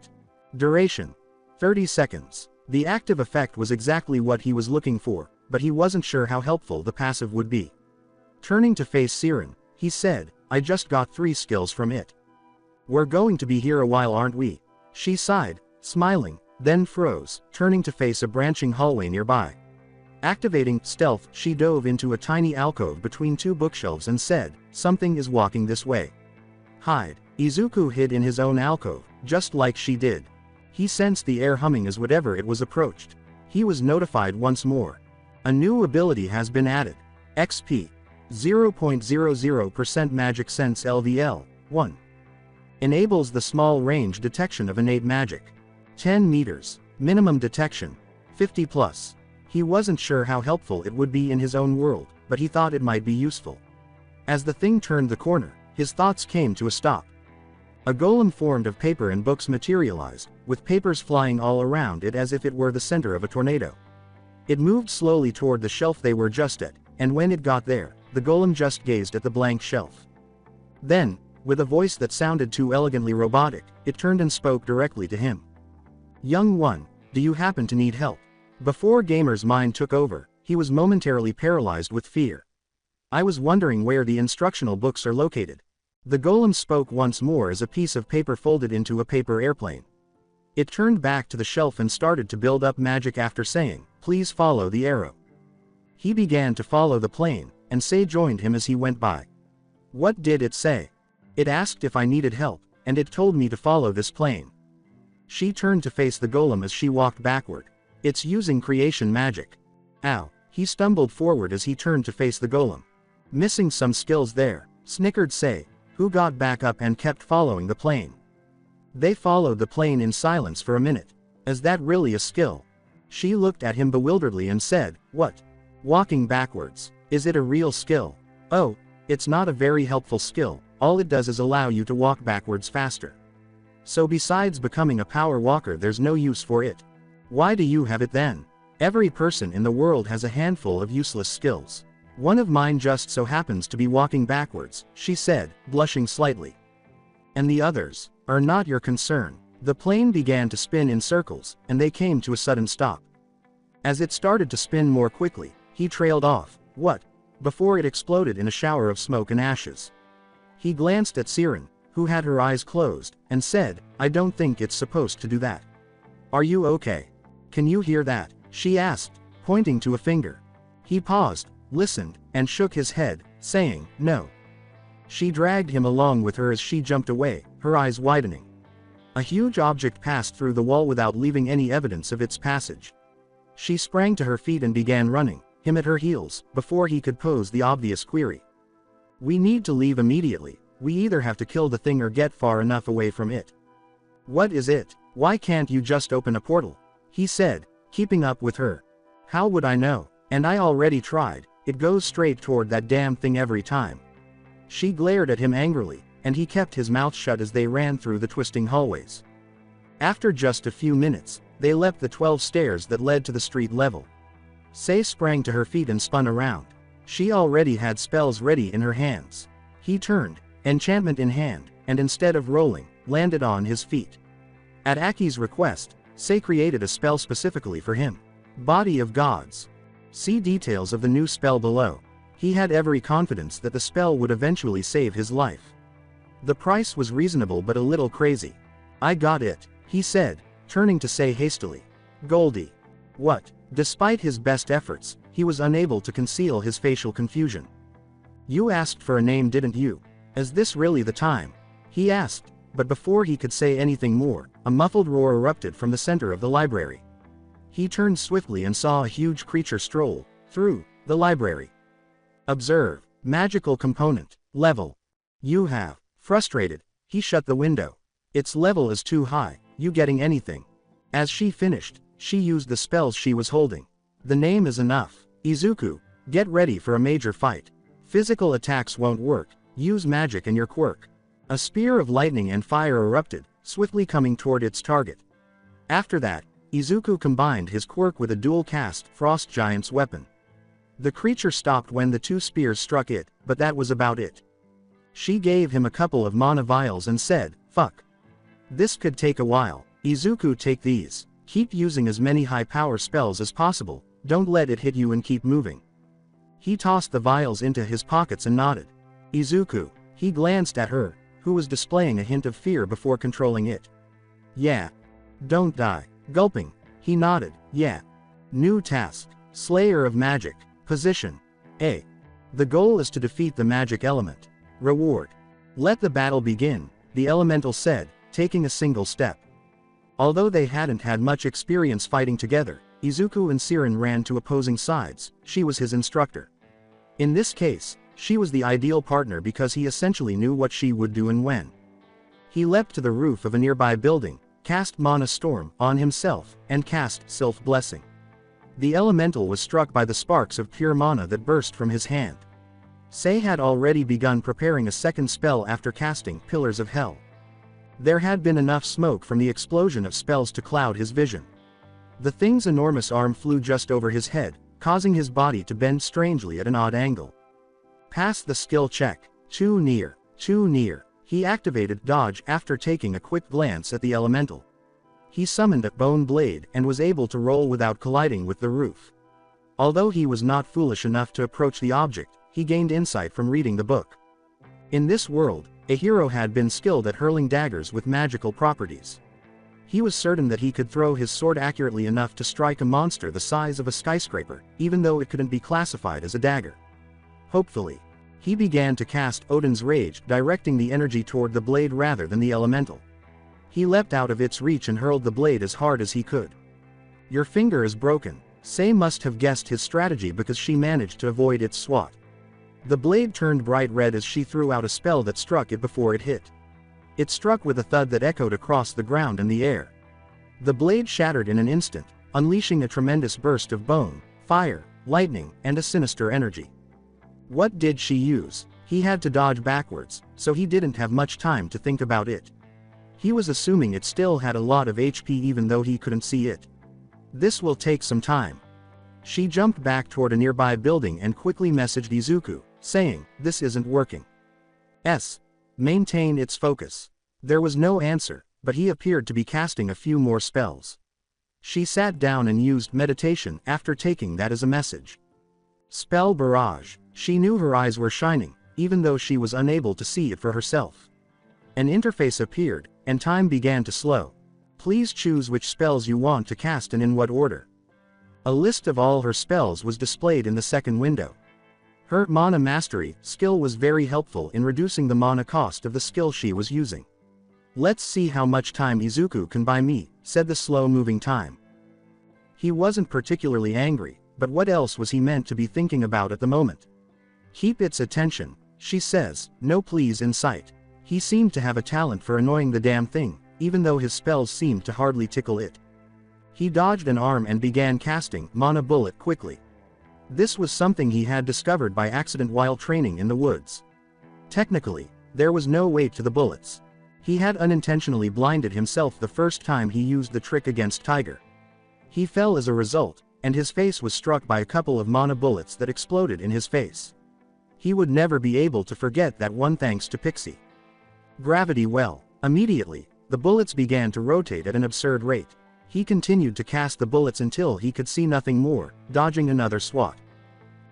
Duration. 30 seconds. The active effect was exactly what he was looking for, but he wasn't sure how helpful the passive would be. Turning to face Siren, he said, I just got 3 skills from it. We're going to be here a while, aren't we? She sighed, smiling, then froze, turning to face a branching hallway nearby. Activating stealth, she dove into a tiny alcove between 2 bookshelves and said, something is walking this way. Hide. Izuku hid in his own alcove, just like she did. He sensed the air humming as whatever it was approached. He was notified once more. A new ability has been added. XP. 0.00% Magic Sense LVL, 1. Enables the small range detection of innate magic. 10 meters. Minimum detection. 50 plus. He wasn't sure how helpful it would be in his own world, but he thought it might be useful. As the thing turned the corner, his thoughts came to a stop. A golem formed of paper and books materialized, with papers flying all around it as if it were the center of a tornado. It moved slowly toward the shelf they were just at, and when it got there, the golem just gazed at the blank shelf. Then, with a voice that sounded too elegantly robotic, it turned and spoke directly to him. Young one, do you happen to need help? Before Gamer's mind took over, he was momentarily paralyzed with fear. I was wondering where the instructional books are located. The golem spoke once more as a piece of paper folded into a paper airplane. It turned back to the shelf and started to build up magic after saying, please follow the arrow. He began to follow the plane, and Sei joined him as he went by. What did it say? It asked if I needed help, and it told me to follow this plane. She turned to face the golem as she walked backward. It's using creation magic. Ow. He stumbled forward as he turned to face the golem. Missing some skills there, snickered Sei, who got back up and kept following the plane. They followed the plane in silence for a minute. Is that really a skill? She looked at him bewilderedly and said, what? Walking backwards. Is it a real skill? Oh, it's not a very helpful skill, all it does is allow you to walk backwards faster. So besides becoming a power walker there's no use for it. Why do you have it then? Every person in the world has a handful of useless skills. One of mine just so happens to be walking backwards, she said, blushing slightly. And the others are not your concern. The plane began to spin in circles, and they came to a sudden stop. As it started to spin more quickly, he trailed off. What? Before it exploded in a shower of smoke and ashes. He glanced at Siren, who had her eyes closed, and said, I don't think it's supposed to do that. Are you okay? Can you hear that? She asked, pointing to a finger. He paused, listened, and shook his head, saying, no. She dragged him along with her as she jumped away, her eyes widening. A huge object passed through the wall without leaving any evidence of its passage. She sprang to her feet and began running, him at her heels, before he could pose the obvious query. We need to leave immediately. We either have to kill the thing or get far enough away from it. What is it? Why can't you just open a portal? He said, keeping up with her. How would I know? And I already tried. It goes straight toward that damn thing every time. She glared at him angrily, and he kept his mouth shut as they ran through the twisting hallways. After just a few minutes, they leapt the 12 stairs that led to the street level. Sei sprang to her feet and spun around. She already had spells ready in her hands. He turned, enchantment in hand, and instead of rolling, landed on his feet. At Aki's request, Sei created a spell specifically for him. Body of Gods. See details of the new spell below. He had every confidence that the spell would eventually save his life. The price was reasonable but a little crazy. I got it, he said, turning to Sei hastily. Goldie. What? Despite his best efforts, he was unable to conceal his facial confusion. You asked for a name, didn't you? Is this really the time? He asked, but before he could say anything more, a muffled roar erupted from the center of the library. He turned swiftly and saw a huge creature stroll through the library. Observe. Magical component. Level. You have. Frustrated, he shut the window. Its level is too high, you getting anything? As she finished, she used the spells she was holding. The name is enough. Izuku, get ready for a major fight. Physical attacks won't work, use magic and your quirk. A spear of lightning and fire erupted, swiftly coming toward its target. After that, Izuku combined his quirk with a dual-cast Frost Giant's weapon. The creature stopped when the two spears struck it, but that was about it. She gave him a couple of mana vials and said, "Fuck. This could take a while. Izuku, take these. Keep using as many high-power spells as possible, don't let it hit you and keep moving." He tossed the vials into his pockets and nodded. Izuku, he glanced at her, who was displaying a hint of fear before controlling it. "Yeah. Don't die." Gulping, he nodded, "Yeah. New task. Slayer of Magic. Position A. The goal is to defeat the magic element. Reward. Let the battle begin," the elemental said, taking a single step. Although they hadn't had much experience fighting together, Izuku and Siren ran to opposing sides. She was his instructor. In this case, she was the ideal partner because he essentially knew what she would do and when. He leapt to the roof of a nearby building, cast Mana Storm on himself, and cast Sylph Blessing. The elemental was struck by the sparks of pure mana that burst from his hand. Sei had already begun preparing a second spell after casting Pillars of Hell. There had been enough smoke from the explosion of spells to cloud his vision. The thing's enormous arm flew just over his head, causing his body to bend strangely at an odd angle. Pass the skill check. Too near. Too near. He activated Dodge after taking a quick glance at the elemental. He summoned a Bone Blade and was able to roll without colliding with the roof. Although he was not foolish enough to approach the object, he gained insight from reading the book. In this world, a hero had been skilled at hurling daggers with magical properties. He was certain that he could throw his sword accurately enough to strike a monster the size of a skyscraper, even though it couldn't be classified as a dagger. Hopefully. He began to cast Odin's Rage, directing the energy toward the blade rather than the elemental. He leapt out of its reach and hurled the blade as hard as he could. "Your finger is broken." Sei must have guessed his strategy because she managed to avoid its swat. The blade turned bright red as she threw out a spell that struck it before it hit. It struck with a thud that echoed across the ground and the air. The blade shattered in an instant, unleashing a tremendous burst of bone, fire, lightning, and a sinister energy. What did she use? He had to dodge backwards, so he didn't have much time to think about it. He was assuming it still had a lot of HP even though he couldn't see it. This will take some time. She jumped back toward a nearby building and quickly messaged Izuku, saying, "This isn't working. Maintain its focus." There was no answer, but he appeared to be casting a few more spells. She sat down and used meditation after taking that as a message. Spell Barrage. She knew her eyes were shining, even though she was unable to see it for herself. An interface appeared, and time began to slow. Please choose which spells you want to cast and in what order. A list of all her spells was displayed in the second window. Her Mana Mastery skill was very helpful in reducing the mana cost of the skill she was using. "Let's see how much time Izuku can buy me," said the slow-moving time. He wasn't particularly angry, but what else was he meant to be thinking about at the moment? "Keep its attention," she says, no pleas in sight. He seemed to have a talent for annoying the damn thing, even though his spells seemed to hardly tickle it. He dodged an arm and began casting Mana Bullet quickly. This was something he had discovered by accident while training in the woods. Technically, there was no weight to the bullets. He had unintentionally blinded himself the first time he used the trick against Tiger. He fell as a result, and his face was struck by a couple of mana bullets that exploded in his face. He would never be able to forget that one thanks to Pixie. Gravity well. Immediately, the bullets began to rotate at an absurd rate. He continued to cast the bullets until he could see nothing more, dodging another swat.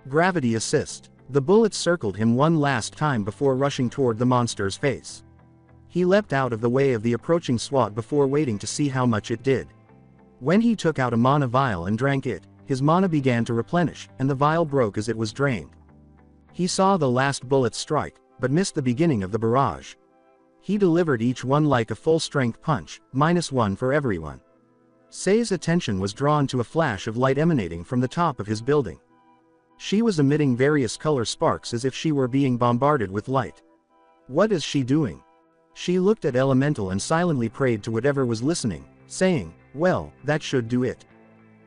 Gravity assist. The bullets circled him one last time before rushing toward the monster's face. He leapt out of the way of the approaching swat before waiting to see how much it did. When he took out a mana vial and drank it, his mana began to replenish, and the vial broke as it was drained. He saw the last bullet strike, but missed the beginning of the barrage. He delivered each one like a full-strength punch, -1 for everyone. Sei's attention was drawn to a flash of light emanating from the top of his building. She was emitting various color sparks as if she were being bombarded with light. What is she doing? She looked at Elemental and silently prayed to whatever was listening, saying, well, that should do it.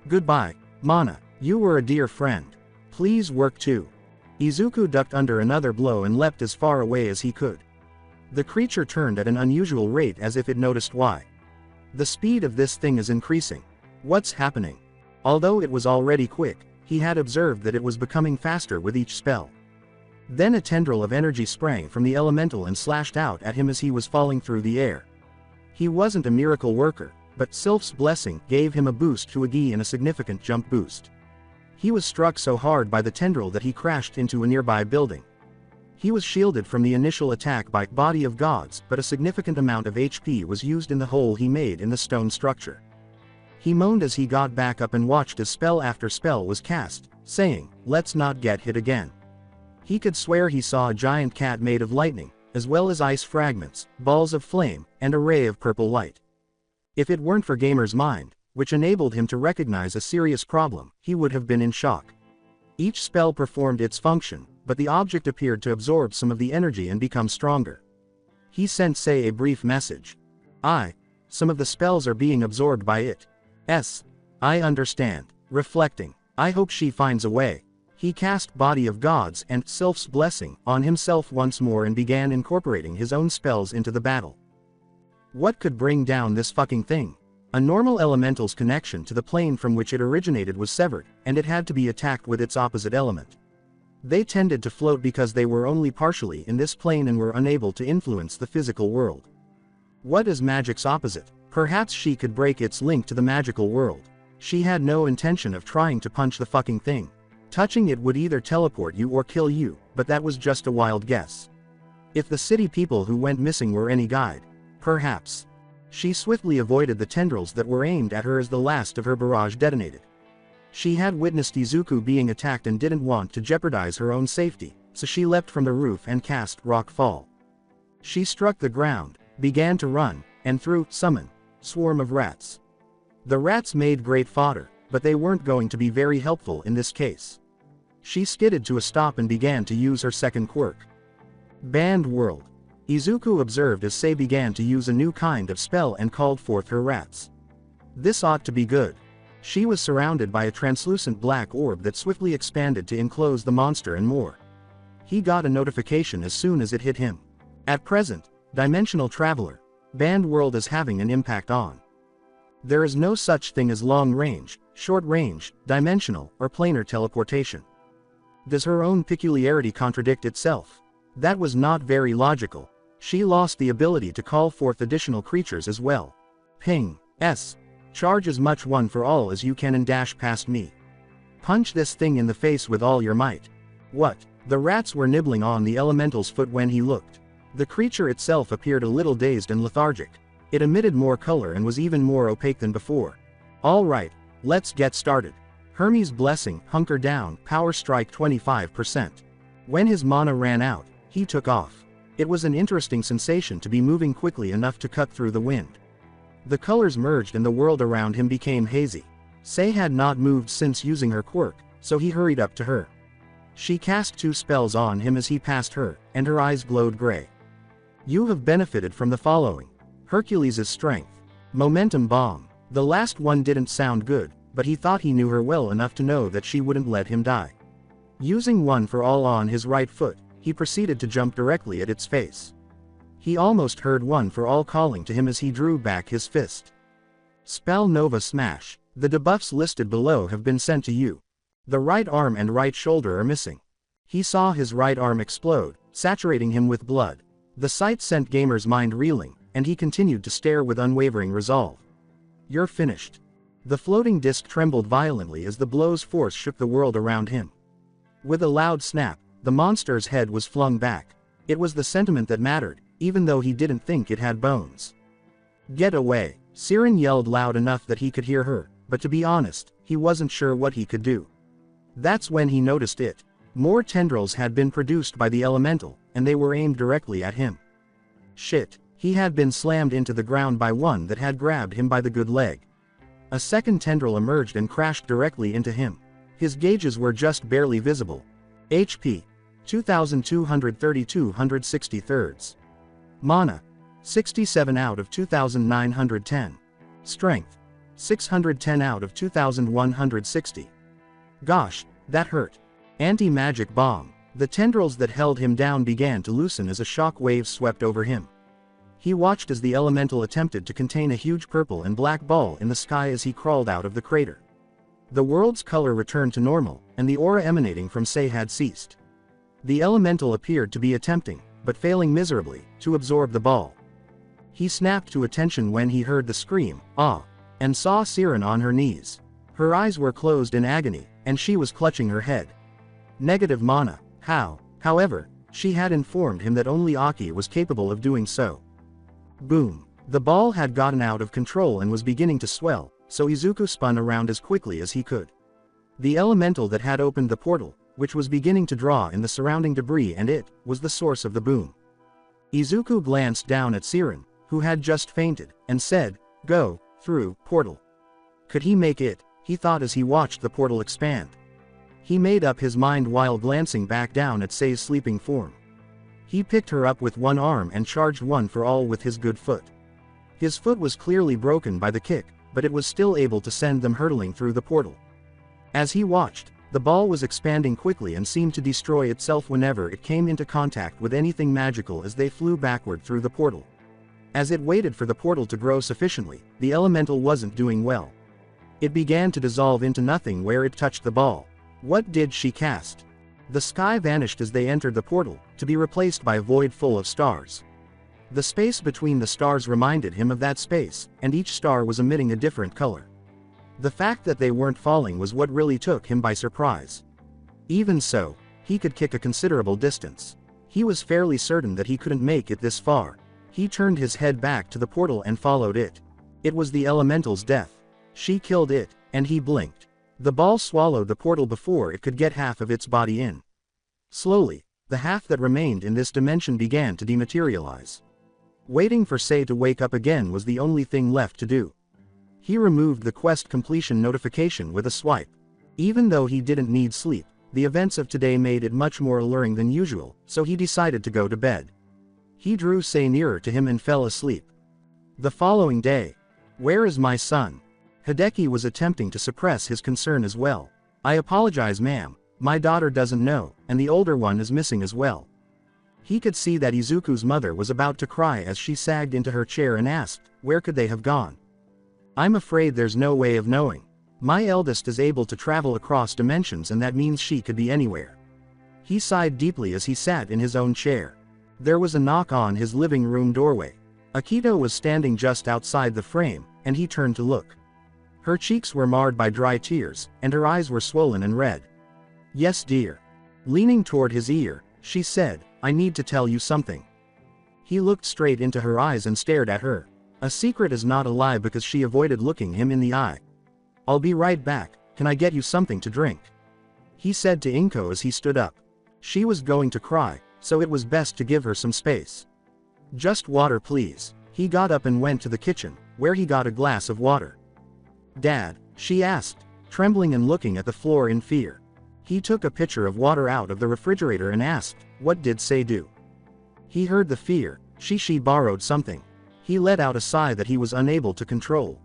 Goodbye, Mana, you were a dear friend. Please work too. Izuku ducked under another blow and leapt as far away as he could. The creature turned at an unusual rate as if it noticed why. The speed of this thing is increasing. What's happening? Although it was already quick, he had observed that it was becoming faster with each spell. Then a tendril of energy sprang from the elemental and slashed out at him as he was falling through the air. He wasn't a miracle worker, but Sylph's blessing gave him a boost to a gi and a significant jump boost. He was struck so hard by the tendril that he crashed into a nearby building. He was shielded from the initial attack by Body of Gods, but a significant amount of HP was used in the hole he made in the stone structure. He moaned as he got back up and watched as spell after spell was cast, saying, let's not get hit again. He could swear he saw a giant cat made of lightning, as well as ice fragments, balls of flame, and a ray of purple light. If it weren't for Gamer's mind, which enabled him to recognize a serious problem, he would have been in shock. Each spell performed its function, but the object appeared to absorb some of the energy and become stronger. He sent Sei a brief message. Some of the spells are being absorbed by it. I understand. Reflecting, I hope she finds a way. He cast Body of Gods and Sylph's Blessing on himself once more and began incorporating his own spells into the battle. What could bring down this fucking thing? A normal elemental's connection to the plane from which it originated was severed, and it had to be attacked with its opposite element. They tended to float because they were only partially in this plane and were unable to influence the physical world. What is magic's opposite? Perhaps she could break its link to the magical world. She had no intention of trying to punch the fucking thing. Touching it would either teleport you or kill you, but that was just a wild guess. If the city people who went missing were any guide, perhaps. She swiftly avoided the tendrils that were aimed at her as the last of her barrage detonated. She had witnessed Izuku being attacked and didn't want to jeopardize her own safety, so she leapt from the roof and cast Rock Fall. She struck the ground, began to run, and threw Summon, Swarm of Rats. The rats made great fodder, but they weren't going to be very helpful in this case. She skidded to a stop and began to use her second quirk. Banned World. Izuku observed as Sei began to use a new kind of spell and called forth her rats. This ought to be good. She was surrounded by a translucent black orb that swiftly expanded to enclose the monster and more. He got a notification as soon as it hit him. At present, Dimensional Traveler, Banned World is having an impact on. There is no such thing as long range, short range, dimensional, or planar teleportation. Does her own peculiarity contradict itself? That was not very logical. She lost the ability to call forth additional creatures as well. Ping. Charge as much one for all as you can and dash past me. Punch this thing in the face with all your might. What? The rats were nibbling on the elemental's foot when he looked. The creature itself appeared a little dazed and lethargic. It emitted more color and was even more opaque than before. Alright, let's get started. Hermes' Blessing, Hunker Down, Power Strike 25%. When his mana ran out, he took off. It was an interesting sensation to be moving quickly enough to cut through the wind. The colors merged and the world around him became hazy. Sei had not moved since using her quirk, so he hurried up to her. She cast 2 spells on him as he passed her, and her eyes glowed gray. You have benefited from the following. Hercules' Strength. Momentum Bomb. The last one didn't sound good, but he thought he knew her well enough to know that she wouldn't let him die. Using One for All on his right foot, he proceeded to jump directly at its face. He almost heard One for All calling to him as he drew back his fist. Spell Nova Smash. The debuffs listed below have been sent to you. The right arm and right shoulder are missing. He saw his right arm explode, saturating him with blood. The sight sent Gamer's mind reeling, and he continued to stare with unwavering resolve. You're finished. The floating disc trembled violently as the blow's force shook the world around him. With a loud snap, the monster's head was flung back. It was the sentiment that mattered, even though he didn't think it had bones. Get away! Siren yelled loud enough that he could hear her, but to be honest, he wasn't sure what he could do. That's when he noticed it. More tendrils had been produced by the elemental, and they were aimed directly at him. Shit, he had been slammed into the ground by one that had grabbed him by the good leg. A second tendril emerged and crashed directly into him. His gauges were just barely visible. HP 2232/163. Mana 67 out of 2910. Strength 610 out of 2160. Gosh, that hurt. Anti-magic bomb. The tendrils that held him down began to loosen as a shock wave swept over him. He watched as the elemental attempted to contain a huge purple and black ball in the sky as he crawled out of the crater. The world's color returned to normal, and the aura emanating from Sei had ceased. The elemental appeared to be attempting, but failing miserably, to absorb the ball. He snapped to attention when he heard the scream, "Ah!" and saw Siren on her knees. Her eyes were closed in agony, and she was clutching her head. Negative mana, how? However, she had informed him that only Aki was capable of doing so. Boom. The ball had gotten out of control and was beginning to swell, so Izuku spun around as quickly as he could. The elemental that had opened the portal, which was beginning to draw in the surrounding debris, and it was the source of the boom. Izuku glanced down at Siren, who had just fainted, and said, "Go, through, portal." Could he make it? He thought as he watched the portal expand. He made up his mind while glancing back down at Sei's sleeping form. He picked her up with one arm and charged one for all with his good foot. His foot was clearly broken by the kick, but it was still able to send them hurtling through the portal. As he watched, the ball was expanding quickly and seemed to destroy itself whenever it came into contact with anything magical as they flew backward through the portal. As it waited for the portal to grow sufficiently, the elemental wasn't doing well. It began to dissolve into nothing where it touched the ball. What did she cast? The sky vanished as they entered the portal, to be replaced by a void full of stars. The space between the stars reminded him of that space, and each star was emitting a different color. The fact that they weren't falling was what really took him by surprise. Even so, he could kick a considerable distance. He was fairly certain that he couldn't make it this far. He turned his head back to the portal and followed it. It was the elemental's death. She killed it, and he blinked. The ball swallowed the portal before it could get half of its body in. Slowly, the half that remained in this dimension began to dematerialize. Waiting for Sei to wake up again was the only thing left to do. He removed the quest completion notification with a swipe. Even though he didn't need sleep, the events of today made it much more alluring than usual, so he decided to go to bed. He drew Sei nearer to him and fell asleep. The following day. "Where is my son?" Hideki was attempting to suppress his concern as well. "I apologize, ma'am. My daughter doesn't know, and the older one is missing as well." He could see that Izuku's mother was about to cry as she sagged into her chair and asked, "Where could they have gone?" "I'm afraid there's no way of knowing. My eldest is able to travel across dimensions, and that means she could be anywhere." He sighed deeply as he sat in his own chair. There was a knock on his living room doorway. Akido was standing just outside the frame, and he turned to look. Her cheeks were marred by dry tears, and her eyes were swollen and red. "Yes, dear." Leaning toward his ear, she said, "I need to tell you something." He looked straight into her eyes and stared at her. A secret is not a lie because she avoided looking him in the eye. "I'll be right back, can I get you something to drink?" he said to Inko as he stood up. She was going to cry, so it was best to give her some space. "Just water, please." He got up and went to the kitchen, where he got a glass of water. "Dad?" she asked, trembling and looking at the floor in fear. He took a pitcher of water out of the refrigerator and asked, "What did Sei do?" He heard the fear. She borrowed something. He let out a sigh that he was unable to control.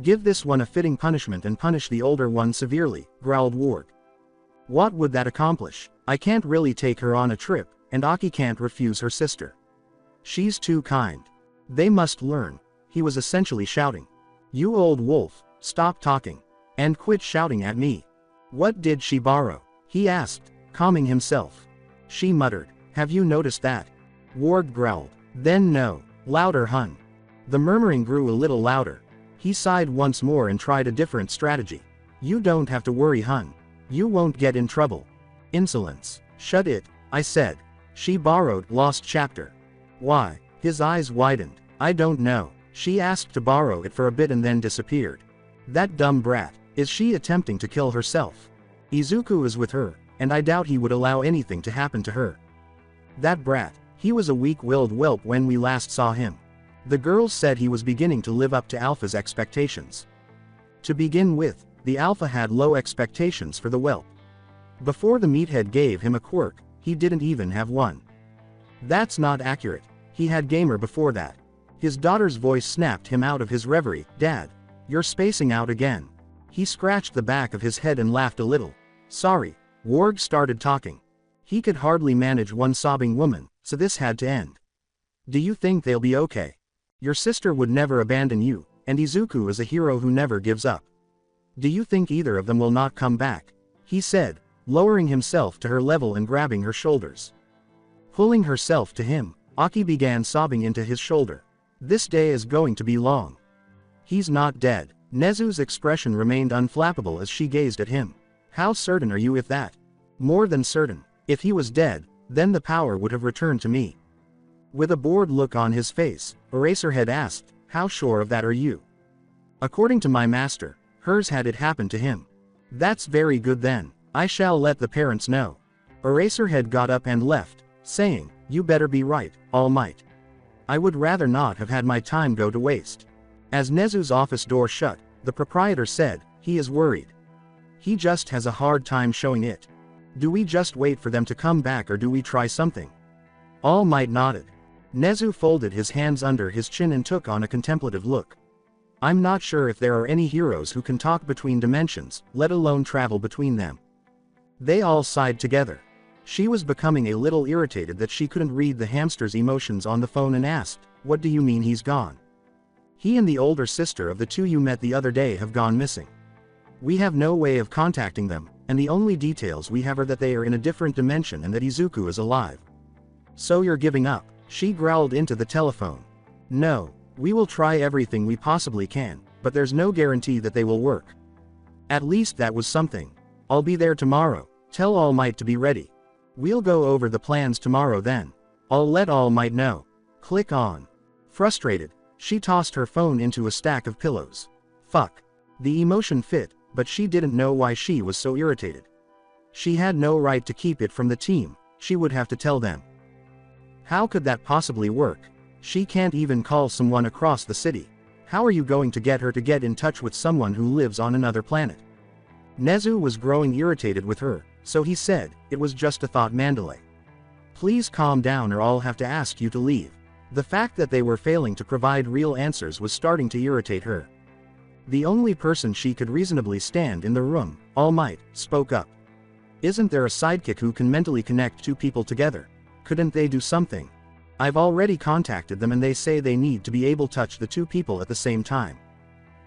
"Give this one a fitting punishment and punish the older one severely," growled Ward. "What would that accomplish? I can't really take her on a trip, and Aki can't refuse her sister. She's too kind. They must learn." He was essentially shouting. "You old wolf, stop talking. And quit shouting at me." "What did she borrow?" he asked, calming himself. She muttered, "Have you noticed that?" Ward growled. "Then no. Louder, hun." The murmuring grew a little louder. He sighed once more and tried a different strategy. "You don't have to worry, hun. You won't get in trouble." "Insolence. Shut it, I said." She borrowed Lost Chapter. "Why?" His eyes widened. "I don't know. She asked to borrow it for a bit and then disappeared." "That dumb brat. Is she attempting to kill herself?" "Izuku is with her, and I doubt he would allow anything to happen to her." "That brat. He was a weak-willed whelp when we last saw him." The girls said he was beginning to live up to Alpha's expectations. To begin with, the alpha had low expectations for the whelp. Before the meathead gave him a quirk, he didn't even have one. That's not accurate. He had gamer before that. His daughter's voice snapped him out of his reverie. Dad, you're spacing out again. He scratched the back of his head and laughed a little. Sorry. Warg started talking. He could hardly manage one sobbing woman, so this had to end. Do you think they'll be okay? Your sister would never abandon you, and Izuku is a hero who never gives up. Do you think either of them will not come back? He said, lowering himself to her level and grabbing her shoulders. Pulling herself to him, Aki began sobbing into his shoulder. This day is going to be long. He's not dead. Nezu's expression remained unflappable as she gazed at him. How certain are you if that? More than certain. If he was dead, then the power would have returned to me. With a bored look on his face, Eraserhead asked, how sure of that are you? According to my master, hers had it happen to him. That's very good then. I shall let the parents know. Eraserhead got up and left, saying, you better be right, All Might. I would rather not have had my time go to waste. As Nezu's office door shut, the proprietor said, he is worried. He just has a hard time showing it. Do we just wait for them to come back or do we try something? All Might nodded. Nezu folded his hands under his chin and took on a contemplative look. I'm not sure if there are any heroes who can talk between dimensions, let alone travel between them. They all sighed together. She was becoming a little irritated that she couldn't read the hamster's emotions on the phone and asked, what do you mean he's gone? He and the older sister of the two you met the other day have gone missing. We have no way of contacting them, and the only details we have are that they are in a different dimension and that Izuku is alive. So you're giving up? She growled into the telephone. No, we will try everything we possibly can, but there's no guarantee that they will work. At least that was something. I'll be there tomorrow. Tell All Might to be ready. We'll go over the plans tomorrow then. I'll let All Might know. Click on. Frustrated, she tossed her phone into a stack of pillows. Fuck. The emotion fit, but she didn't know why she was so irritated. She had no right to keep it from the team, she would have to tell them. How could that possibly work? She can't even call someone across the city. How are you going to get her to get in touch with someone who lives on another planet? Nezu was growing irritated with her, so he said, it was just a thought, Mandalay. Please calm down or I'll have to ask you to leave. The fact that they were failing to provide real answers was starting to irritate her. The only person she could reasonably stand in the room, All Might, spoke up. Isn't there a sidekick who can mentally connect two people together? Couldn't they do something? I've already contacted them and they say they need to be able to touch the two people at the same time.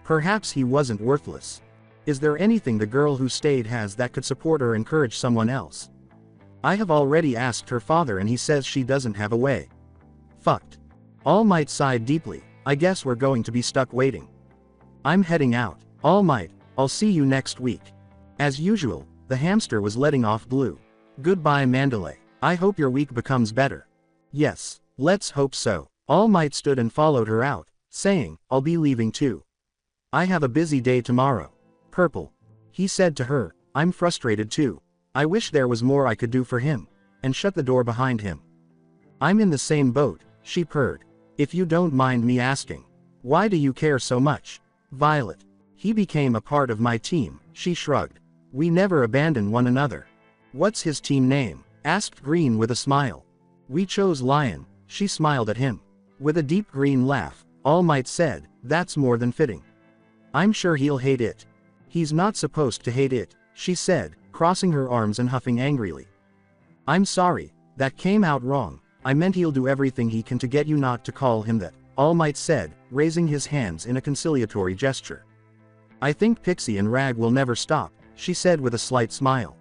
Perhaps he wasn't worthless. Is there anything the girl who stayed has that could support or encourage someone else? I have already asked her father and he says she doesn't have a way. Fucked. All Might sighed deeply. I guess we're going to be stuck waiting. I'm heading out. All Might, I'll see you next week. As usual, the hamster was letting off blue. Goodbye Mandalay. I hope your week becomes better. Yes, let's hope so. All Might stood and followed her out, saying, I'll be leaving too. I have a busy day tomorrow. Purple. He said to her, I'm frustrated too. I wish there was more I could do for him, and shut the door behind him. I'm in the same boat, she purred. If you don't mind me asking, why do you care so much? Violet. He became a part of my team, she shrugged. We never abandon one another. What's his team name? Asked Green with a smile. We chose Lion, she smiled at him. With a deep green laugh, All Might said, that's more than fitting. I'm sure he'll hate it. He's not supposed to hate it, she said, crossing her arms and huffing angrily. I'm sorry, that came out wrong. I meant he'll do everything he can to get you not to call him that, All Might said, raising his hands in a conciliatory gesture. I think Pixie and Rag will never stop, she said with a slight smile.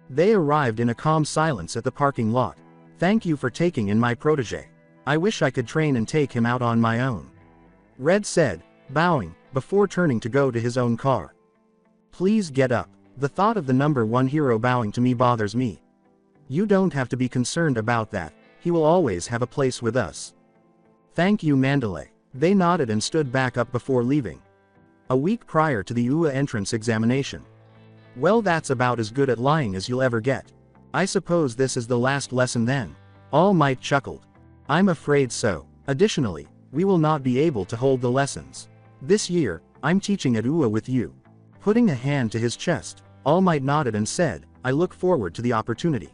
They arrived in a calm silence at the parking lot. Thank you for taking in my protege. I wish I could train and take him out on my own. Red said, bowing, before turning to go to his own car. Please get up. The thought of the number one hero bowing to me bothers me. You don't have to be concerned about that, he will always have a place with us. Thank you Mandalay. They nodded and stood back up before leaving. A week prior to the UA entrance examination. Well, that's about as good at lying as you'll ever get. I suppose this is the last lesson then. All Might chuckled. I'm afraid so. Additionally, we will not be able to hold the lessons. This year, I'm teaching at UA with you. Putting a hand to his chest, All Might nodded and said, I look forward to the opportunity.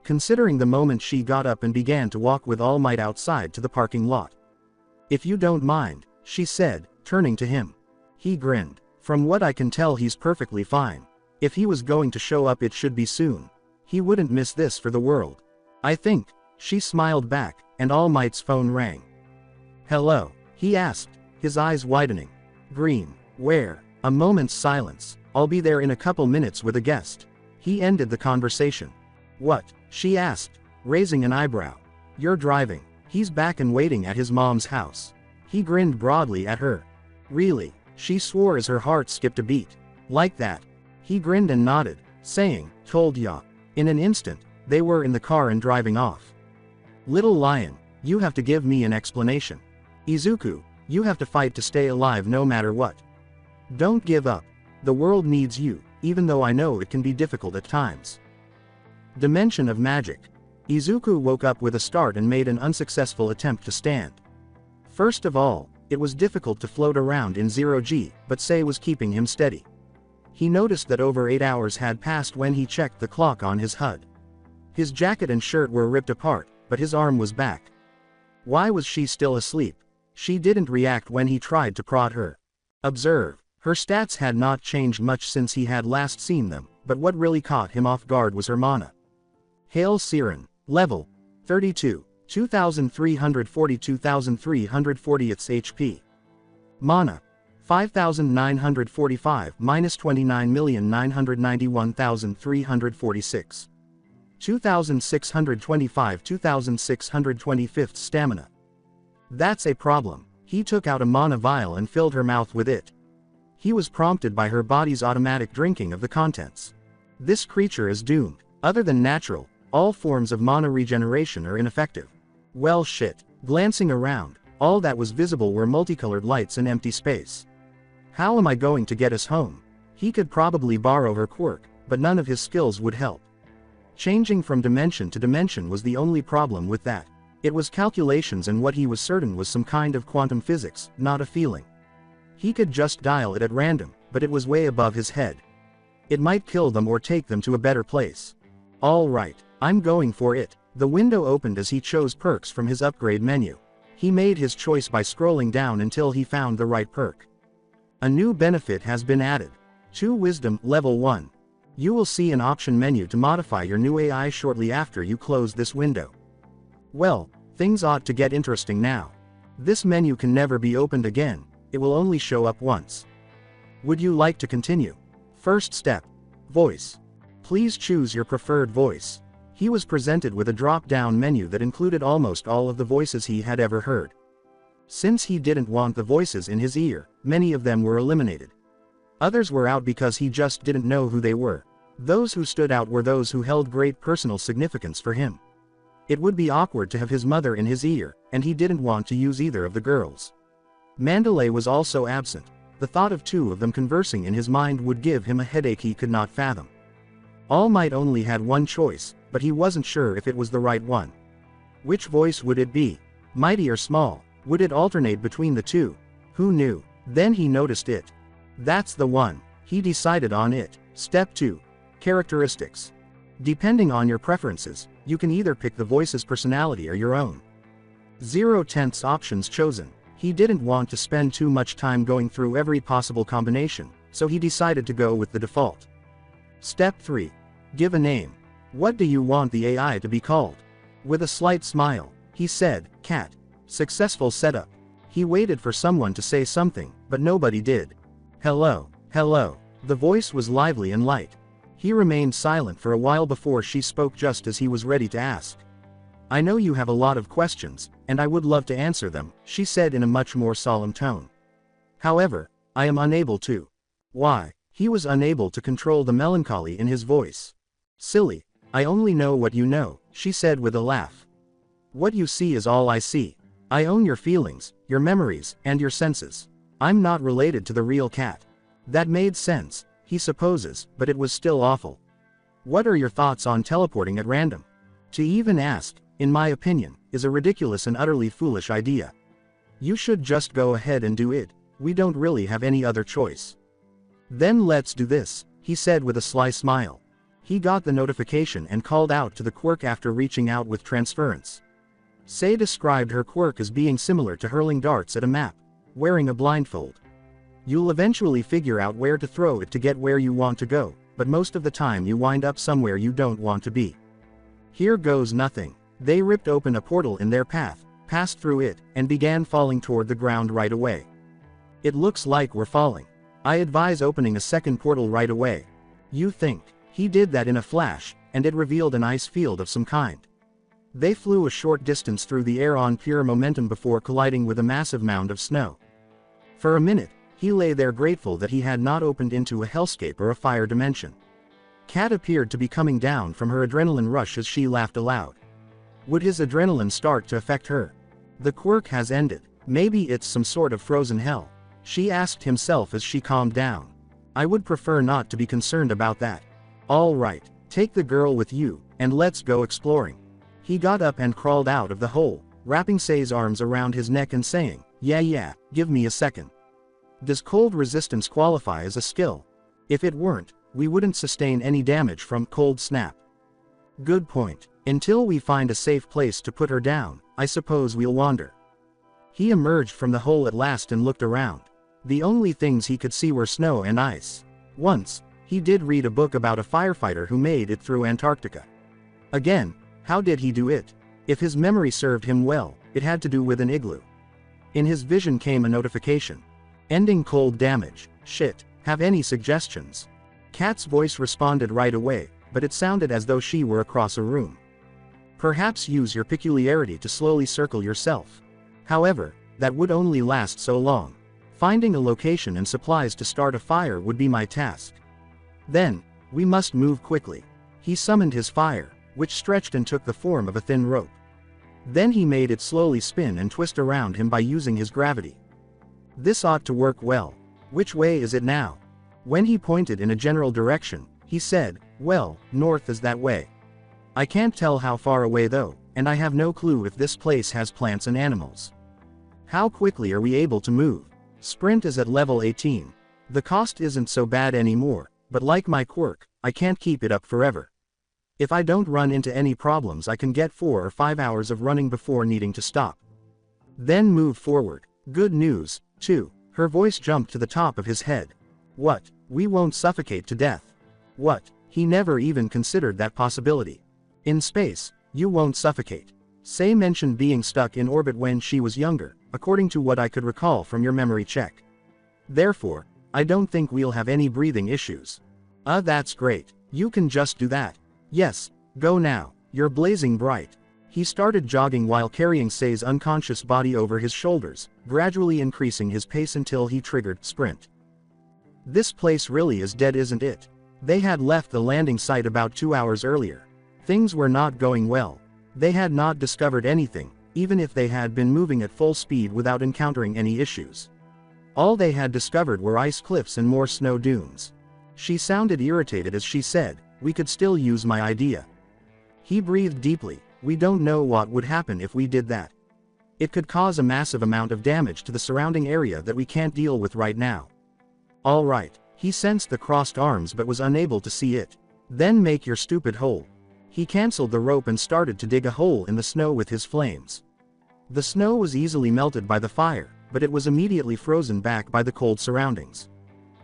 Considering the moment, she got up and began to walk with All Might outside to the parking lot. If you don't mind, she said, turning to him. He grinned. From what I can tell, he's perfectly fine. If he was going to show up, it should be soon. He wouldn't miss this for the world. I think. She smiled back, and All Might's phone rang. Hello? He asked, his eyes widening. Green. Where? A moment's silence. I'll be there in a couple minutes with a guest. He ended the conversation. What? She asked, raising an eyebrow. You're driving. He's back and waiting at his mom's house. He grinned broadly at her. Really? She swore as her heart skipped a beat. Like that? He grinned and nodded, saying, told ya. In an instant, they were in the car and driving off. Little lion, you have to give me an explanation. Izuku, you have to fight to stay alive no matter what. Don't give up. The world needs you, even though I know it can be difficult at times. Dimension of magic. Izuku woke up with a start and made an unsuccessful attempt to stand. First of all, it was difficult to float around in 0G, but Sei was keeping him steady. He noticed that over 8 hours had passed when he checked the clock on his HUD. His jacket and shirt were ripped apart, but his arm was back. Why was she still asleep? She didn't react when he tried to prod her. Observe, her stats had not changed much since he had last seen them, but what really caught him off guard was her mana. Hail Siren, level 32, 2340 2340 its HP. Mana 5945 minus 29,991,346. 2625 2625 stamina. That's a problem. He took out a mana vial and filled her mouth with it. He was prompted by her body's automatic drinking of the contents. This creature is doomed. Other than natural, all forms of mana regeneration are ineffective. Well shit. Glancing around, all that was visible were multicolored lights and empty space. How am I going to get us home? He could probably borrow her quirk, but none of his skills would help. Changing from dimension to dimension was the only problem with that. It was calculations, and what he was certain was some kind of quantum physics, not a feeling. He could just dial it at random, but it was way above his head. It might kill them or take them to a better place. All right, I'm going for it. The window opened as he chose perks from his upgrade menu. He made his choice by scrolling down until he found the right perk. A new benefit has been added. 2 Wisdom, level 1. You will see an option menu to modify your new AI shortly after you close this window. Well, things ought to get interesting now. This menu can never be opened again, it will only show up once. Would you like to continue? First step. Voice. Please choose your preferred voice. He was presented with a drop-down menu that included almost all of the voices he had ever heard. Since he didn't want the voices in his ear, many of them were eliminated. Others were out because he just didn't know who they were. Those who stood out were those who held great personal significance for him. It would be awkward to have his mother in his ear, and he didn't want to use either of the girls. Mandalay was also absent. The thought of 2 of them conversing in his mind would give him a headache he could not fathom. All Might only had one choice, but he wasn't sure if it was the right one. Which voice would it be? Mighty or small? Would it alternate between the 2? Who knew? Then he noticed it. That's the one. He decided on it. Step 2. Characteristics. Depending on your preferences, you can either pick the voice's personality or your own. 0/10 options chosen. He didn't want to spend too much time going through every possible combination, so he decided to go with the default. Step 3. Give a name. What do you want the AI to be called? With a slight smile, he said, Cat. Successful setup. He waited for someone to say something, but nobody did. Hello, hello. The voice was lively and light. He remained silent for a while before she spoke just as he was ready to ask. I know you have a lot of questions, and I would love to answer them, she said in a much more solemn tone. However, I am unable to. Why? He was unable to control the melancholy in his voice. Silly. I only know what you know, she said with a laugh. What you see is all I see. I own your feelings, your memories, and your senses. I'm not related to the real cat. That made sense, he supposes, but it was still awful. What are your thoughts on teleporting at random? To even ask, in my opinion, is a ridiculous and utterly foolish idea. You should just go ahead and do it. We don't really have any other choice. Then let's do this, he said with a sly smile. He got the notification and called out to the Quirk after reaching out with transference. Sei described her quirk as being similar to hurling darts at a map, wearing a blindfold. You'll eventually figure out where to throw it to get where you want to go, but most of the time you wind up somewhere you don't want to be. Here goes nothing. They ripped open a portal in their path, passed through it, and began falling toward the ground right away. It looks like we're falling. I advise opening a second portal right away. You think. He did that in a flash, and it revealed an ice field of some kind. They flew a short distance through the air on pure momentum before colliding with a massive mound of snow. For a minute, he lay there grateful that he had not opened into a hellscape or a fire dimension. Kat appeared to be coming down from her adrenaline rush as she laughed aloud. Would his adrenaline start to affect her? The quirk has ended. Maybe it's some sort of frozen hell, she asked himself as she calmed down. I would prefer not to be concerned about that. All right, take the girl with you, and let's go exploring. He got up and crawled out of the hole, wrapping Sei's arms around his neck and saying, yeah, give me a second. Does cold resistance qualify as a skill? If it weren't, we wouldn't sustain any damage from cold snap. Good point. Until we find a safe place to put her down, I suppose we'll wander. He emerged from the hole at last and looked around. The only things he could see were snow and ice. Once, he did read a book about a firefighter who made it through Antarctica. Again, how did he do it? If his memory served him well, it had to do with an igloo. In his vision came a notification. Ending cold damage. Shit, have any suggestions? Kat's voice responded right away, but it sounded as though she were across a room. Perhaps use your peculiarity to slowly circle yourself. However, that would only last so long. Finding a location and supplies to start a fire would be my task. Then, we must move quickly. He summoned his fire, which stretched and took the form of a thin rope. Then he made it slowly spin and twist around him by using his gravity. This ought to work well. Which way is it now? When he pointed in a general direction, he said, well, north is that way. I can't tell how far away though, and I have no clue if this place has plants and animals. How quickly are we able to move? Sprint is at level 18. The cost isn't so bad anymore, but like my quirk, I can't keep it up forever. If I don't run into any problems I can get 4 or 5 hours of running before needing to stop. Then move forward. Good news, too. Her voice jumped to the top of his head. What? We won't suffocate to death. What? He never even considered that possibility. In space, you won't suffocate. Sei mentioned being stuck in orbit when she was younger, according to what I could recall from your memory check. Therefore, I don't think we'll have any breathing issues. That's great. You can just do that. Yes, go now. You're blazing bright. He started jogging while carrying Sei's unconscious body over his shoulders, gradually increasing his pace until he triggered sprint. This place really is dead, isn't it? They had left the landing site about 2 hours earlier. Things were not going well. They had not discovered anything, even if they had been moving at full speed without encountering any issues. All they had discovered were ice cliffs and more snow dunes. She sounded irritated as she said, we could still use my idea. He breathed deeply. We don't know what would happen if we did that. It could cause a massive amount of damage to the surrounding area that we can't deal with right now. All right. He sensed the crossed arms but was unable to see it. Then make your stupid hole. He cancelled the rope and started to dig a hole in the snow with his flames. The snow was easily melted by the fire, but it was immediately frozen back by the cold surroundings.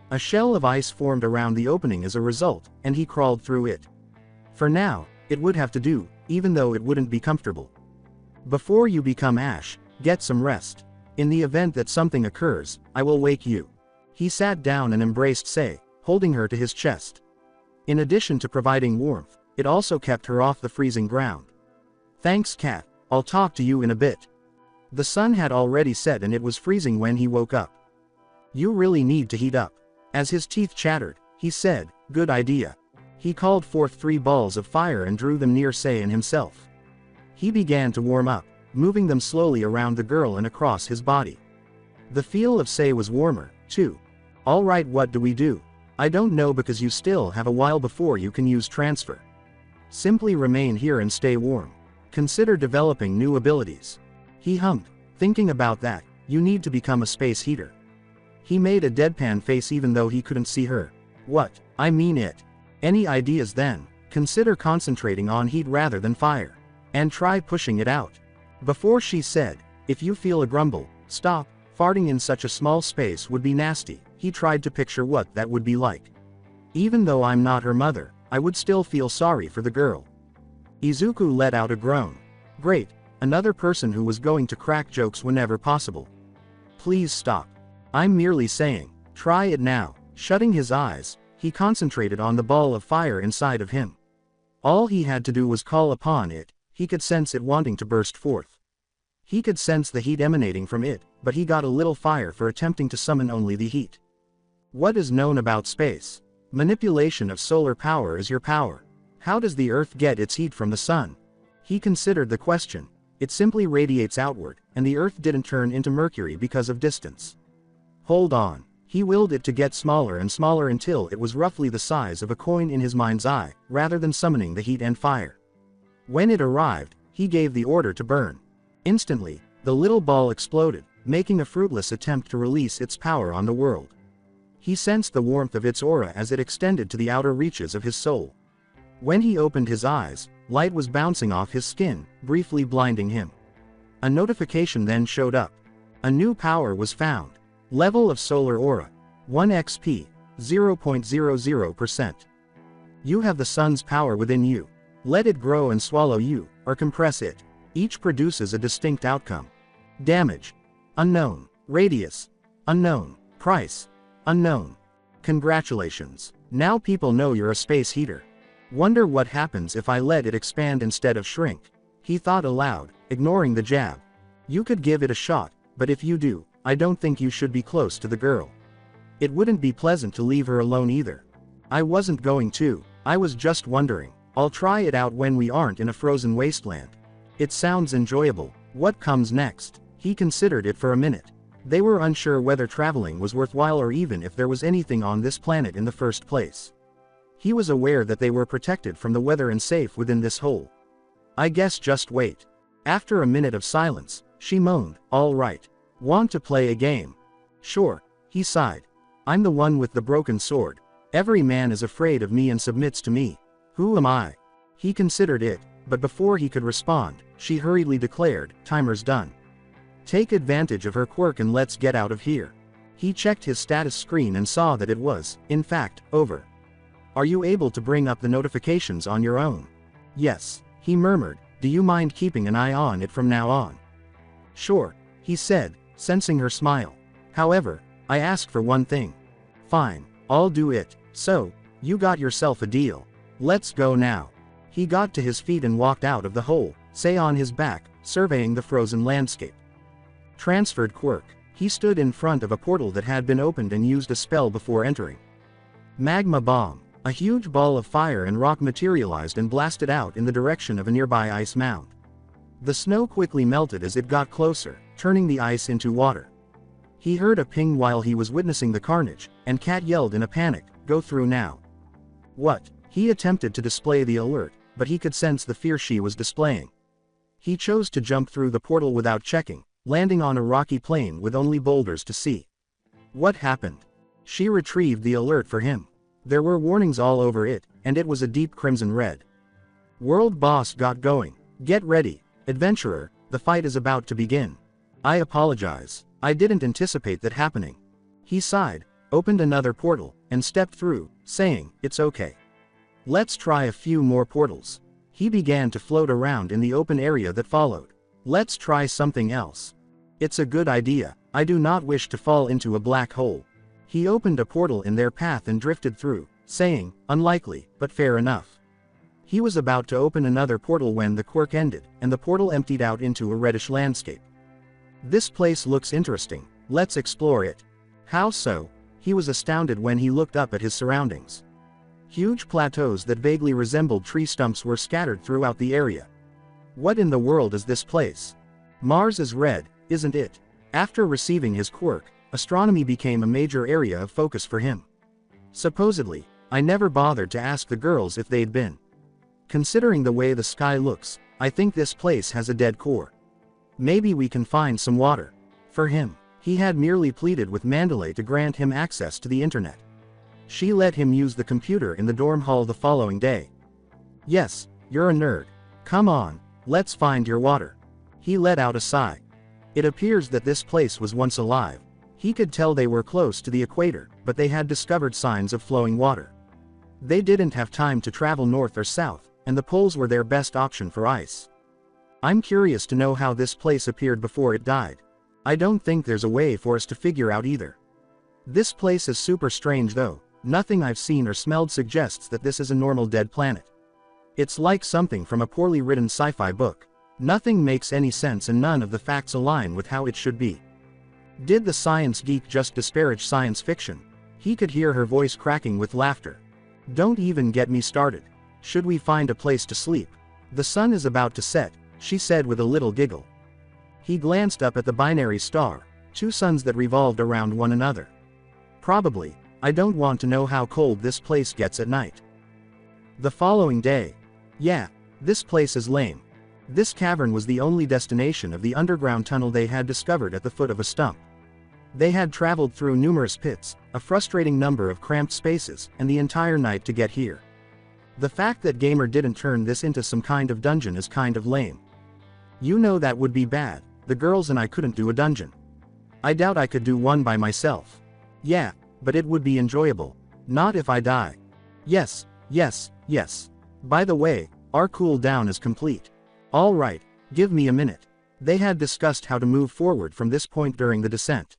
A shell of ice formed around the opening as a result, and he crawled through it. For now, it would have to do, even though it wouldn't be comfortable. Before you become ash, get some rest. In the event that something occurs, I will wake you. He sat down and embraced Sei, holding her to his chest. In addition to providing warmth, it also kept her off the freezing ground. Thanks, Kat. I'll talk to you in a bit. The sun had already set and it was freezing when he woke up. You really need to heat up. As his teeth chattered, he said, good idea. He called forth 3 balls of fire and drew them near Sei and himself. He began to warm up, moving them slowly around the girl and across his body. The feel of Sei was warmer, too. All right, what do we do? I don't know because you still have a while before you can use transfer. Simply remain here and stay warm. Consider developing new abilities. He hummed, thinking about that, you need to become a space heater. He made a deadpan face even though he couldn't see her. What? I mean it. Any ideas then? Consider concentrating on heat rather than fire. And try pushing it out. Before she said, if you feel a grumble, stop, farting in such a small space would be nasty. He tried to picture what that would be like. Even though I'm not her mother, I would still feel sorry for the girl. Izuku let out a groan. Great, another person who was going to crack jokes whenever possible. Please stop. I'm merely saying, try it now. Shutting his eyes, he concentrated on the ball of fire inside of him. All he had to do was call upon it. He could sense it wanting to burst forth. He could sense the heat emanating from it, but he got a little fire for attempting to summon only the heat. What is known about space? Manipulation of solar power is your power. How does the Earth get its heat from the sun? He considered the question. It simply radiates outward, and the Earth didn't turn into Mercury because of distance. Hold on. He willed it to get smaller and smaller until it was roughly the size of a coin in his mind's eye, rather than summoning the heat and fire. When it arrived, he gave the order to burn. Instantly, the little ball exploded, making a fruitless attempt to release its power on the world. He sensed the warmth of its aura as it extended to the outer reaches of his soul. When he opened his eyes, light was bouncing off his skin, briefly blinding him. A notification then showed up. A new power was found. Level of solar aura. 1 XP, 0.00%. You have the sun's power within you. Let it grow and swallow you, or compress it. Each produces a distinct outcome. Damage. Unknown. Radius. Unknown. Price. Unknown. Congratulations. Now people know you're a space heater. Wonder what happens if I let it expand instead of shrink. He thought aloud, ignoring the jab. You could give it a shot, but if you do, I don't think you should be close to the girl. It wouldn't be pleasant to leave her alone either. I wasn't going to, I was just wondering. I'll try it out when we aren't in a frozen wasteland. It sounds enjoyable. What comes next? He considered it for a minute. They were unsure whether traveling was worthwhile or even if there was anything on this planet in the first place. He was aware that they were protected from the weather and safe within this hole. I guess just wait. After a minute of silence, she moaned, all right. Want to play a game? Sure, he sighed. I'm the one with the broken sword. Every man is afraid of me and submits to me. Who am I? He considered it, but before he could respond, she hurriedly declared, timer's done. Take advantage of her quirk and let's get out of here. He checked his status screen and saw that it was, in fact, over. Are you able to bring up the notifications on your own? Yes, he murmured. Do you mind keeping an eye on it from now on? Sure, he said, sensing her smile. However, I asked for one thing. Fine, I'll do it. So, you got yourself a deal. Let's go now. He got to his feet and walked out of the hole, say on his back, surveying the frozen landscape. Transferred quirk. He stood in front of a portal that had been opened and used a spell before entering. Magma bomb. A huge ball of fire and rock materialized and blasted out in the direction of a nearby ice mound. The snow quickly melted as it got closer, turning the ice into water. He heard a ping while he was witnessing the carnage, and Kat yelled in a panic, go through now. What? He attempted to display the alert, but he could sense the fear she was displaying. He chose to jump through the portal without checking, landing on a rocky plain with only boulders to see. What happened? She retrieved the alert for him. There were warnings all over it, and it was a deep crimson red. World boss got going. Get ready, adventurer, the fight is about to begin. I apologize. I didn't anticipate that happening. He sighed, opened another portal, and stepped through, saying, it's okay. Let's try a few more portals. He began to float around in the open area that followed. Let's try something else. It's a good idea. I do not wish to fall into a black hole. He opened a portal in their path and drifted through, saying, unlikely, but fair enough. He was about to open another portal when the quirk ended, and the portal emptied out into a reddish landscape. This place looks interesting. Let's explore it. How so? He was astounded when he looked up at his surroundings. Huge plateaus that vaguely resembled tree stumps were scattered throughout the area. What in the world is this place? Mars is red, isn't it? After receiving his quirk, astronomy became a major area of focus for him. Supposedly, I never bothered to ask the girls if they'd been. Considering the way the sky looks, I think this place has a dead core. Maybe we can find some water. For him. He had merely pleaded with Mandalay to grant him access to the internet. She let him use the computer in the dorm hall the following day. Yes, you're a nerd. Come on, let's find your water. He let out a sigh. It appears that this place was once alive. He could tell they were close to the equator, but they had discovered signs of flowing water. They didn't have time to travel north or south, and the poles were their best option for ice. I'm curious to know how this place appeared before it died. I don't think there's a way for us to figure out either. This place is super strange though. Nothing I've seen or smelled suggests that this is a normal dead planet. It's like something from a poorly written sci-fi book. Nothing makes any sense and none of the facts align with how it should be. Did the science geek just disparage science fiction? He could hear her voice cracking with laughter. Don't even get me started. Should we find a place to sleep? The sun is about to set, she said with a little giggle. He glanced up at the binary star, two suns that revolved around one another. Probably. I don't want to know how cold this place gets at night. The following day. Yeah, this place is lame. This cavern was the only destination of the underground tunnel they had discovered at the foot of a stump. They had traveled through numerous pits, a frustrating number of cramped spaces, and the entire night to get here. The fact that Gamer didn't turn this into some kind of dungeon is kind of lame. You know that would be bad. The girls and I couldn't do a dungeon. I doubt I could do one by myself. Yeah, but it would be enjoyable. Not if I die. Yes, yes, yes. By the way, our cool down is complete. All right, give me a minute. They had discussed how to move forward from this point during the descent.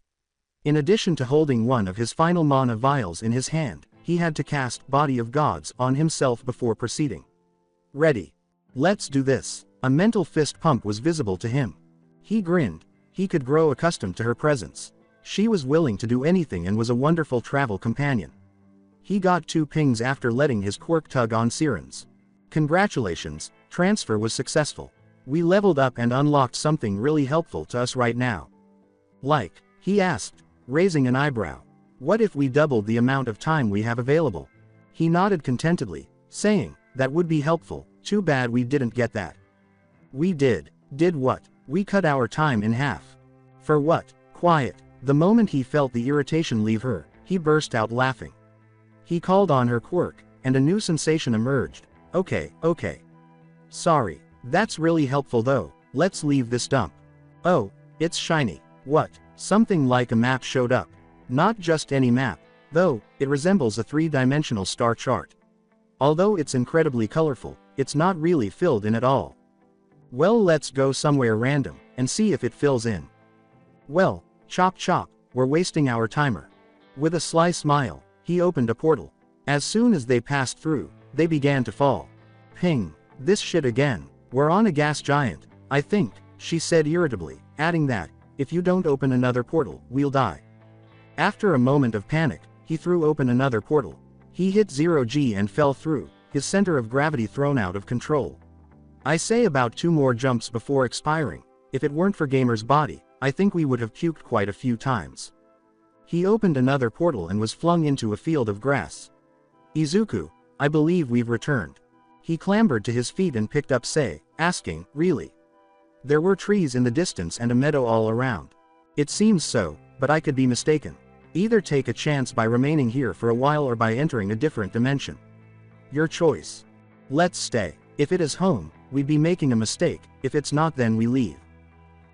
In addition to holding one of his final mana vials in his hand, he had to cast Body of Gods on himself before proceeding. Ready. Let's do this. A mental fist pump was visible to him. He grinned. He could grow accustomed to her presence. She was willing to do anything and was a wonderful travel companion. He got 2 pings after letting his quirk tug on sirens. Congratulations, transfer was successful. We leveled up and unlocked something really helpful to us right now. Like, he asked, raising an eyebrow. What if we doubled the amount of time we have available? He nodded contentedly, saying, that would be helpful, too bad we didn't get that. We did. Did what? We cut our time in half. For what? Quiet. The moment he felt the irritation leave her, he burst out laughing. He called on her quirk, and a new sensation emerged. Okay. Sorry. That's really helpful though, let's leave this dump. Oh, it's shiny. What? Something like a map showed up. Not just any map, though, it resembles a 3-dimensional star chart. Although it's incredibly colorful, it's not really filled in at all. Well, let's go somewhere random, and see if it fills in. Well, chop chop, we're wasting our timer. With a sly smile, he opened a portal. As soon as they passed through, they began to fall. Ping, this shit again, we're on a gas giant, I think, she said irritably, adding that, if you don't open another portal, we'll die. After a moment of panic, he threw open another portal. He hit 0G and fell through, his center of gravity thrown out of control. I say about 2 more jumps before expiring. If it weren't for Gamer's body, I think we would have puked quite a few times. He opened another portal and was flung into a field of grass. Izuku, I believe we've returned. He clambered to his feet and picked up Sei, asking, really? There were trees in the distance and a meadow all around. It seems so, but I could be mistaken. Either take a chance by remaining here for a while or by entering a different dimension. Your choice. Let's stay. If it is home, we'd be making a mistake. If it's not, then we leave.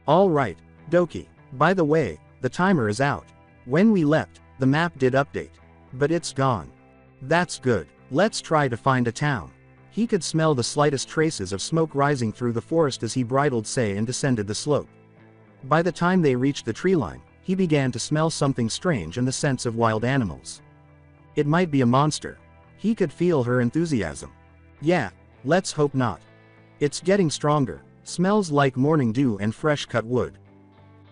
All right, Doki. By the way, the timer is out. When we left, the map did update. But it's gone. That's good. Let's try to find a town. He could smell the slightest traces of smoke rising through the forest as he bridled Sei and descended the slope. By the time they reached the tree line, he began to smell something strange and the scents of wild animals. It might be a monster. He could feel her enthusiasm. Yeah, let's hope not. It's getting stronger. Smells like morning dew and fresh cut wood.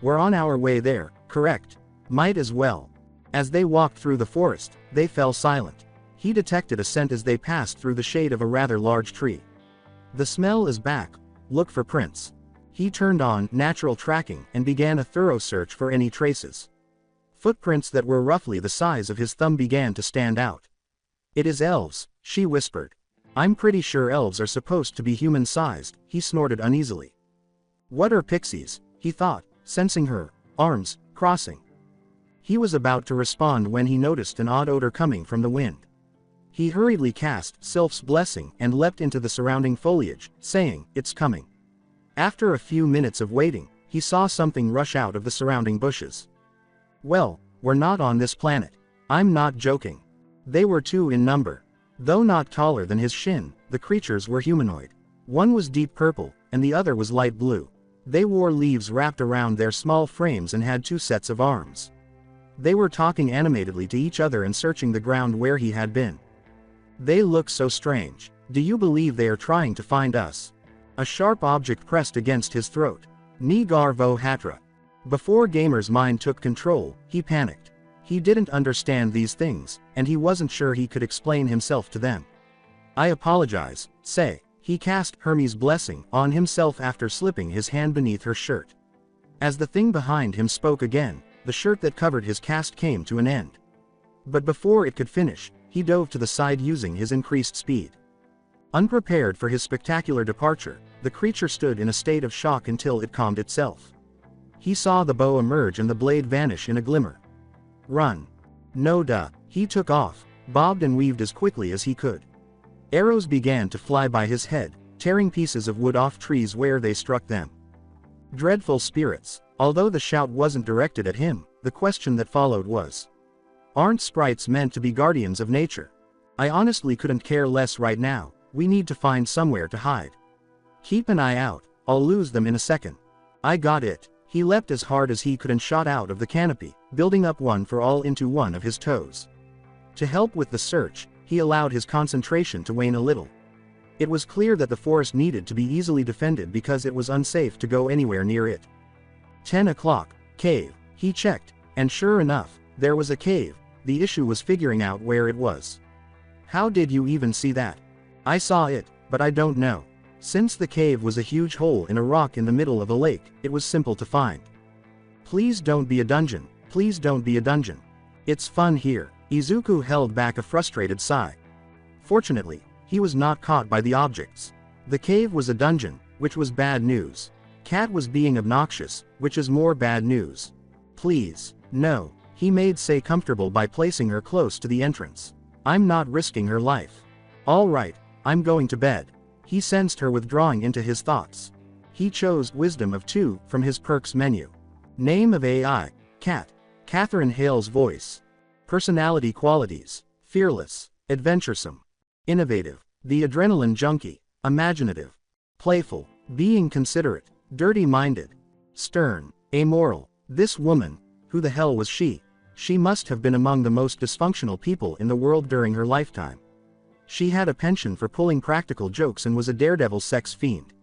We're on our way there, correct? Might as well. As they walked through the forest, they fell silent. He detected a scent as they passed through the shade of a rather large tree. The smell is back. Look for prints. He turned on natural tracking and began a thorough search for any traces. Footprints that were roughly the size of his thumb began to stand out. It is elves, she whispered. I'm pretty sure elves are supposed to be human-sized, he snorted uneasily. What are pixies? He thought, sensing her arms Crossing. He was about to respond when he noticed an odd odor coming from the wind. He hurriedly cast Sylph's Blessing and leapt into the surrounding foliage, saying, "It's coming." After a few minutes of waiting, he saw something rush out of the surrounding bushes. Well, we're not on this planet. I'm not joking. They were 2 in number. Though not taller than his shin, the creatures were humanoid. One was deep purple, and the other was light blue. They wore leaves wrapped around their small frames and had 2 sets of arms. They were talking animatedly to each other and searching the ground where he had been. They look so strange. Do you believe they are trying to find us? A sharp object pressed against his throat. Nigar vo hatra. Before Gamer's mind took control, he panicked. He didn't understand these things, and he wasn't sure he could explain himself to them. I apologize, say. He cast Hermes' Blessing on himself after slipping his hand beneath her shirt. As the thing behind him spoke again, the shirt that covered his cast came to an end. But before it could finish, he dove to the side using his increased speed. Unprepared for his spectacular departure, the creature stood in a state of shock until it calmed itself. He saw the bow emerge and the blade vanish in a glimmer. Run. No duh. He took off, bobbed and weaved as quickly as he could. Arrows began to fly by his head, tearing pieces of wood off trees where they struck them. Dreadful spirits. Although the shout wasn't directed at him, the question that followed was, aren't sprites meant to be guardians of nature? I honestly couldn't care less right now. We need to find somewhere to hide. Keep an eye out. I'll lose them in a second. I got it. He leapt as hard as he could and shot out of the canopy, building up one for all into one of his toes. To help with the search, he allowed his concentration to wane a little. It was clear that the forest needed to be easily defended because it was unsafe to go anywhere near it. 10 o'clock, cave. He checked, and sure enough, there was a cave. The issue was figuring out where it was. How did you even see that? I saw it, but I don't know. Since the cave was a huge hole in a rock in the middle of a lake, it was simple to find. Please don't be a dungeon. Please don't be a dungeon. It's fun here. Izuku held back a frustrated sigh. Fortunately, he was not caught by the objects. The cave was a dungeon, which was bad news. Cat was being obnoxious, which is more bad news. Please, no. He made Sei comfortable by placing her close to the entrance. I'm not risking her life. All right, I'm going to bed. He sensed her withdrawing into his thoughts. He chose Wisdom of 2 from his perks menu. Name of AI, Cat. Catherine Hale's voice. Personality qualities, fearless, adventuresome, innovative, the adrenaline junkie, imaginative, playful, being considerate, dirty-minded, stern, amoral. This woman, who the hell was she? She must have been among the most dysfunctional people in the world during her lifetime. She had a penchant for pulling practical jokes and was a daredevil sex fiend.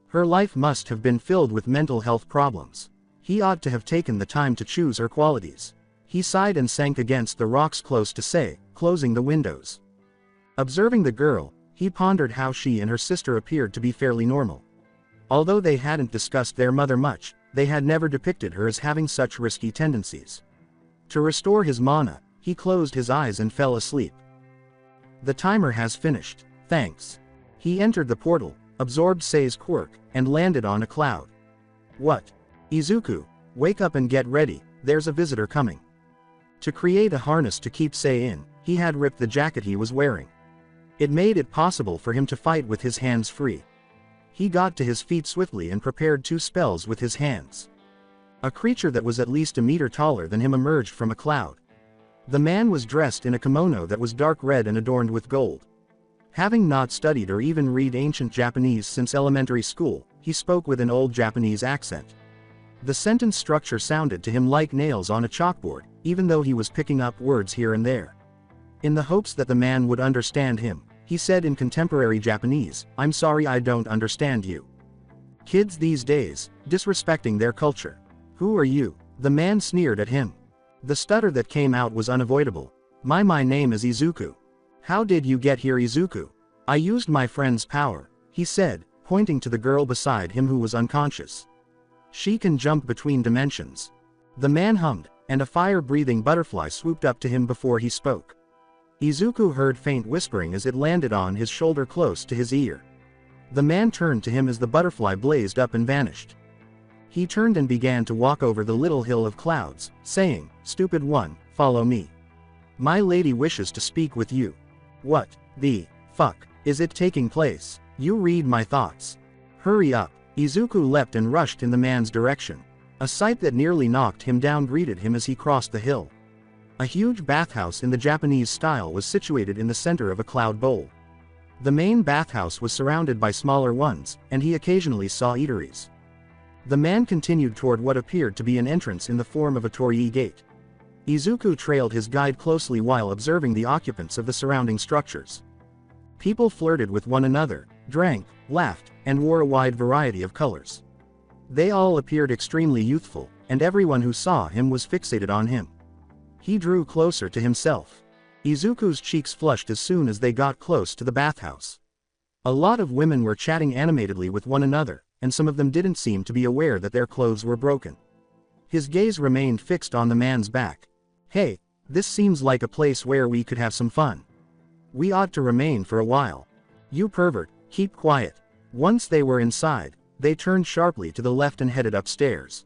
Her life must have been filled with mental health problems. He ought to have taken the time to choose her qualities. He sighed and sank against the rocks close to Sei, closing the windows. Observing the girl, he pondered how she and her sister appeared to be fairly normal. Although they hadn't discussed their mother much, they had never depicted her as having such risky tendencies. To restore his mana, he closed his eyes and fell asleep. The timer has finished, thanks. He entered the portal, absorbed Sei's quirk, and landed on a cloud. What? Izuku, wake up and get ready, there's a visitor coming. To create a harness to keep Sei in, he had ripped the jacket he was wearing. It made it possible for him to fight with his hands free. He got to his feet swiftly and prepared 2 spells with his hands. A creature that was at least a meter taller than him emerged from a cloud. The man was dressed in a kimono that was dark red and adorned with gold. Having not studied or even read ancient Japanese since elementary school, he spoke with an old Japanese accent. The sentence structure sounded to him like nails on a chalkboard, even though he was picking up words here and there. In the hopes that the man would understand him, he said in contemporary Japanese, "I'm sorry I don't understand you. Kids these days, disrespecting their culture. Who are you?" The man sneered at him. The stutter that came out was unavoidable. My name is Izuku. How did you get here, Izuku? I used my friend's power, he said, pointing to the girl beside him who was unconscious. She can jump between dimensions. The man hummed, and a fire-breathing butterfly swooped up to him before he spoke. Izuku heard faint whispering as it landed on his shoulder close to his ear. The man turned to him as the butterfly blazed up and vanished. He turned and began to walk over the little hill of clouds, saying, "Stupid one, follow me. My lady wishes to speak with you." "What the fuck is it taking place? You read my thoughts. Hurry up." Izuku leapt and rushed in the man's direction. A sight that nearly knocked him down greeted him as he crossed the hill. A huge bathhouse in the Japanese style was situated in the center of a cloud bowl. The main bathhouse was surrounded by smaller ones, and he occasionally saw eateries. The man continued toward what appeared to be an entrance in the form of a torii gate. Izuku trailed his guide closely while observing the occupants of the surrounding structures. People flirted with one another, drank, laughed, and wore a wide variety of colors. They all appeared extremely youthful, and everyone who saw him was fixated on him. He drew closer to himself. Izuku's cheeks flushed as soon as they got close to the bathhouse. A lot of women were chatting animatedly with one another, and some of them didn't seem to be aware that their clothes were broken. His gaze remained fixed on the man's back. "Hey, this seems like a place where we could have some fun. We ought to remain for a while. You pervert, keep quiet." Once they were inside, they turned sharply to the left and headed upstairs.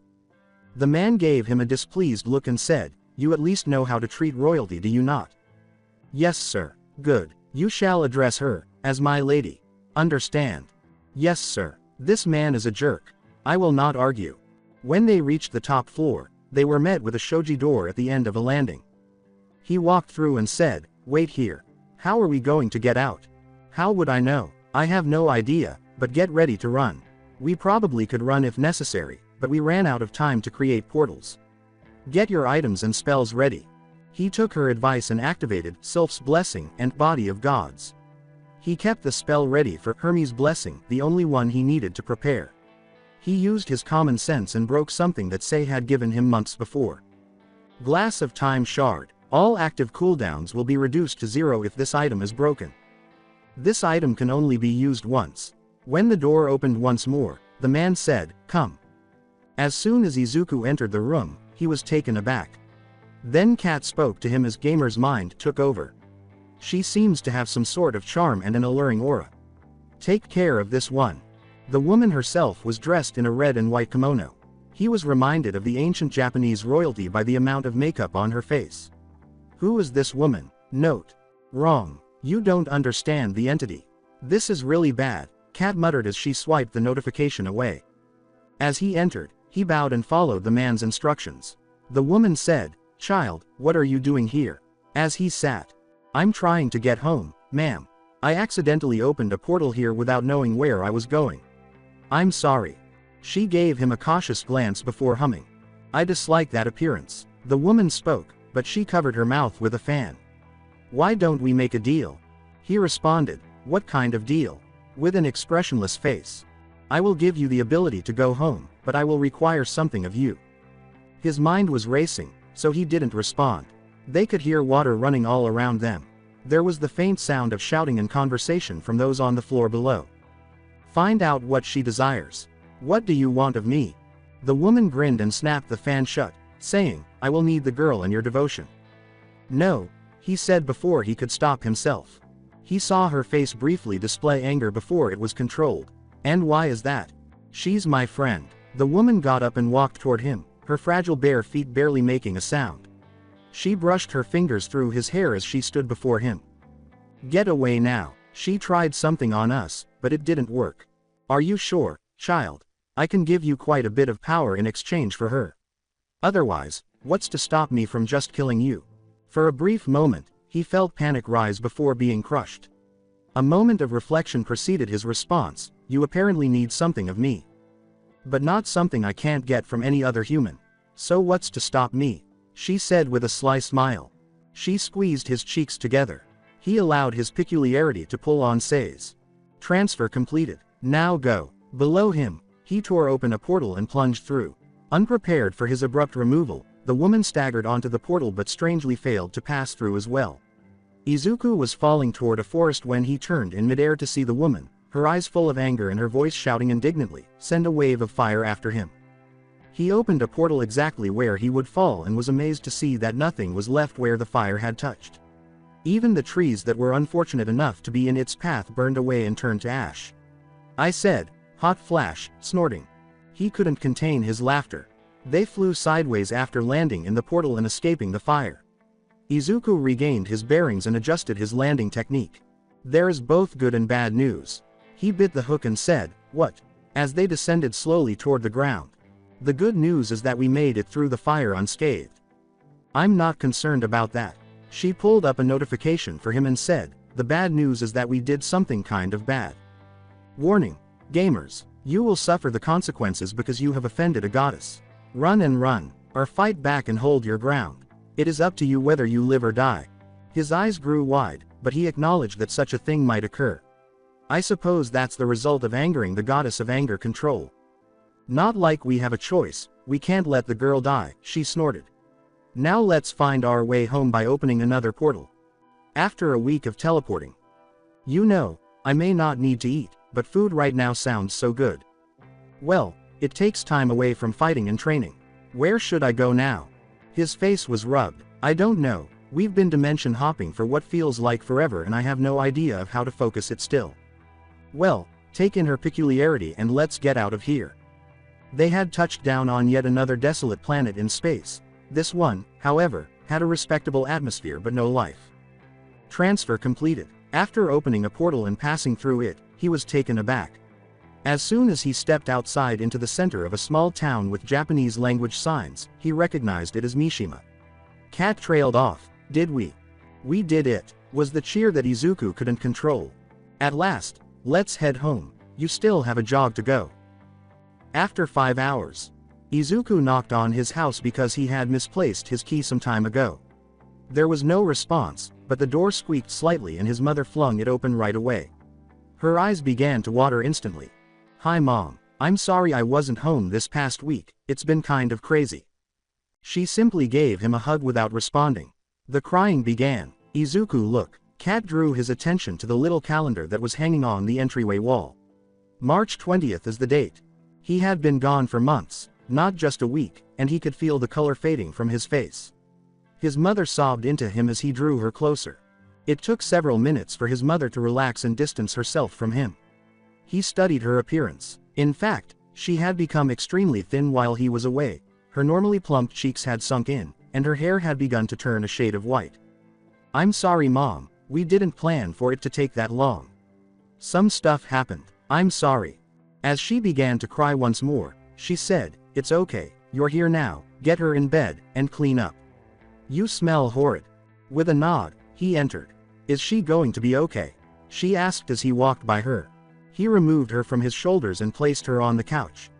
The man gave him a displeased look and said, "You at least know how to treat royalty, do you not?" "Yes, sir." "Good. You shall address her as my lady. Understand?" "Yes, sir." "This man is a jerk. I will not argue." When they reached the top floor, they were met with a shoji door at the end of a landing. He walked through and said, "Wait here. How are we going to get out?" "How would I know? I have no idea, but get ready to run. We probably could run if necessary, but we ran out of time to create portals. Get your items and spells ready." He took her advice and activated Sylph's Blessing and Body of Gods. He kept the spell ready for Hermes' Blessing, the only one he needed to prepare. He used his common sense and broke something that Sei had given him months before. Glass of Time Shard. All active cooldowns will be reduced to 0 if this item is broken. This item can only be used once. When the door opened once more, the man said, "Come." As soon as Izuku entered the room, he was taken aback. Then Kat spoke to him as Gamer's mind took over. She seems to have some sort of charm and an alluring aura. "Take care of this one." The woman herself was dressed in a red and white kimono. He was reminded of the ancient Japanese royalty by the amount of makeup on her face. "Who is this woman?" Note. Wrong. You don't understand the entity. This is really bad, Kat muttered as she swiped the notification away. As he entered, he bowed and followed the man's instructions. The woman said, "Child, what are you doing here?" As he sat, "I'm trying to get home, ma'am. I accidentally opened a portal here without knowing where I was going. I'm sorry." She gave him a cautious glance before humming. "I dislike that appearance." The woman spoke, but she covered her mouth with a fan. "Why don't we make a deal?" He responded, "What kind of deal?" With an expressionless face. "I will give you the ability to go home, but I will require something of you." His mind was racing, so he didn't respond. They could hear water running all around them. There was the faint sound of shouting and conversation from those on the floor below. "Find out what she desires. What do you want of me?" The woman grinned and snapped the fan shut, saying, "I will need the girl and your devotion." "No," he said before he could stop himself. He saw her face briefly display anger before it was controlled. "And why is that?" "She's my friend." The woman got up and walked toward him, her fragile bare feet barely making a sound. She brushed her fingers through his hair as she stood before him. "Get away now. She tried something on us, but it didn't work." "Are you sure, child? I can give you quite a bit of power in exchange for her. Otherwise, what's to stop me from just killing you?" For a brief moment, he felt panic rise before being crushed. A moment of reflection preceded his response, "You apparently need something of me. But not something I can't get from any other human. So what's to stop me?" she said with a sly smile. She squeezed his cheeks together. He allowed his peculiarity to pull on Sei's. Transfer completed. Now go. Below him, he tore open a portal and plunged through. Unprepared for his abrupt removal, the woman staggered onto the portal but strangely failed to pass through as well. Izuku was falling toward a forest when he turned in midair to see the woman, her eyes full of anger and her voice shouting indignantly, send a wave of fire after him. He opened a portal exactly where he would fall and was amazed to see that nothing was left where the fire had touched. Even the trees that were unfortunate enough to be in its path burned away and turned to ash. "I said," hot flash, snorting. He couldn't contain his laughter. They flew sideways after landing in the portal and escaping the fire. Izuku regained his bearings and adjusted his landing technique. There is both good and bad news. He bit the hook and said, "What?" as they descended slowly toward the ground. "The good news is that we made it through the fire unscathed." "I'm not concerned about that." She pulled up a notification for him and said, "The bad news is that we did something kind of bad. Warning, gamers, you will suffer the consequences because you have offended a goddess. Run and run, or fight back and hold your ground. It is up to you whether you live or die." His eyes grew wide, but he acknowledged that such a thing might occur. "I suppose that's the result of angering the goddess of anger control. Not like we have a choice, we can't let the girl die," she snorted. "Now let's find our way home by opening another portal." After a week of teleporting. "You know, I may not need to eat, but food right now sounds so good." "Well, it takes time away from fighting and training. Where should I go now?" His face was rubbed. "I don't know, we've been dimension hopping for what feels like forever and I have no idea of how to focus it still." "Well, take in her peculiarity and let's get out of here." They had touched down on yet another desolate planet in space. This one, however, had a respectable atmosphere but no life. Transfer completed. After opening a portal and passing through it, he was taken aback. As soon as he stepped outside into the center of a small town with Japanese language signs, he recognized it as Mishima. Cat trailed off. "Did we? We did it," was the cheer that Izuku couldn't control. "At last, let's head home, you still have a jog to go." After 5 hours. Izuku knocked on his house because he had misplaced his key some time ago. There was no response, but the door squeaked slightly and his mother flung it open right away. Her eyes began to water instantly. "Hi Mom, I'm sorry I wasn't home this past week, it's been kind of crazy." She simply gave him a hug without responding. The crying began. "Izuku, look." Kat drew his attention to the little calendar that was hanging on the entryway wall. March 20th is the date. He had been gone for months, not just a week, and he could feel the color fading from his face. His mother sobbed into him as he drew her closer. It took several minutes for his mother to relax and distance herself from him. He studied her appearance. In fact, she had become extremely thin while he was away. Her normally plump cheeks had sunk in, and her hair had begun to turn a shade of white. "I'm sorry Mom, we didn't plan for it to take that long. Some stuff happened. I'm sorry." As she began to cry once more, she said, "It's okay, you're here now, get her in bed, and clean up. You smell horrid." With a nod, he entered. "Is she going to be okay?" she asked as he walked by her. He removed her from his shoulders and placed her on the couch.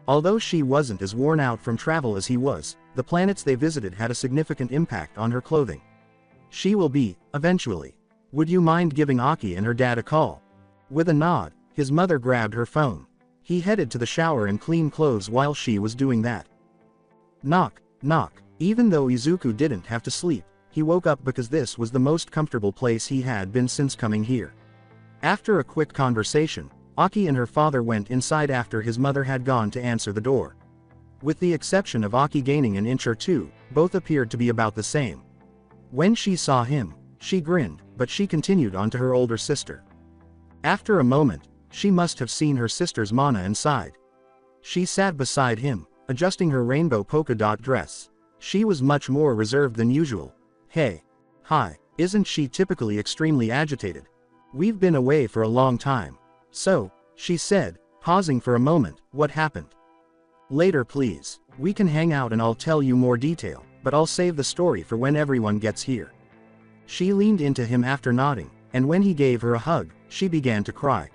Although she wasn't as worn out from travel as he was, the planets they visited had a significant impact on her clothing. "She will be, eventually. Would you mind giving Aki and her dad a call?" With a nod, his mother grabbed her phone. He headed to the shower and cleaned clothes while she was doing that. Knock, knock. Even though Izuku didn't have to sleep, he woke up because this was the most comfortable place he had been since coming here. After a quick conversation, Aki and her father went inside after his mother had gone to answer the door. With the exception of Aki gaining an inch or two, both appeared to be about the same. When she saw him, she grinned, but she continued on to her older sister. After a moment, she must have seen her sister's mana and sighed. She sat beside him, adjusting her rainbow polka dot dress. She was much more reserved than usual. "Hey. Hi." Isn't she typically extremely agitated? "We've been away for a long time." "So," she said, pausing for a moment, "what happened?" "Later please. We can hang out and I'll tell you more detail, but I'll save the story for when everyone gets here." She leaned into him after nodding, and when he gave her a hug, she began to cry.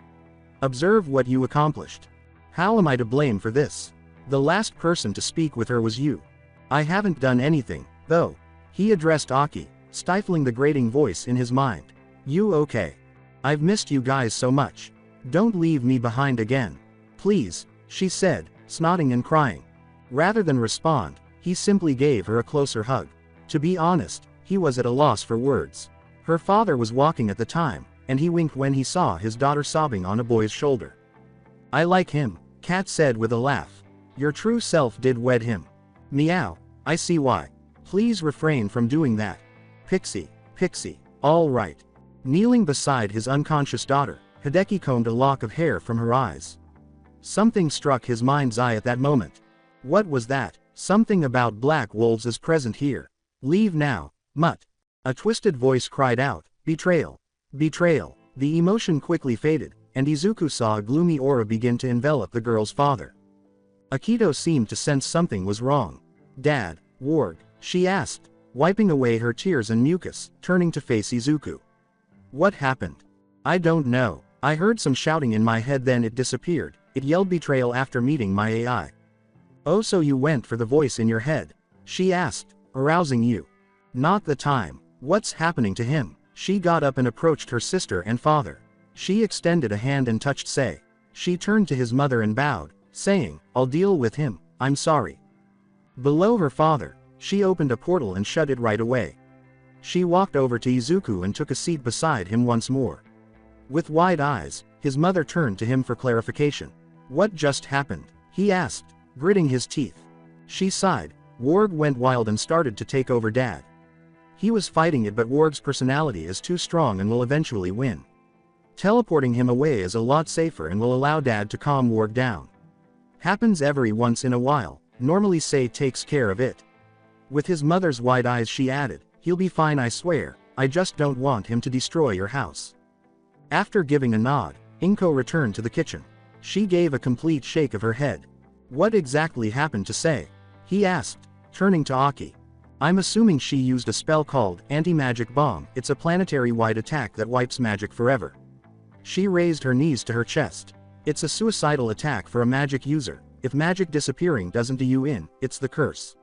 "Observe what you accomplished. How am I to blame for this? The last person to speak with her was you." "I haven't done anything, though." He addressed Aki, stifling the grating voice in his mind. "You okay? I've missed you guys so much. Don't leave me behind again. Please," she said, snotting and crying. Rather than respond, he simply gave her a closer hug. To be honest, he was at a loss for words. Her father was walking at the time, and he winked when he saw his daughter sobbing on a boy's shoulder. "I like him," Kat said with a laugh. "Your true self did wed him." "Meow, I see why. Please refrain from doing that. Pixie, Pixie, all right." Kneeling beside his unconscious daughter, Hideki combed a lock of hair from her eyes. Something struck his mind's eye at that moment. What was that? Something about black wolves is present here. Leave now, mutt. A twisted voice cried out, betrayal. Betrayal. The emotion quickly faded, and Izuku saw a gloomy aura begin to envelop the girl's father. Akido seemed to sense something was wrong. Dad, Warg, she asked, wiping away her tears and mucus, turning to face Izuku. What happened? I don't know. I heard some shouting in my head, then it disappeared. It yelled betrayal after meeting my AI. Oh, so you went for the voice in your head? She asked, arousing you. Not the time. What's happening to him? She got up and approached her sister and father. She extended a hand and touched Sei. She turned to his mother and bowed, saying, I'll deal with him, I'm sorry. Below her father, she opened a portal and shut it right away. She walked over to Izuku and took a seat beside him once more. With wide eyes, his mother turned to him for clarification. What just happened? He asked, gritting his teeth. She sighed. Warg went wild and started to take over Dad. He was fighting it, but Warg's personality is too strong and will eventually win. Teleporting him away is a lot safer and will allow Dad to calm Warg down. Happens every once in a while, normally Sei takes care of it. With his mother's wide eyes she added, he'll be fine, I swear, I just don't want him to destroy your house. After giving a nod, Inko returned to the kitchen. She gave a complete shake of her head. What exactly happened to Sei? He asked, turning to Aki. I'm assuming she used a spell called Anti-Magic Bomb. It's a planetary-wide attack that wipes magic forever. She raised her knees to her chest. It's a suicidal attack for a magic user. If magic disappearing doesn't do you in, it's the curse.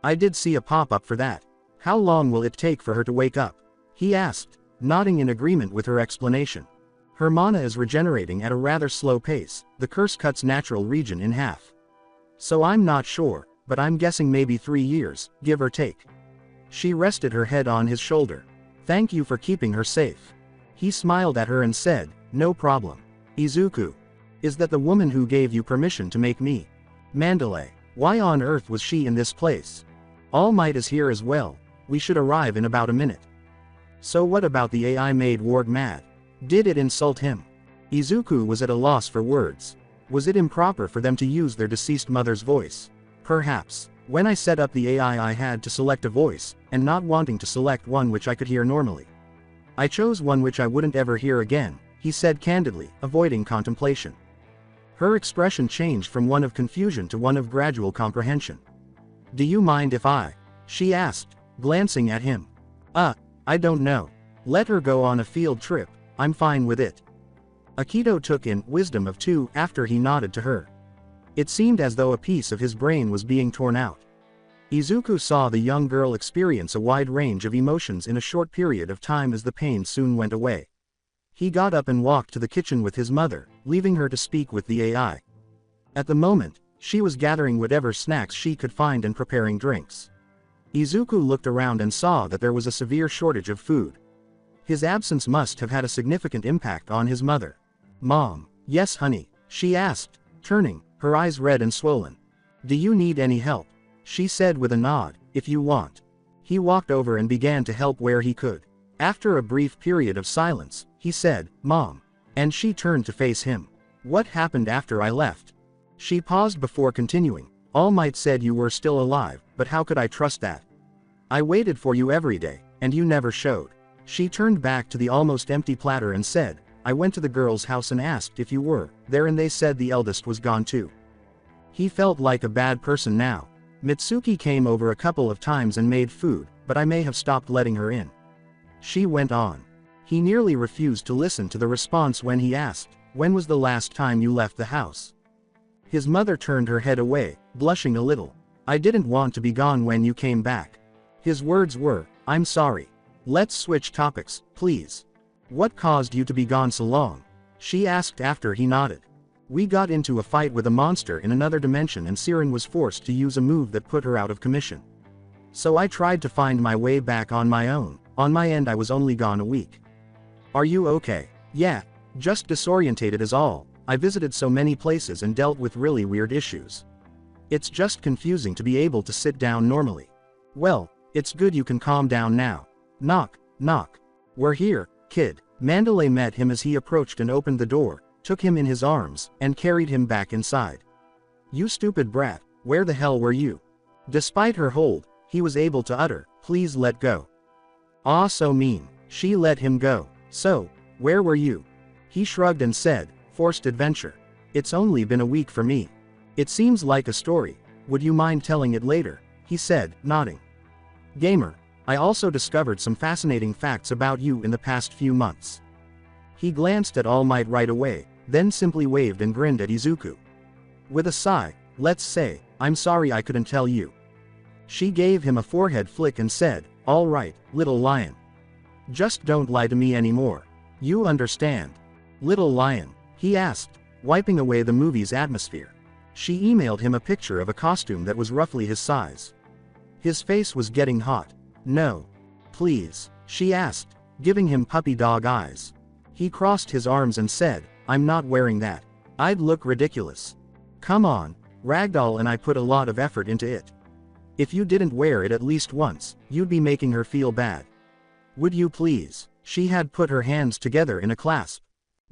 I did see a pop-up for that. How long will it take for her to wake up? He asked, nodding in agreement with her explanation. Her mana is regenerating at a rather slow pace. The curse cuts natural regen in half. So I'm not sure, but I'm guessing maybe 3 years, give or take. She rested her head on his shoulder. Thank you for keeping her safe. He smiled at her and said, no problem. Izuku. Is that the woman who gave you permission to make me? Mandalay. Why on earth was she in this place? All Might is here as well. We should arrive in about a minute. So what about the AI made Warg mad? Did it insult him? Izuku was at a loss for words. Was it improper for them to use their deceased mother's voice? Perhaps. When I set up the AI I had to select a voice, and not wanting to select one which I could hear normally. I chose one which I wouldn't ever hear again, he said candidly, avoiding contemplation. Her expression changed from one of confusion to one of gradual comprehension. Do you mind if I? She asked, glancing at him. I don't know. Let her go on a field trip, I'm fine with it. Akido took in wisdom of 2 after he nodded to her. It seemed as though a piece of his brain was being torn out. Izuku saw the young girl experience a wide range of emotions in a short period of time as the pain soon went away. He got up and walked to the kitchen with his mother, leaving her to speak with the AI. At the moment, she was gathering whatever snacks she could find and preparing drinks. Izuku looked around and saw that there was a severe shortage of food. His absence must have had a significant impact on his mother. Mom. Yes, honey, she asked, turning, her eyes red and swollen. Do you need any help? She said with a nod, if you want. He walked over and began to help where he could. After a brief period of silence, he said, Mom. And she turned to face him. What happened after I left? She paused before continuing. All Might said you were still alive, but how could I trust that? I waited for you every day, and you never showed. She turned back to the almost empty platter and said, I went to the girl's house and asked if you were there and they said the eldest was gone too. He felt like a bad person now. Mitsuki came over a couple of times and made food, but I may have stopped letting her in. She went on. He nearly refused to listen to the response when he asked, when was the last time you left the house? His mother turned her head away, blushing a little. I didn't want to be gone when you came back. His words were, I'm sorry. Let's switch topics, please. What caused you to be gone so long? She asked after he nodded. We got into a fight with a monster in another dimension and Siren was forced to use a move that put her out of commission. So I tried to find my way back on my own. On my end I was only gone a week. Are you okay? Yeah, just disorientated is all. I visited so many places and dealt with really weird issues. It's just confusing to be able to sit down normally. Well, it's good you can calm down now. Knock, knock. We're here, kid. Mandalay met him as he approached and opened the door, took him in his arms, and carried him back inside. "You stupid brat, where the hell were you?" Despite her hold, he was able to utter, "Please let go." "Aw, so mean." She let him go. "So, where were you?" He shrugged and said, "Forced adventure. It's only been a week for me." "It seems like a story. Would you mind telling it later?" he said, nodding. "Gamer, I also discovered some fascinating facts about you in the past few months." He glanced at All Might right away, then simply waved and grinned at Izuku. With a sigh, "Let's say, I'm sorry I couldn't tell you." She gave him a forehead flick and said, "All right, little lion. Just don't lie to me anymore. You understand?" "Little lion?" he asked, wiping away the movie's atmosphere. She emailed him a picture of a costume that was roughly his size. His face was getting hot. "No. Please," she asked, giving him puppy dog eyes. He crossed his arms and said, "I'm not wearing that. I'd look ridiculous." "Come on, Ragdoll and I put a lot of effort into it. If you didn't wear it at least once, you'd be making her feel bad. Would you please?" She had put her hands together in a clasp.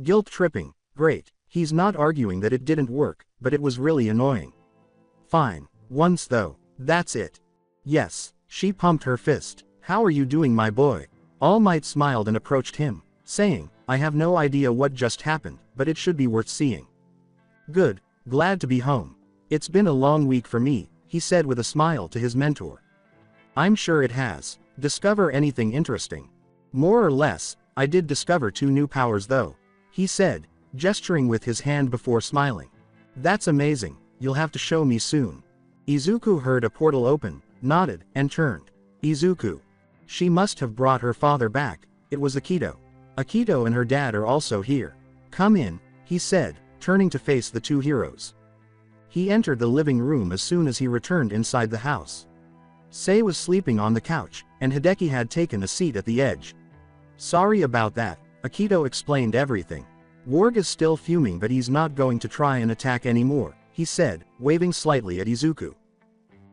Guilt-tripping. Great. He's not arguing that it didn't work, but it was really annoying. "Fine. Once though. That's it." "Yes." She pumped her fist. "How are you doing, my boy?" All Might smiled and approached him, saying, "I have no idea what just happened, but it should be worth seeing." "Good. Glad to be home. It's been a long week for me," he said with a smile to his mentor. "I'm sure it has. Discover anything interesting?" "More or less. I did discover 2 new powers though," he said, gesturing with his hand before smiling. "That's amazing. You'll have to show me soon." Izuku heard a portal open, nodded, and turned. Izuku. She must have brought her father back. It was Akido. "Akido and her dad are also here. Come in," he said, turning to face the 2 heroes. He entered the living room as soon as he returned inside the house. Sei was sleeping on the couch, and Hideki had taken a seat at the edge. "Sorry about that," Akido explained everything. "Warg is still fuming, but he's not going to try and attack anymore," he said, waving slightly at Izuku.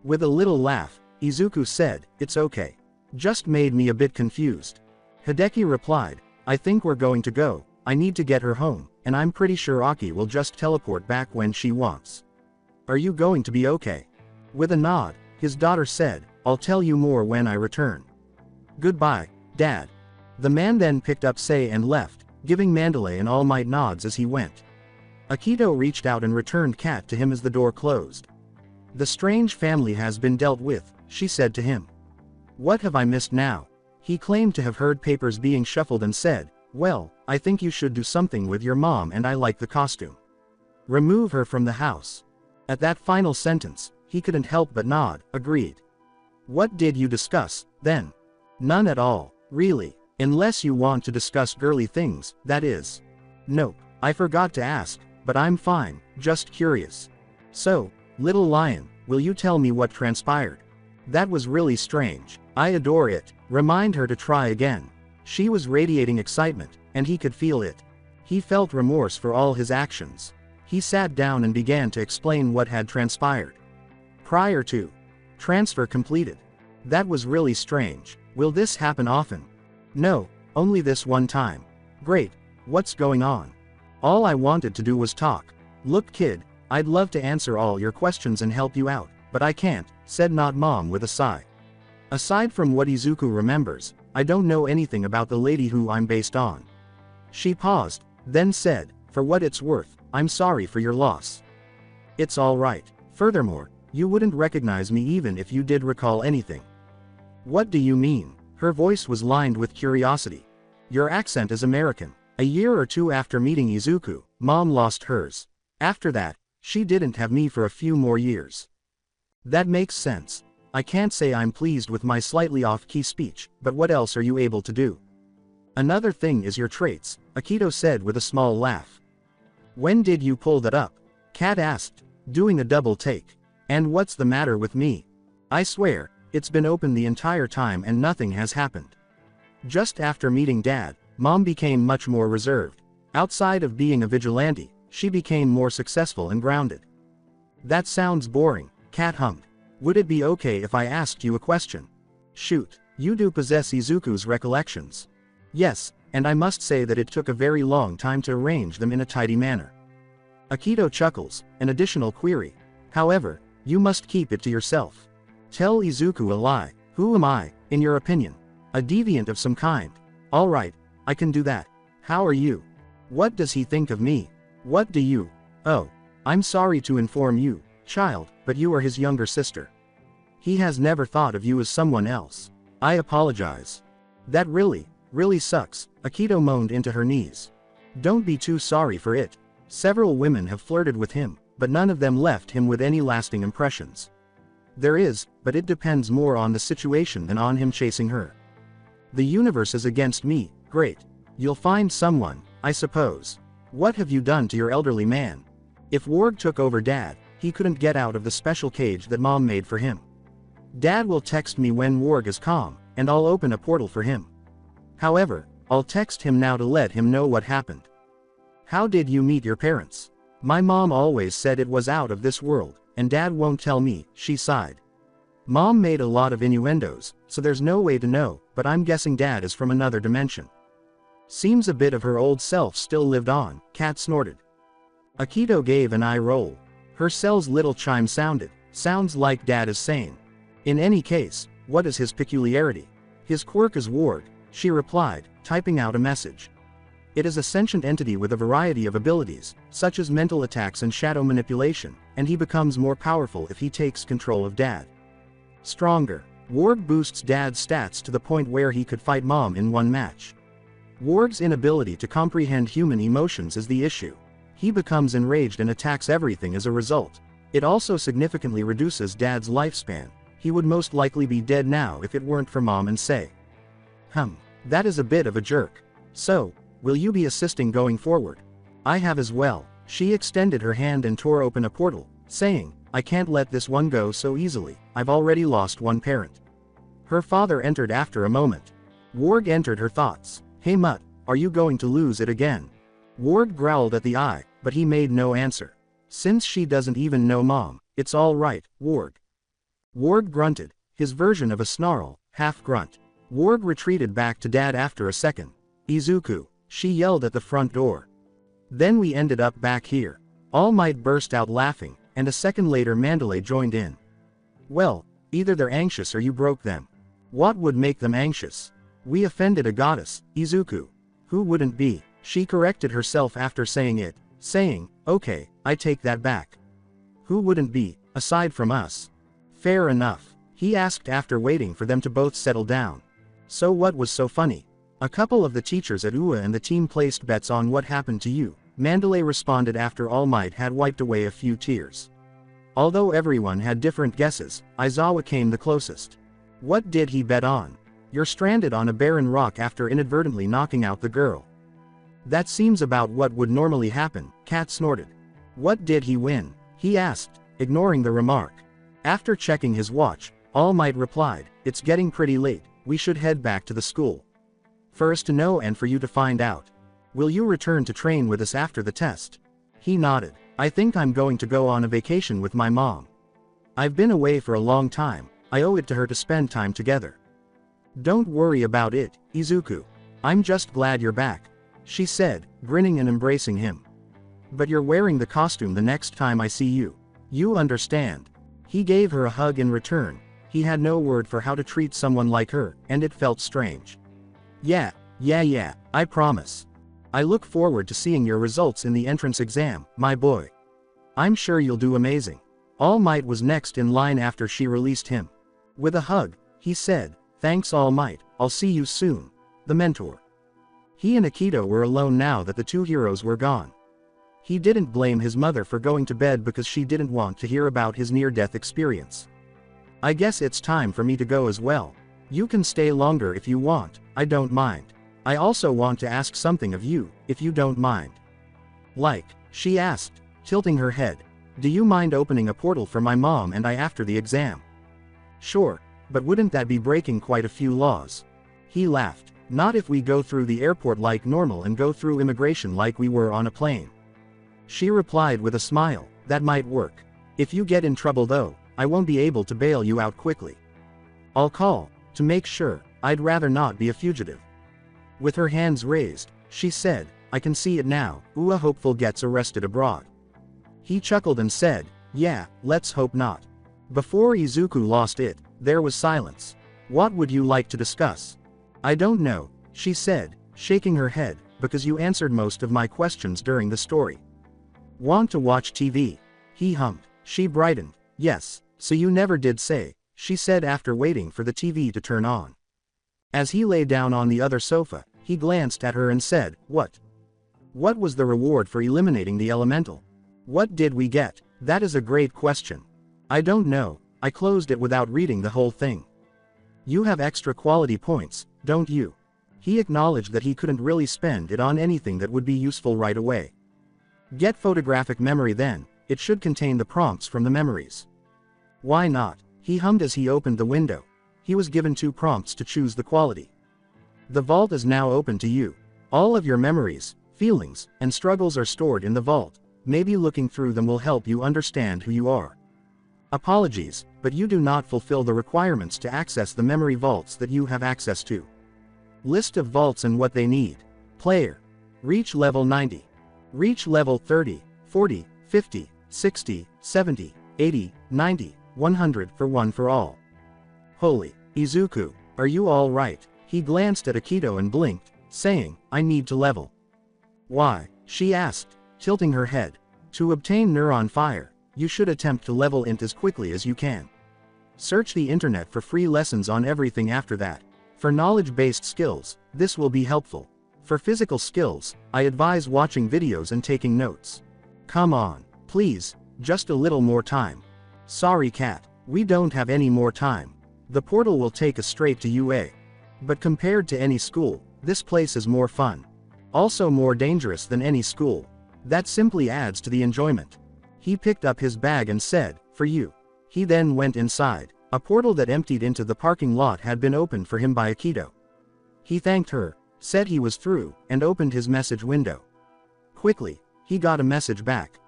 With a little laugh, Izuku said, "It's okay. Just made me a bit confused." Hideki replied, "I think we're going to go. I need to get her home, and I'm pretty sure Aki will just teleport back when she wants." "Are you going to be okay?" With a nod, his daughter said, "I'll tell you more when I return." "Goodbye, Dad." The man then picked up Sei and left, giving Mandalay and All Might nods as he went. Akido reached out and returned Cat to him as the door closed. "The strange family has been dealt with," she said to him. "What have I missed now?" He claimed to have heard papers being shuffled and said, "Well, I think you should do something with your mom, and I like the costume. Remove her from the house." At that final sentence, he couldn't help but nod, agreed. "What did you discuss, then?" "None at all, really. Unless you want to discuss girly things, that is." "Nope, I forgot to ask, but I'm fine, just curious." "So, little lion, will you tell me what transpired?" "That was really strange. I adore it." Remind her to try again. She was radiating excitement, and he could feel it. He felt remorse for all his actions. He sat down and began to explain what had transpired. Prior to transfer completed. "That was really strange. Will this happen often?" "No, only this one time." "Great. What's going on?" "All I wanted to do was talk." "Look, kid, I'd love to answer all your questions and help you out, but I can't," said Not Mom with a sigh. "Aside from what Izuku remembers, I don't know anything about the lady who I'm based on." She paused, then said, "For what it's worth, I'm sorry for your loss." "It's all right. Furthermore, you wouldn't recognize me even if you did recall anything." "What do you mean?" Her voice was lined with curiosity. "Your accent is American." A year or 2 after meeting Izuku, Mom lost hers. After that, she didn't have me for a few more years. "That makes sense. I can't say I'm pleased with my slightly off-key speech, but what else are you able to do?" "Another thing is your traits," Akido said with a small laugh. "When did you pull that up?" Kat asked, doing a double take. "And what's the matter with me? I swear, it's been open the entire time and nothing has happened." Just after meeting Dad, Mom became much more reserved. Outside of being a vigilante, she became more successful and grounded. "That sounds boring," Kat hummed. "Would it be okay if I asked you a question?" "Shoot, you do possess Izuku's recollections." "Yes, and I must say that it took a very long time to arrange them in a tidy manner. Akido chuckles, an additional query. However, you must keep it to yourself. Tell Izuku a lie. Who am I, in your opinion? A deviant of some kind. Alright, I can do that. How are you? What does he think of me? What do you? Oh, I'm sorry to inform you, child, but you are his younger sister. He has never thought of you as someone else. I apologize. That really sucks, Akido moaned into her knees. Don't be too sorry for it. Several women have flirted with him, but none of them left him with any lasting impressions. There is, but it depends more on the situation than on him chasing her. The universe is against me, great. You'll find someone, I suppose. What have you done to your elderly man? If Warg took over Dad, he couldn't get out of the special cage that Mom made for him. Dad will text me when Warg is calm, and I'll open a portal for him. However, I'll text him now to let him know what happened. How did you meet your parents? My mom always said it was out of this world, and Dad won't tell me, she sighed. Mom made a lot of innuendos, so there's no way to know, but I'm guessing Dad is from another dimension. Seems a bit of her old self still lived on, Kat snorted. Akido gave an eye roll. Her cell's little chime sounded. Sounds like Dad is sane. In any case, what is his peculiarity? His quirk is Warg, she replied, typing out a message. It is a sentient entity with a variety of abilities, such as mental attacks and shadow manipulation, and he becomes more powerful if he takes control of Dad. Stronger. Warg boosts Dad's stats to the point where he could fight Mom in one match. Warg's inability to comprehend human emotions is the issue. He becomes enraged and attacks everything as a result. It also significantly reduces Dad's lifespan. He would most likely be dead now if it weren't for Mom and Sei. That is a bit of a jerk. So, will you be assisting going forward? I have as well. She extended her hand and tore open a portal, saying, I can't let this one go so easily, I've already lost one parent. Her father entered after a moment. Warg entered her thoughts. Hey Mutt, are you going to lose it again? Warg growled at the eye, but he made no answer. Since she doesn't even know Mom, it's all right, Warg. Warg grunted, his version of a snarl, half grunt. Warg retreated back to Dad after a second. Izuku, she yelled at the front door. Then we ended up back here. All Might burst out laughing, and a second later Mandalay joined in. Well, either they're anxious or you broke them. What would make them anxious? We offended a goddess, Izuku. Who wouldn't be? She corrected herself after saying it, saying, okay, I take that back. Who wouldn't be, aside from us? Fair enough, he asked after waiting for them to both settle down. So what was so funny? A couple of the teachers at UA and the team placed bets on what happened to you, Mandalay responded after All Might had wiped away a few tears. Although everyone had different guesses, Aizawa came the closest. What did he bet on? You're stranded on a barren rock after inadvertently knocking out the girl. That seems about what would normally happen, Kat snorted. What did he win? He asked, ignoring the remark. After checking his watch, All Might replied, it's getting pretty late, we should head back to the school. For us to know and for you to find out. Will you return to train with us after the test? He nodded. I think I'm going to go on a vacation with my mom. I've been away for a long time, I owe it to her to spend time together. Don't worry about it, Izuku. I'm just glad you're back, she said, grinning and embracing him. But you're wearing the costume the next time I see you. You understand. He gave her a hug in return. He had no word for how to treat someone like her, and it felt strange. Yeah, I promise. I look forward to seeing your results in the entrance exam, my boy. I'm sure you'll do amazing. All Might was next in line after she released him. With a hug, he said, thanks All Might, I'll see you soon. The mentor. He and Akido were alone now that the two heroes were gone. He didn't blame his mother for going to bed because she didn't want to hear about his near-death experience. I guess it's time for me to go as well. You can stay longer if you want, I don't mind. I also want to ask something of you, if you don't mind. Like, she asked, tilting her head. Do you mind opening a portal for my mom and I after the exam? Sure, but wouldn't that be breaking quite a few laws? He laughed. Not if we go through the airport like normal and go through immigration like we were on a plane. She replied with a smile, that might work. If you get in trouble though, I won't be able to bail you out quickly. I'll call, to make sure, I'd rather not be a fugitive. With her hands raised, she said, I can see it now, a hopeful gets arrested abroad. He chuckled and said, yeah, let's hope not. Before Izuku lost it, there was silence. What would you like to discuss? I don't know, she said, shaking her head, because you answered most of my questions during the story. Want to watch TV? He hummed. She brightened. Yes, so you never did say, she said after waiting for the TV to turn on. As he lay down on the other sofa, he glanced at her and said, what? What was the reward for eliminating the elemental? What did we get? That is a great question. I don't know, I closed it without reading the whole thing. You have extra quality points, don't you? He acknowledged that he couldn't really spend it on anything that would be useful right away. Get photographic memory then, it should contain the prompts from the memories. Why not? He hummed as he opened the window. He was given 2 prompts to choose the quality. The vault is now open to you. All of your memories, feelings, and struggles are stored in the vault. Maybe looking through them will help you understand who you are. Apologies, but you do not fulfill the requirements to access the memory vaults that you have access to. List of vaults and what they need. Player. Reach level 90. Reach level 30, 40, 50, 60, 70, 80, 90, 100 for one for all. Holy, Izuku, are you all right? He glanced at Akido and blinked, saying, I need to level. Why? She asked, tilting her head. To obtain neuron fire, you should attempt to level int as quickly as you can. Search the internet for free lessons on everything after that. For knowledge-based skills, this will be helpful. For physical skills, I advise watching videos and taking notes. Come on, please, just a little more time. Sorry cat, we don't have any more time. The portal will take us straight to UA. But compared to any school, this place is more fun. Also more dangerous than any school. That simply adds to the enjoyment. He picked up his bag and said, for you. He then went inside. A portal that emptied into the parking lot had been opened for him by Akido. He thanked her, said he was through, and opened his message window. Quickly, he got a message back.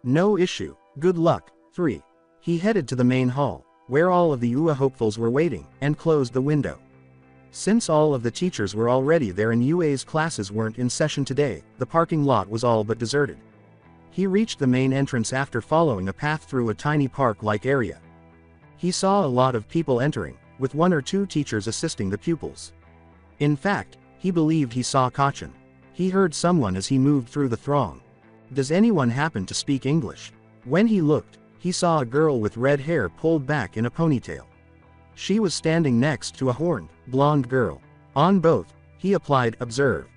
No issue, good luck, 3. He headed to the main hall, where all of the UA hopefuls were waiting, and closed the window. Since all of the teachers were already there and UA's classes weren't in session today, the parking lot was all but deserted. He reached the main entrance after following a path through a tiny park-like area. He saw a lot of people entering, with 1 or 2 teachers assisting the pupils. In fact, he believed he saw Kachin. He heard someone as he moved through the throng. Does anyone happen to speak English? When he looked, he saw a girl with red hair pulled back in a ponytail. She was standing next to a horned, blonde girl. On both, he applied observe.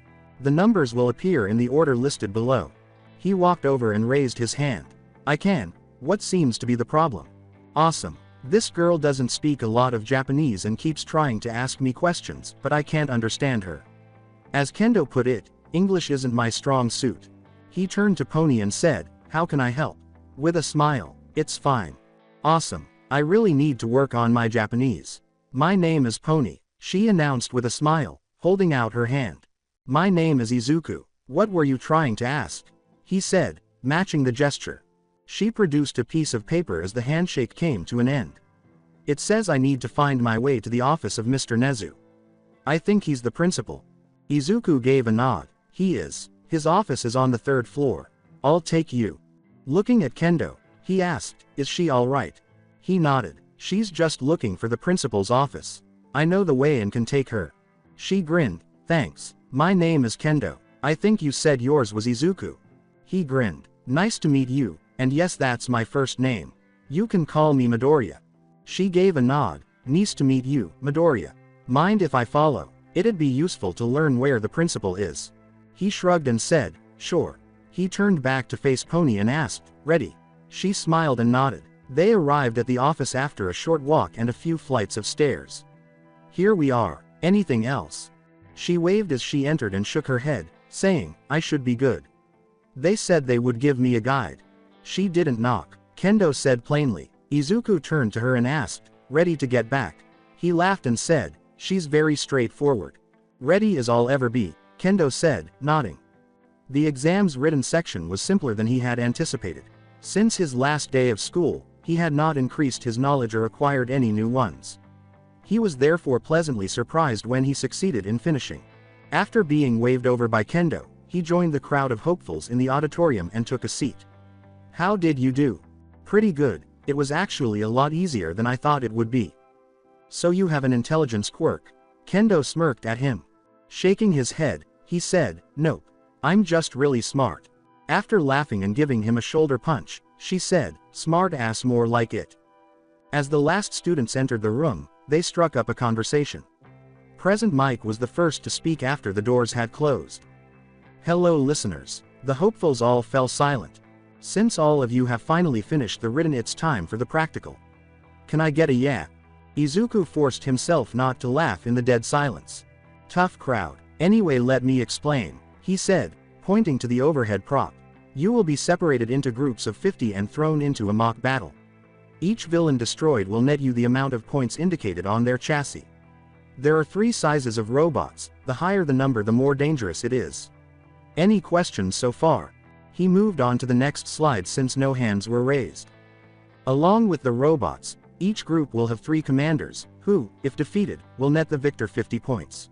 The numbers will appear in the order listed below. He walked over and raised his hand. I can. What seems to be the problem? Awesome. This girl doesn't speak a lot of Japanese and keeps trying to ask me questions, but I can't understand her. As Kendo put it, English isn't my strong suit. He turned to Pony and said, how can I help? With a smile, it's fine. Awesome. I really need to work on my Japanese. My name is Pony, she announced with a smile, holding out her hand. My name is Izuku. What were you trying to ask? He said, matching the gesture. She produced a piece of paper as the handshake came to an end. It says I need to find my way to the office of Mr. Nezu. I think he's the principal. Izuku gave a nod. He is. His office is on the 3rd floor. I'll take you. Looking at Kendo, he asked, is she all right? He nodded. She's just looking for the principal's office. I know the way and can take her. She grinned. Thanks. My name is Kendo. I think you said yours was Izuku. He grinned. Nice to meet you, and yes, that's my first name. You can call me Midoriya. She gave a nod. Nice to meet you, Midoriya. Mind if I follow? It'd be useful to learn where the principal is. He shrugged and said, sure. He turned back to face Pony and asked, ready? She smiled and nodded. They arrived at the office after a short walk and a few flights of stairs. Here we are. Anything else? She waved as she entered and shook her head, saying, I should be good. They said they would give me a guide. She didn't knock. Kendo said plainly. Izuku turned to her and asked, ready to get back? He laughed and said, she's very straightforward. Ready as I'll ever be, Kendo said, nodding. The exams written section was simpler than he had anticipated. Since his last day of school, he had not increased his knowledge or acquired any new ones. He was therefore pleasantly surprised when he succeeded in finishing. After being waved over by Kendo, he joined the crowd of hopefuls in the auditorium and took a seat. How did you do? Pretty good. It was actually a lot easier than I thought it would be. So you have an intelligence quirk? Kendo smirked at him. Shaking his head, he said, nope. I'm just really smart. After laughing and giving him a shoulder punch, she said, smart ass, more like it. As the last students entered the room, they struck up a conversation. Present Mike was the first to speak after the doors had closed. Hello listeners. The hopefuls all fell silent. Since all of you have finally finished the written, it's time for the practical. Can I get a yeah? Izuku forced himself not to laugh in the dead silence. Tough crowd. Anyway, let me explain, he said, pointing to the overhead prop. You will be separated into groups of 50 and thrown into a mock battle. Each villain destroyed will net you the amount of points indicated on their chassis. There are 3 sizes of robots, the higher the number the more dangerous it is. Any questions so far? He moved on to the next slide since no hands were raised. Along with the robots, each group will have 3 commanders, who, if defeated, will net the victor 50 points.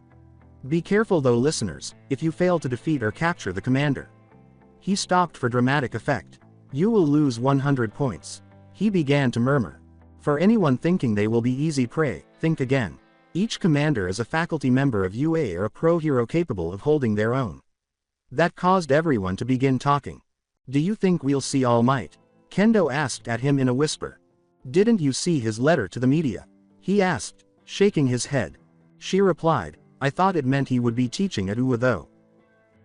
Be careful though listeners, if you fail to defeat or capture the commander. He stopped for dramatic effect. You will lose 100 points. He began to murmur. For anyone thinking they will be easy prey, think again. Each commander is a faculty member of UA or a pro-hero capable of holding their own. That caused everyone to begin talking. Do you think we'll see All Might? Kendo asked at him in a whisper. Didn't you see his letter to the media? He asked, shaking his head. She replied, I thought it meant he would be teaching at UA though.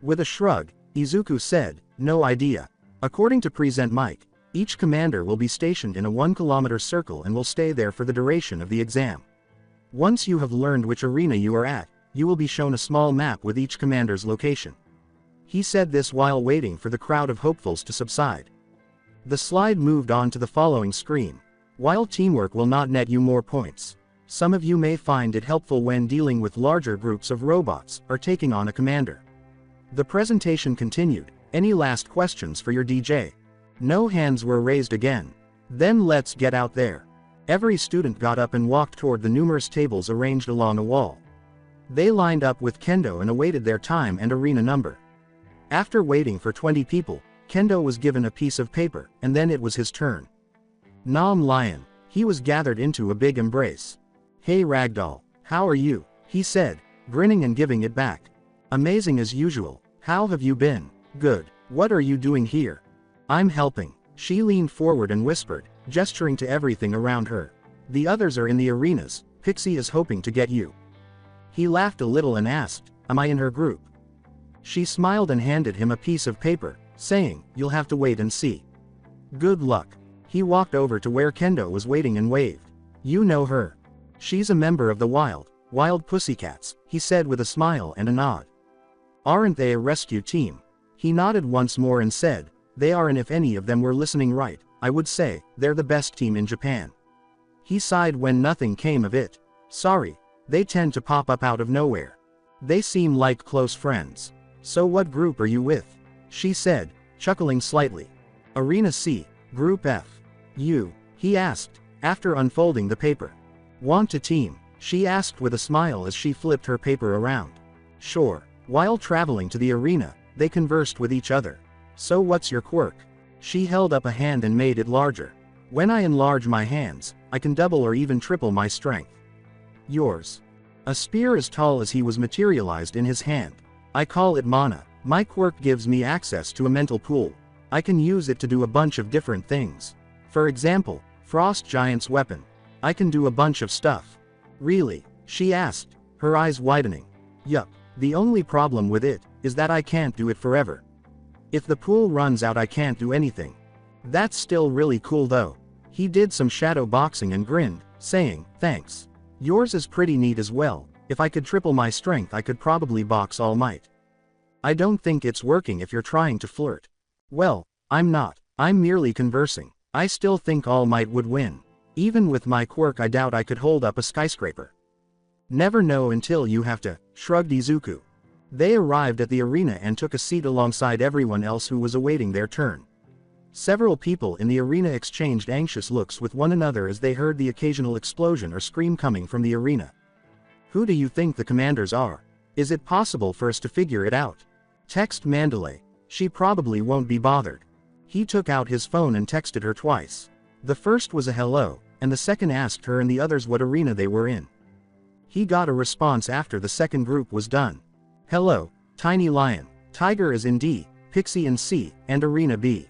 With a shrug, Izuku said, no idea. According to Present Mike, each commander will be stationed in a 1-kilometer circle and will stay there for the duration of the exam. Once you have learned which arena you are at, you will be shown a small map with each commander's location. He said this while waiting for the crowd of hopefuls to subside. The slide moved on to the following screen. While teamwork will not net you more points, some of you may find it helpful when dealing with larger groups of robots or taking on a commander. The presentation continued. Any last questions for your DJ? No hands were raised again. Then let's get out there. Every student got up and walked toward the numerous tables arranged along a wall. They lined up with Kendo and awaited their time and arena number. After waiting for 20 people, Kendo was given a piece of paper, and then it was his turn. Nam Lion. He was gathered into a big embrace. Hey Ragdoll, how are you? He said, grinning and giving it back. Amazing as usual. How have you been? Good. What are you doing here? I'm helping. She leaned forward and whispered, gesturing to everything around her. The others are in the arenas. Pixie is hoping to get you. He laughed a little and asked, am I in her group? She smiled and handed him a piece of paper, saying, you'll have to wait and see. Good luck. He walked over to where Kendo was waiting and waved. You know her. She's a member of the Wild Pussycats, he said with a smile and a nod. Aren't they a rescue team? He nodded once more and said, they are, and if any of them were listening right, I would say, they're the best team in Japan. He sighed when nothing came of it. Sorry, they tend to pop up out of nowhere. They seem like close friends. So what group are you with? She said, chuckling slightly. Arena C, Group F. You? He asked, after unfolding the paper. Want to team? She asked with a smile as she flipped her paper around. Sure. While traveling to the arena, they conversed with each other. So what's your quirk? She held up a hand and made it larger. When I enlarge my hands, I can double or even triple my strength. Yours? A spear as tall as he was materialized in his hand. I call it mana. My quirk gives me access to a mental pool. I can use it to do a bunch of different things. For example, Frost Giant's weapon. I can do a bunch of stuff. Really? She asked, her eyes widening. Yup. The only problem with it is that I can't do it forever. If the pool runs out, I can't do anything. That's still really cool though. He did some shadow boxing and grinned, saying, thanks. Yours is pretty neat as well. If I could triple my strength, I could probably box All Might. I don't think it's working if you're trying to flirt. Well, I'm not. I'm merely conversing. I still think All Might would win. Even with my quirk, I doubt I could hold up a skyscraper. Never know until you have to, shrugged Izuku. They arrived at the arena and took a seat alongside everyone else who was awaiting their turn. Several people in the arena exchanged anxious looks with one another as they heard the occasional explosion or scream coming from the arena. Who do you think the commanders are? Is it possible for us to figure it out? Text Mandalay. She probably won't be bothered. He took out his phone and texted her twice. The first was a hello, and the second asked her and the others what arena they were in. He got a response after the second group was done. Hello, Tiny Lion. Tiger is in D, Pixie in C, and Arena B.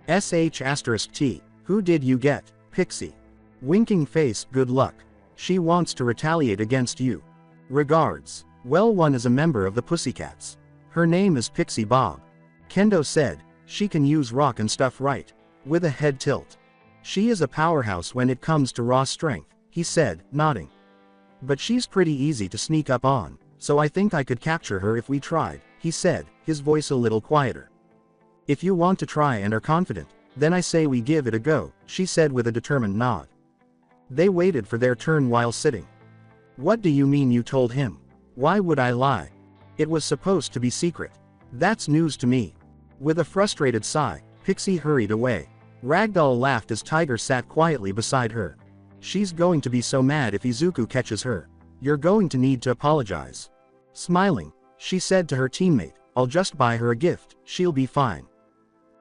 *T. Who did you get, Pixie? Winking face, good luck. She wants to retaliate against you. Regards. Well, one is a member of the Pussycats. Her name is Pixie Bob. Kendo said, she can use rock and stuff right. With a head tilt. She is a powerhouse when it comes to raw strength, he said, nodding. But she's pretty easy to sneak up on, so I think I could capture her if we tried, he said, his voice a little quieter. If you want to try and are confident, then I say we give it a go, she said with a determined nod. They waited for their turn while sitting. What do you mean you told him? Why would I lie? It was supposed to be secret. That's news to me. With a frustrated sigh, Pixie hurried away. Ragdoll laughed as Tiger sat quietly beside her. She's going to be so mad if Izuku catches her. You're going to need to apologize. Smiling, she said to her teammate, I'll just buy her a gift, she'll be fine.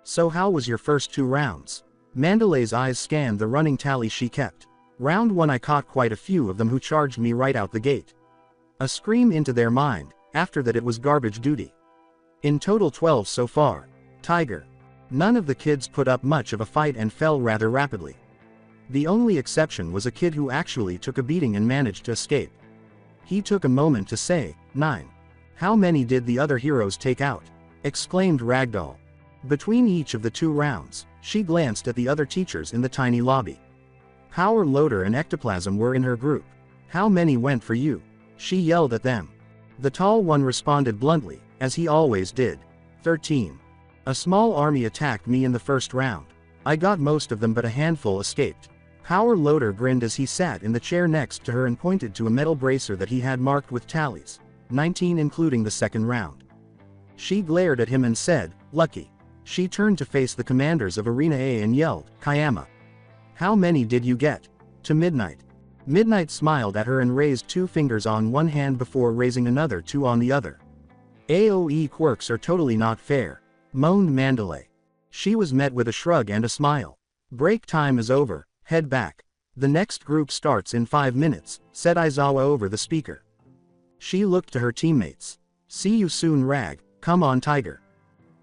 So how was your first 2 rounds? Mandalay's eyes scanned the running tally she kept. Round 1 I caught quite a few of them who charged me right out the gate. A scream into their mind, after that it was garbage duty. In total 12 so far. Tiger. None of the kids put up much of a fight and fell rather rapidly. The only exception was a kid who actually took a beating and managed to escape. He took a moment to say, 9. How many did the other heroes take out? Exclaimed Ragdoll. Between each of the 2 rounds, she glanced at the other teachers in the tiny lobby. Power Loader and Ectoplasm were in her group. How many went for you? She yelled at them. The tall one responded bluntly, as he always did. 13. A small army attacked me in the first round. I got most of them but a handful escaped. Power Loader grinned as he sat in the chair next to her and pointed to a metal bracer that he had marked with tallies. 19 including the second round. She glared at him and said, lucky. She turned to face the commanders of Arena A and yelled, Kayama. How many did you get? To Midnight. Midnight smiled at her and raised 2 fingers on one hand before raising another 2 on the other. AoE quirks are totally not fair, moaned Mandalay. She was met with a shrug and a smile. Break time is over, head back. The next group starts in 5 minutes, said Aizawa over the speaker. She looked to her teammates. See you soon, Rag, come on Tiger.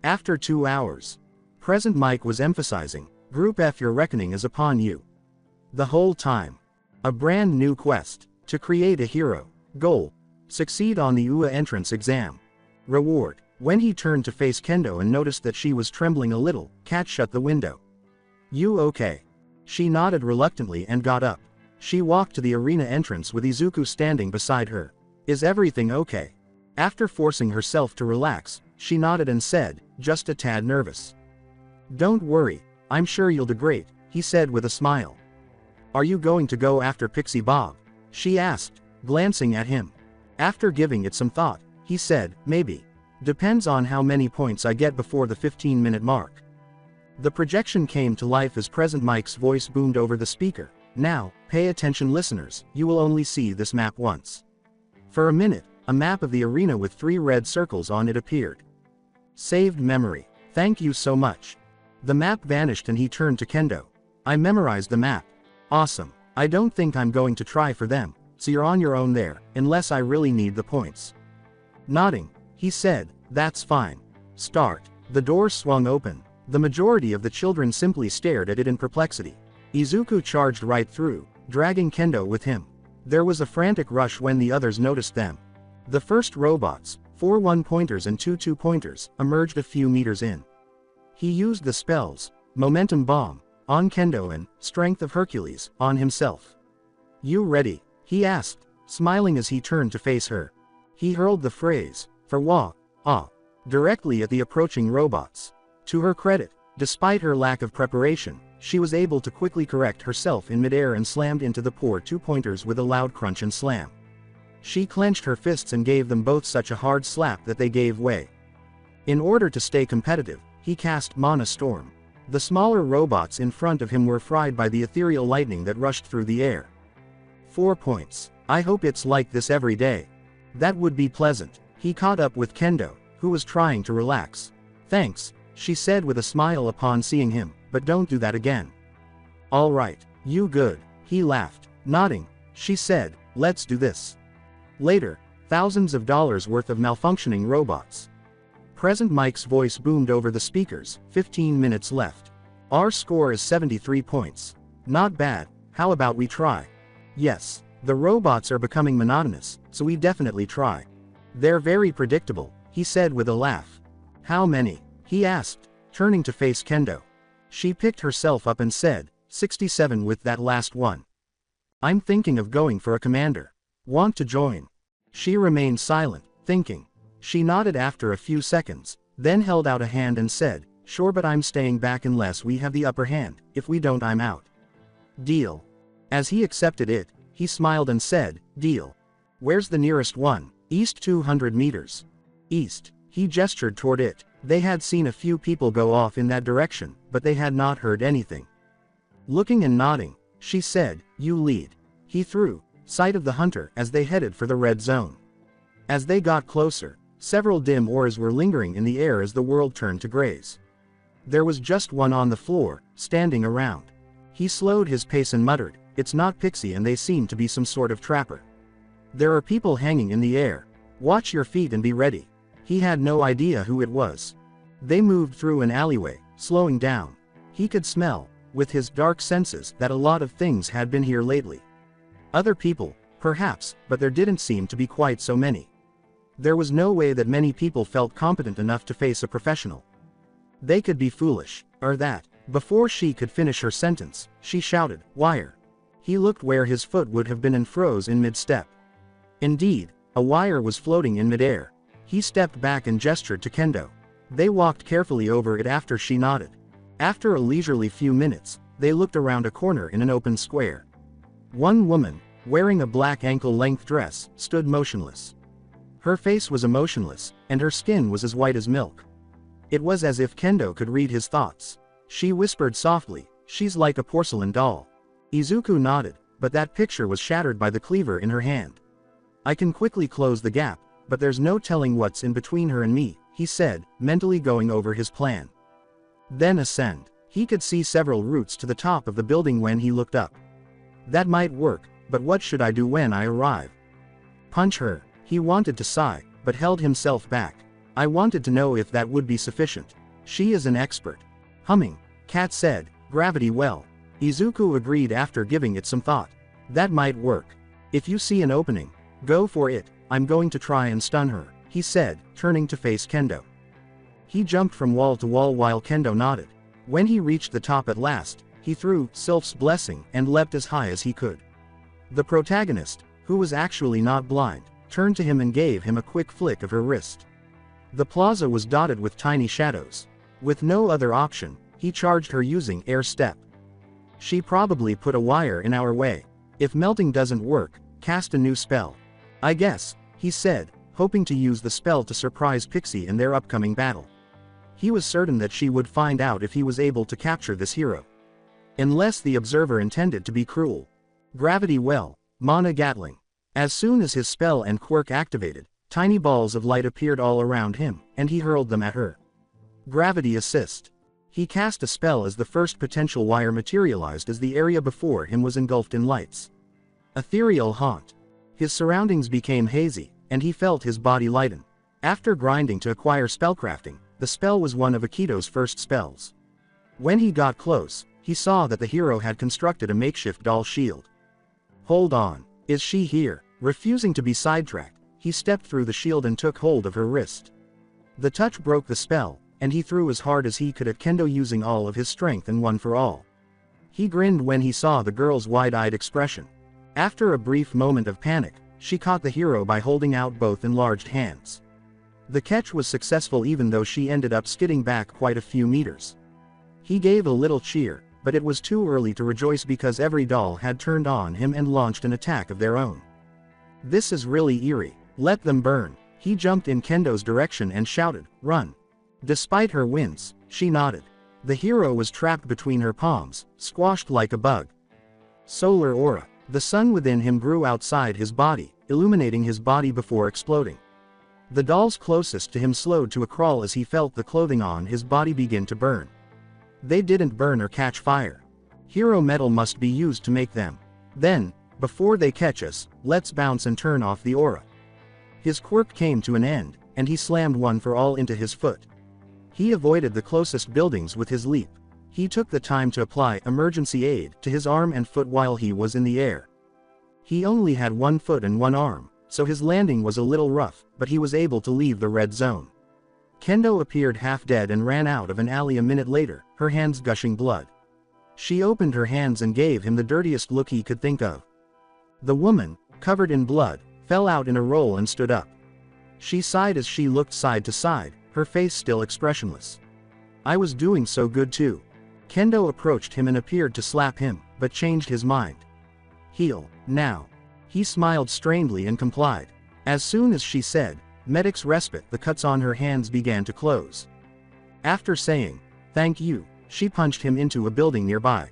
After 2 hours. Present Mike was emphasizing, Group F, your reckoning is upon you. The whole time. A brand new quest, to create a hero. Goal. Succeed on the UA entrance exam. Reward. When he turned to face Kendo and noticed that she was trembling a little, Cat shut the window. You okay? She nodded reluctantly and got up. She walked to the arena entrance with Izuku standing beside her. Is everything okay? After forcing herself to relax, she nodded and said, just a tad nervous. Don't worry, I'm sure you'll do great, he said with a smile. Are you going to go after Pixie Bob? She asked, glancing at him. After giving it some thought, he said, maybe. Depends on how many points I get before the 15-minute mark. The projection came to life as Present Mike's voice boomed over the speaker. Now, pay attention listeners, you will only see this map once. For a minute, a map of the arena with 3 red circles on it appeared. Saved memory. Thank you so much. The map vanished and he turned to Kendo. I memorized the map. Awesome. I don't think I'm going to try for them, so you're on your own there, unless I really need the points. Nodding, he said, that's fine. Start. The door swung open. The majority of the children simply stared at it in perplexity. Izuku charged right through, dragging Kendo with him. There was a frantic rush when the others noticed them. The first robots, 4 1-pointers and 2 2-pointers, emerged a few meters in. He used the spells, Momentum Bomb, on Kendo and Strength of Hercules, on himself. You ready? He asked, smiling as he turned to face her. He hurled the phrase, for wah, ah, directly at the approaching robots. To her credit, despite her lack of preparation, she was able to quickly correct herself in midair and slammed into the poor 2-pointers with a loud crunch and slam. She clenched her fists and gave them both such a hard slap that they gave way. In order to stay competitive, he cast Mana Storm. The smaller robots in front of him were fried by the ethereal lightning that rushed through the air. 4 points. I hope it's like this every day. That would be pleasant. He caught up with Kendo, who was trying to relax. Thanks, she said with a smile upon seeing him, but don't do that again. All right, you good, he laughed. Nodding, she said, let's do this. Later, thousands of dollars worth of malfunctioning robots. Present Mike's voice boomed over the speakers, 15 minutes left. Our score is 73 points. Not bad, how about we try? Yes, the robots are becoming monotonous, so we definitely try. They're very predictable, he said with a laugh. How many? He asked, turning to face Kendo. She picked herself up and said, 67 with that last one. I'm thinking of going for a commander. Want to join? She remained silent, thinking. She nodded after a few seconds, then held out a hand and said, sure, but I'm staying back unless we have the upper hand. If we don't, I'm out. Deal. As he accepted it, he smiled and said, deal. Where's the nearest one? East 200 meters. East. He gestured toward it. They had seen a few people go off in that direction, but they had not heard anything. Looking and nodding, she said, you lead. He threw sight of the hunter as they headed for the red zone. As they got closer, several dim auras were lingering in the air as the world turned to grays. There was just one on the floor, standing around. He slowed his pace and muttered, it's not Pixie and they seem to be some sort of trapper. There are people hanging in the air. Watch your feet and be ready. He had no idea who it was. They moved through an alleyway, slowing down. He could smell, with his dark senses, that a lot of things had been here lately. Other people, perhaps, but there didn't seem to be quite so many. There was no way that many people felt competent enough to face a professional. They could be foolish, or that. Before she could finish her sentence, she shouted, wire. He looked where his foot would have been and froze in mid-step. Indeed, a wire was floating in mid-air. He stepped back and gestured to Kendo. They walked carefully over it after she nodded. After a leisurely few minutes, they looked around a corner in an open square. One woman, wearing a black ankle-length dress, stood motionless. Her face was emotionless, and her skin was as white as milk. It was as if Kendo could read his thoughts. She whispered softly, she's like a porcelain doll. Izuku nodded, but that picture was shattered by the cleaver in her hand. I can quickly close the gap, but there's no telling what's in between her and me, he said, mentally going over his plan. Then ascend. He could see several routes to the top of the building when he looked up. That might work, but what should I do when I arrive? Punch her. He wanted to sigh, but held himself back. I wanted to know if that would be sufficient. She is an expert. Humming, Kat said, gravity well. Izuku agreed after giving it some thought. That might work. If you see an opening, go for it. I'm going to try and stun her, he said, turning to face Kendo. He jumped from wall to wall while Kendo nodded. When he reached the top at last, he threw Sylph's blessing and leapt as high as he could. The protagonist, who was actually not blind, turned to him and gave him a quick flick of her wrist. The plaza was dotted with tiny shadows. With no other option, he charged her using air step. She probably put a wire in our way. If melting doesn't work, cast a new spell. I guess, he said, hoping to use the spell to surprise Pixie in their upcoming battle. He was certain that she would find out if he was able to capture this hero. Unless the observer intended to be cruel. Gravity well, Mana Gatling. As soon as his spell and quirk activated, tiny balls of light appeared all around him, and he hurled them at her. Gravity assist. He cast a spell as the first potential wire materialized as the area before him was engulfed in lights. Ethereal haunt. His surroundings became hazy, and he felt his body lighten. After grinding to acquire spellcrafting, the spell was one of Akido's first spells. When he got close, he saw that the hero had constructed a makeshift doll shield. Hold on, is she here? Refusing to be sidetracked, he stepped through the shield and took hold of her wrist. The touch broke the spell, and he threw as hard as he could at Kendo using all of his strength and one for all. He grinned when he saw the girl's wide-eyed expression. After a brief moment of panic, she caught the hero by holding out both enlarged hands. The catch was successful even though she ended up skidding back quite a few meters. He gave a little cheer, but it was too early to rejoice because every doll had turned on him and launched an attack of their own. This is really eerie. Let them burn. He jumped in Kendo's direction and shouted, run. Despite her wince, she nodded. The hero was trapped between her palms, squashed like a bug. Solar aura. The sun within him grew outside his body, illuminating his body before exploding. The dolls closest to him slowed to a crawl as he felt the clothing on his body begin to burn. They didn't burn or catch fire. Hero metal must be used to make them. Then, before they catch us, let's bounce and turn off the aura. His quirk came to an end, and he slammed one for all into his foot. He avoided the closest buildings with his leap. He took the time to apply emergency aid to his arm and foot while he was in the air. He only had one foot and one arm, so his landing was a little rough, but he was able to leave the red zone. Kendo appeared half dead and ran out of an alley a minute later, her hands gushing blood. She opened her hands and gave him the dirtiest look he could think of. The woman, covered in blood, fell out in a roll and stood up. She sighed as she looked side to side, her face still expressionless. I was doing so good too. Kendo approached him and appeared to slap him, but changed his mind. Heal, now. He smiled strangely and complied. As soon as she said, "Medic's respite," the cuts on her hands began to close. After saying, "Thank you," she punched him into a building nearby.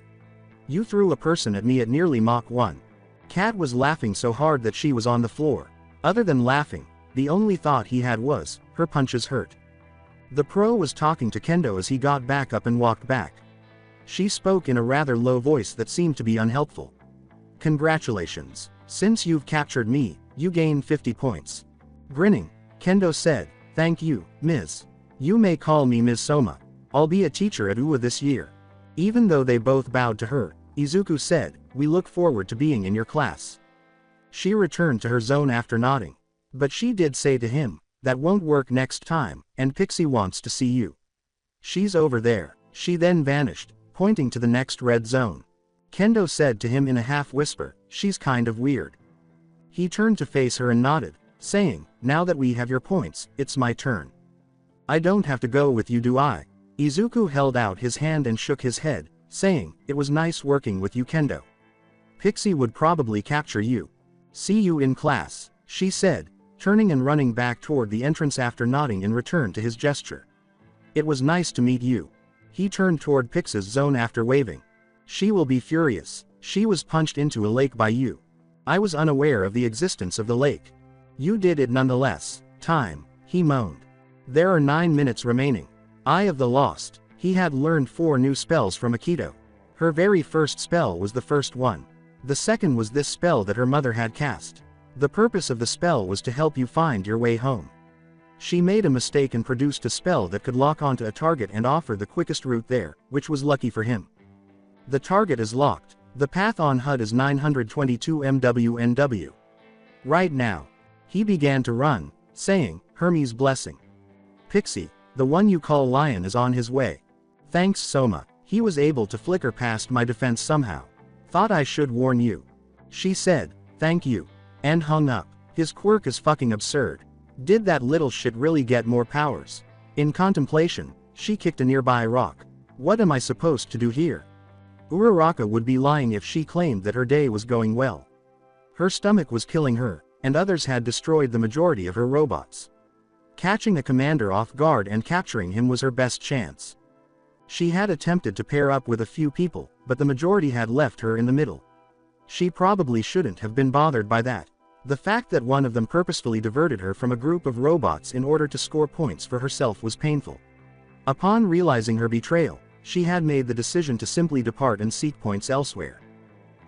You threw a person at me at nearly Mach 1. Kat was laughing so hard that she was on the floor. Other than laughing, the only thought he had was, her punches hurt. The pro was talking to Kendo as he got back up and walked back. She spoke in a rather low voice that seemed to be unhelpful. Congratulations. Since you've captured me, you gain 50 points. Grinning, Kendo said, "Thank you, Ms. You may call me Ms. Soma. I'll be a teacher at UA this year." Even though they both bowed to her, Izuku said, "We look forward to being in your class." She returned to her zone after nodding. But she did say to him, "That won't work next time, and Pixie wants to see you. She's over there." She then vanished, pointing to the next red zone. Kendo said to him in a half-whisper, "She's kind of weird." He turned to face her and nodded, saying, "Now that we have your points, it's my turn." "I don't have to go with you, do I?" Izuku held out his hand and shook his head, saying, "It was nice working with you, Kendo. Pixie would probably capture you. See you in class," she said, turning and running back toward the entrance after nodding in return to his gesture. "It was nice to meet you." He turned toward Pixie's zone after waving. "She will be furious. She was punched into a lake by you. I was unaware of the existence of the lake. You did it nonetheless." "Time," he moaned. "There are 9 minutes remaining." Eye of the Lost. He had learned 4 new spells from Akido. Her very first spell was the first one. The second was this spell that her mother had cast. The purpose of the spell was to help you find your way home. She made a mistake and produced a spell that could lock onto a target and offer the quickest route there, which was lucky for him. The target is locked. The path on HUD is 922 MWNW. Right now. He began to run, saying, "Hermes' blessing. Pixie, the one you call Lion, is on his way." "Thanks, Soma." He was able to flicker past my defense somehow. "Thought I should warn you." She said, "Thank you," and hung up. His quirk is fucking absurd. Did that little shit really get more powers? In contemplation, she kicked a nearby rock. What am I supposed to do here? Uraraka would be lying if she claimed that her day was going well. Her stomach was killing her, and others had destroyed the majority of her robots. Catching a commander off guard and capturing him was her best chance. She had attempted to pair up with a few people, but the majority had left her in the middle. She probably shouldn't have been bothered by that. The fact that one of them purposefully diverted her from a group of robots in order to score points for herself was painful. Upon realizing her betrayal, she had made the decision to simply depart and seek points elsewhere.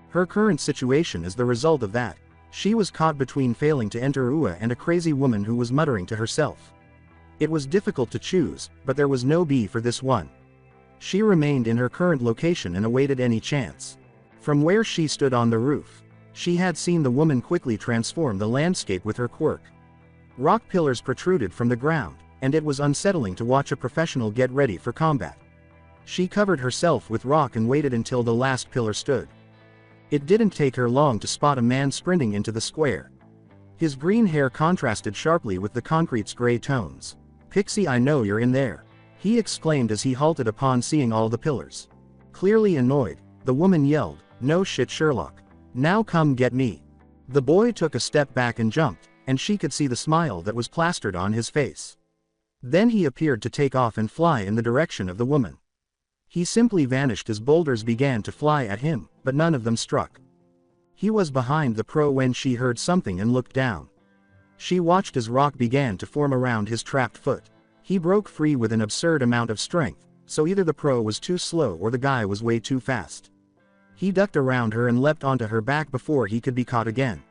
Her current situation is the result of that. She was caught between failing to enter UA and a crazy woman who was muttering to herself. It was difficult to choose, but there was no B for this one. She remained in her current location and awaited any chance. From where she stood on the roof, she had seen the woman quickly transform the landscape with her quirk. Rock pillars protruded from the ground, and it was unsettling to watch a professional get ready for combat. She covered herself with rock and waited until the last pillar stood. It didn't take her long to spot a man sprinting into the square. His green hair contrasted sharply with the concrete's gray tones. "Pixie, I know you're in there," he exclaimed as he halted upon seeing all the pillars. Clearly annoyed, the woman yelled, "No shit, Sherlock. Now come get me." The boy took a step back and jumped, and she could see the smile that was plastered on his face. Then he appeared to take off and fly in the direction of the woman. He simply vanished as boulders began to fly at him, but none of them struck. He was behind the pro when she heard something and looked down. She watched as rock began to form around his trapped foot. He broke free with an absurd amount of strength, so either the pro was too slow or the guy was way too fast. He ducked around her and leapt onto her back before he could be caught again.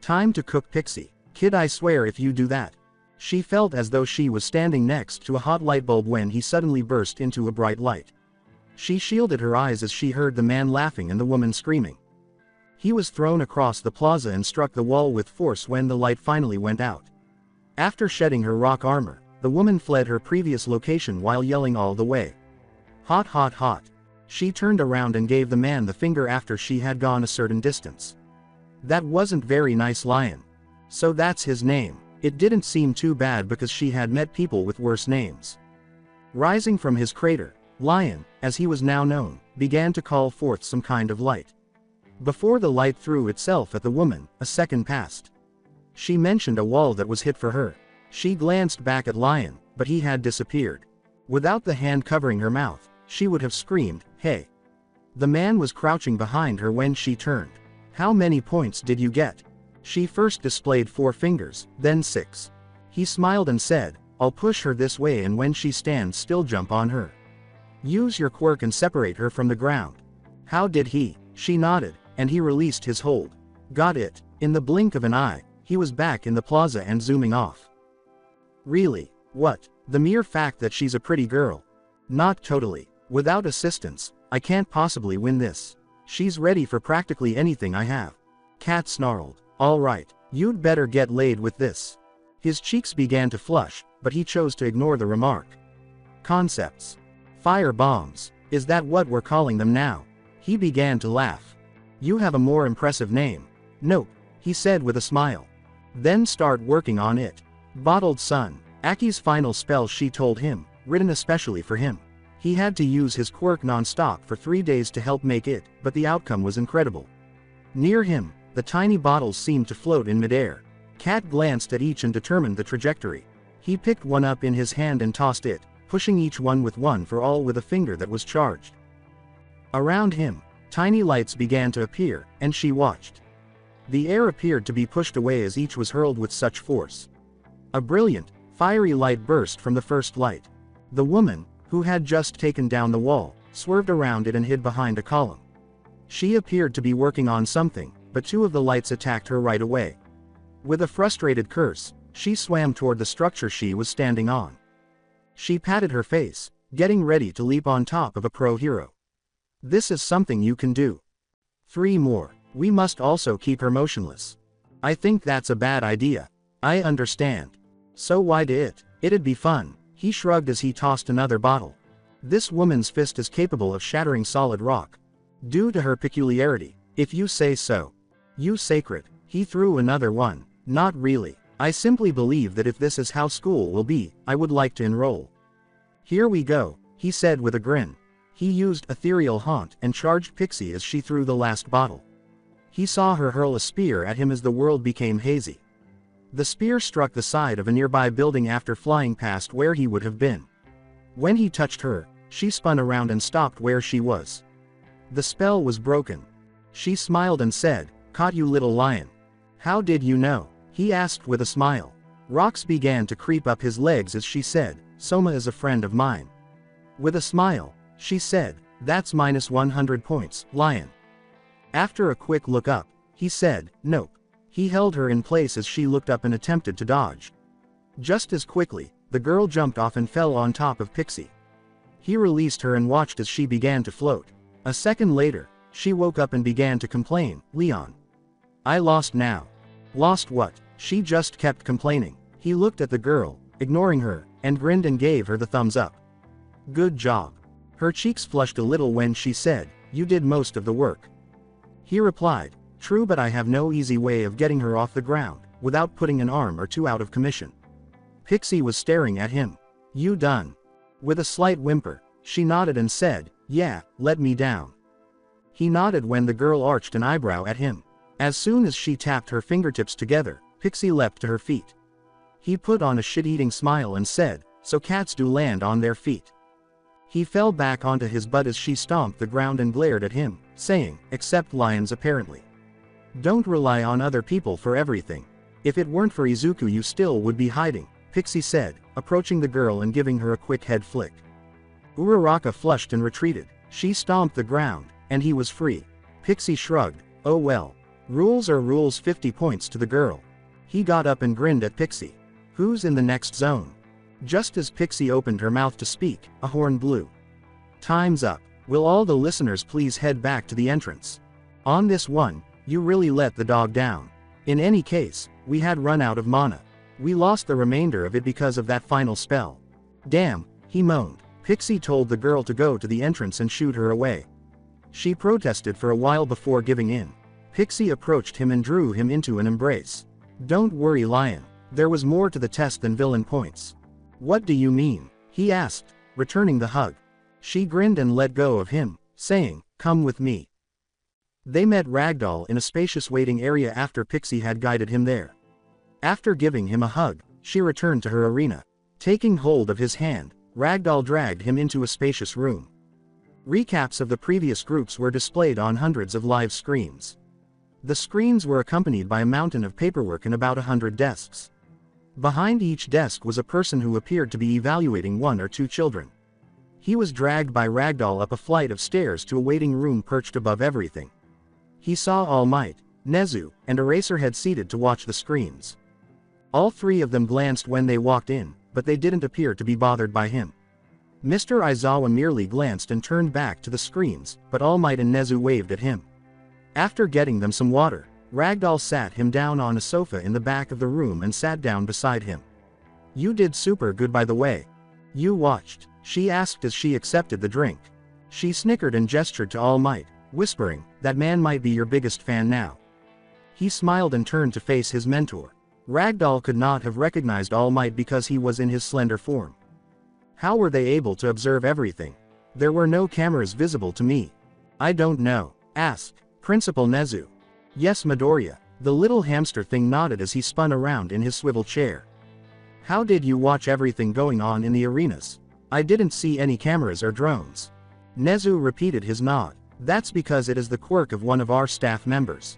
Time to cook Pixie. Kid, I swear if you do that. She felt as though she was standing next to a hot light bulb when he suddenly burst into a bright light. She shielded her eyes as she heard the man laughing and the woman screaming. He was thrown across the plaza and struck the wall with force when the light finally went out. After shedding her rock armor, the woman fled her previous location while yelling all the way. Hot, hot, hot. She turned around and gave the man the finger after she had gone a certain distance. That wasn't very nice, Lion. So that's his name. It didn't seem too bad because she had met people with worse names. Rising from his crater, Lion, as he was now known, began to call forth some kind of light. Before the light threw itself at the woman, a second passed. She mentioned a wall that was hit for her. She glanced back at Lion, but he had disappeared. Without the hand covering her mouth, she would have screamed, "Hey!" The man was crouching behind her when she turned. How many points did you get? She first displayed 4 fingers, then 6. He smiled and said, I'll push her this way, and when she stands still, jump on her. Use your quirk and separate her from the ground. How did he? She nodded, and he released his hold. Got it. In the blink of an eye, he was back in the plaza and zooming off. Really? What? The mere fact that she's a pretty girl? Not totally. Without assistance, I can't possibly win this. She's ready for practically anything I have. Cat snarled. All right, you'd better get laid with this. His cheeks began to flush, but he chose to ignore the remark. Concepts. Fire bombs. Is that what we're calling them now? He began to laugh. You have a more impressive name. Nope, he said with a smile. Then start working on it. Bottled Sun. Aki's final spell, she told him, written especially for him. He had to use his quirk non-stop for 3 days to help make it, but the outcome was incredible. Near him, the tiny bottles seemed to float in midair. Cat glanced at each and determined the trajectory. He picked one up in his hand and tossed it, pushing each one with one for all with a finger that was charged. Around him, tiny lights began to appear, and she watched. The air appeared to be pushed away as each was hurled with such force. A brilliant, fiery light burst from the first light. The woman, who had just taken down the wall, swerved around it and hid behind a column. She appeared to be working on something, but 2 of the lights attacked her right away. With a frustrated curse, she swam toward the structure she was standing on. She patted her face, getting ready to leap on top of a pro hero. This is something you can do. 3 more. We must also keep her motionless. I think that's a bad idea. I understand. So why do it? It'd be fun. He shrugged as he tossed another bottle. This woman's fist is capable of shattering solid rock. Due to her peculiarity, if you say so. You sacred. He threw another one. Not really. I simply believe that if this is how school will be, I would like to enroll. Here we go, he said with a grin. He used ethereal haunt and charged Pixie as she threw the last bottle. He saw her hurl a spear at him as the world became hazy. The spear struck the side of a nearby building after flying past where he would have been. When he touched her, she spun around and stopped where she was. The spell was broken. She smiled and said, Caught you, little lion. How did you know? He asked with a smile. Rocks began to creep up his legs as she said, Soma is a friend of mine. With a smile, she said, That's -100 points, lion. After a quick look up, he said, Nope. He held her in place as she looked up and attempted to dodge. Just as quickly, the girl jumped off and fell on top of Pixie. He released her and watched as she began to float. A second later, she woke up and began to complain, Leon. I lost now. Lost what? She just kept complaining. He looked at the girl, ignoring her, and grinned and gave her the thumbs up. Good job. Her cheeks flushed a little when she said, You did most of the work. He replied, True, but I have no easy way of getting her off the ground, without putting an arm or 2 out of commission. Pixie was staring at him. You done? With a slight whimper, she nodded and said, Yeah, let me down. He nodded when the girl arched an eyebrow at him. As soon as she tapped her fingertips together, Pixie leapt to her feet. He put on a shit-eating smile and said, So cats do land on their feet. He fell back onto his butt as she stomped the ground and glared at him, saying, Except lions apparently. Don't rely on other people for everything. If it weren't for Izuku you still would be hiding, Pixie said, approaching the girl and giving her a quick head flick. Uraraka flushed and retreated. She stomped the ground, and he was free. Pixie shrugged. Oh well. Rules are rules. 50 points to the girl. He got up and grinned at Pixie. Who's in the next zone? Just as Pixie opened her mouth to speak, a horn blew. Time's up. Will all the listeners please head back to the entrance? On this one, you really let the dog down. In any case, we had run out of mana. We lost the remainder of it because of that final spell. Damn, he moaned. Pixie told the girl to go to the entrance and shoot her away. She protested for a while before giving in. Pixie approached him and drew him into an embrace. Don't worry, Lion. There was more to the test than villain points. What do you mean? He asked, returning the hug. She grinned and let go of him, saying, come with me. They met Ragdoll in a spacious waiting area after Pixie had guided him there. After giving him a hug, she returned to her arena. Taking hold of his hand, Ragdoll dragged him into a spacious room. Recaps of the previous groups were displayed on hundreds of live screens. The screens were accompanied by a mountain of paperwork and about 100 desks. Behind each desk was a person who appeared to be evaluating one or two children. He was dragged by Ragdoll up a flight of stairs to a waiting room perched above everything. He saw All Might, Nezu, and Eraserhead seated to watch the screens. All three of them glanced when they walked in, but they didn't appear to be bothered by him. Mr. Aizawa merely glanced and turned back to the screens, but All Might and Nezu waved at him. After getting them some water, Ragdoll sat him down on a sofa in the back of the room and sat down beside him. You did super good, by the way. You watched? She asked as she accepted the drink. She snickered and gestured to All Might, whispering, that man might be your biggest fan now. He smiled and turned to face his mentor. Ragdoll could not have recognized All Might because he was in his slender form. How were they able to observe everything? There were no cameras visible to me. I don't know, asked Principal Nezu. Yes, Midoriya. The little hamster thing nodded as he spun around in his swivel chair. How did you watch everything going on in the arenas? I didn't see any cameras or drones. Nezu repeated his nod. That's because it is the quirk of one of our staff members.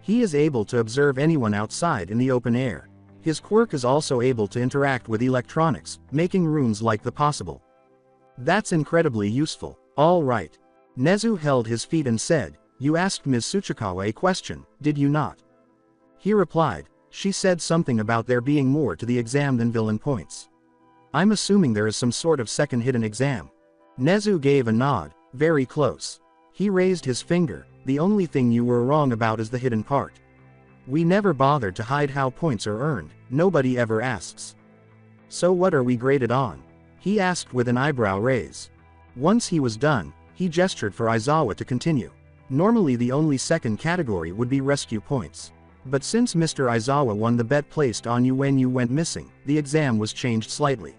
He is able to observe anyone outside in the open air. His quirk is also able to interact with electronics, making rooms like the possible. That's incredibly useful. All right. Nezu held his feet and said, you asked Ms. Tsuchikawa a question, did you not? He replied, she said something about there being more to the exam than villain points. I'm assuming there is some sort of second hidden exam. Nezu gave a nod, very close. He raised his finger, the only thing you were wrong about is the hidden part. We never bothered to hide how points are earned, nobody ever asks. So what are we graded on? He asked with an eyebrow raise. Once he was done, he gestured for Aizawa to continue. Normally the only second category would be rescue points. But since Mr. Aizawa won the bet placed on you when you went missing, the exam was changed slightly.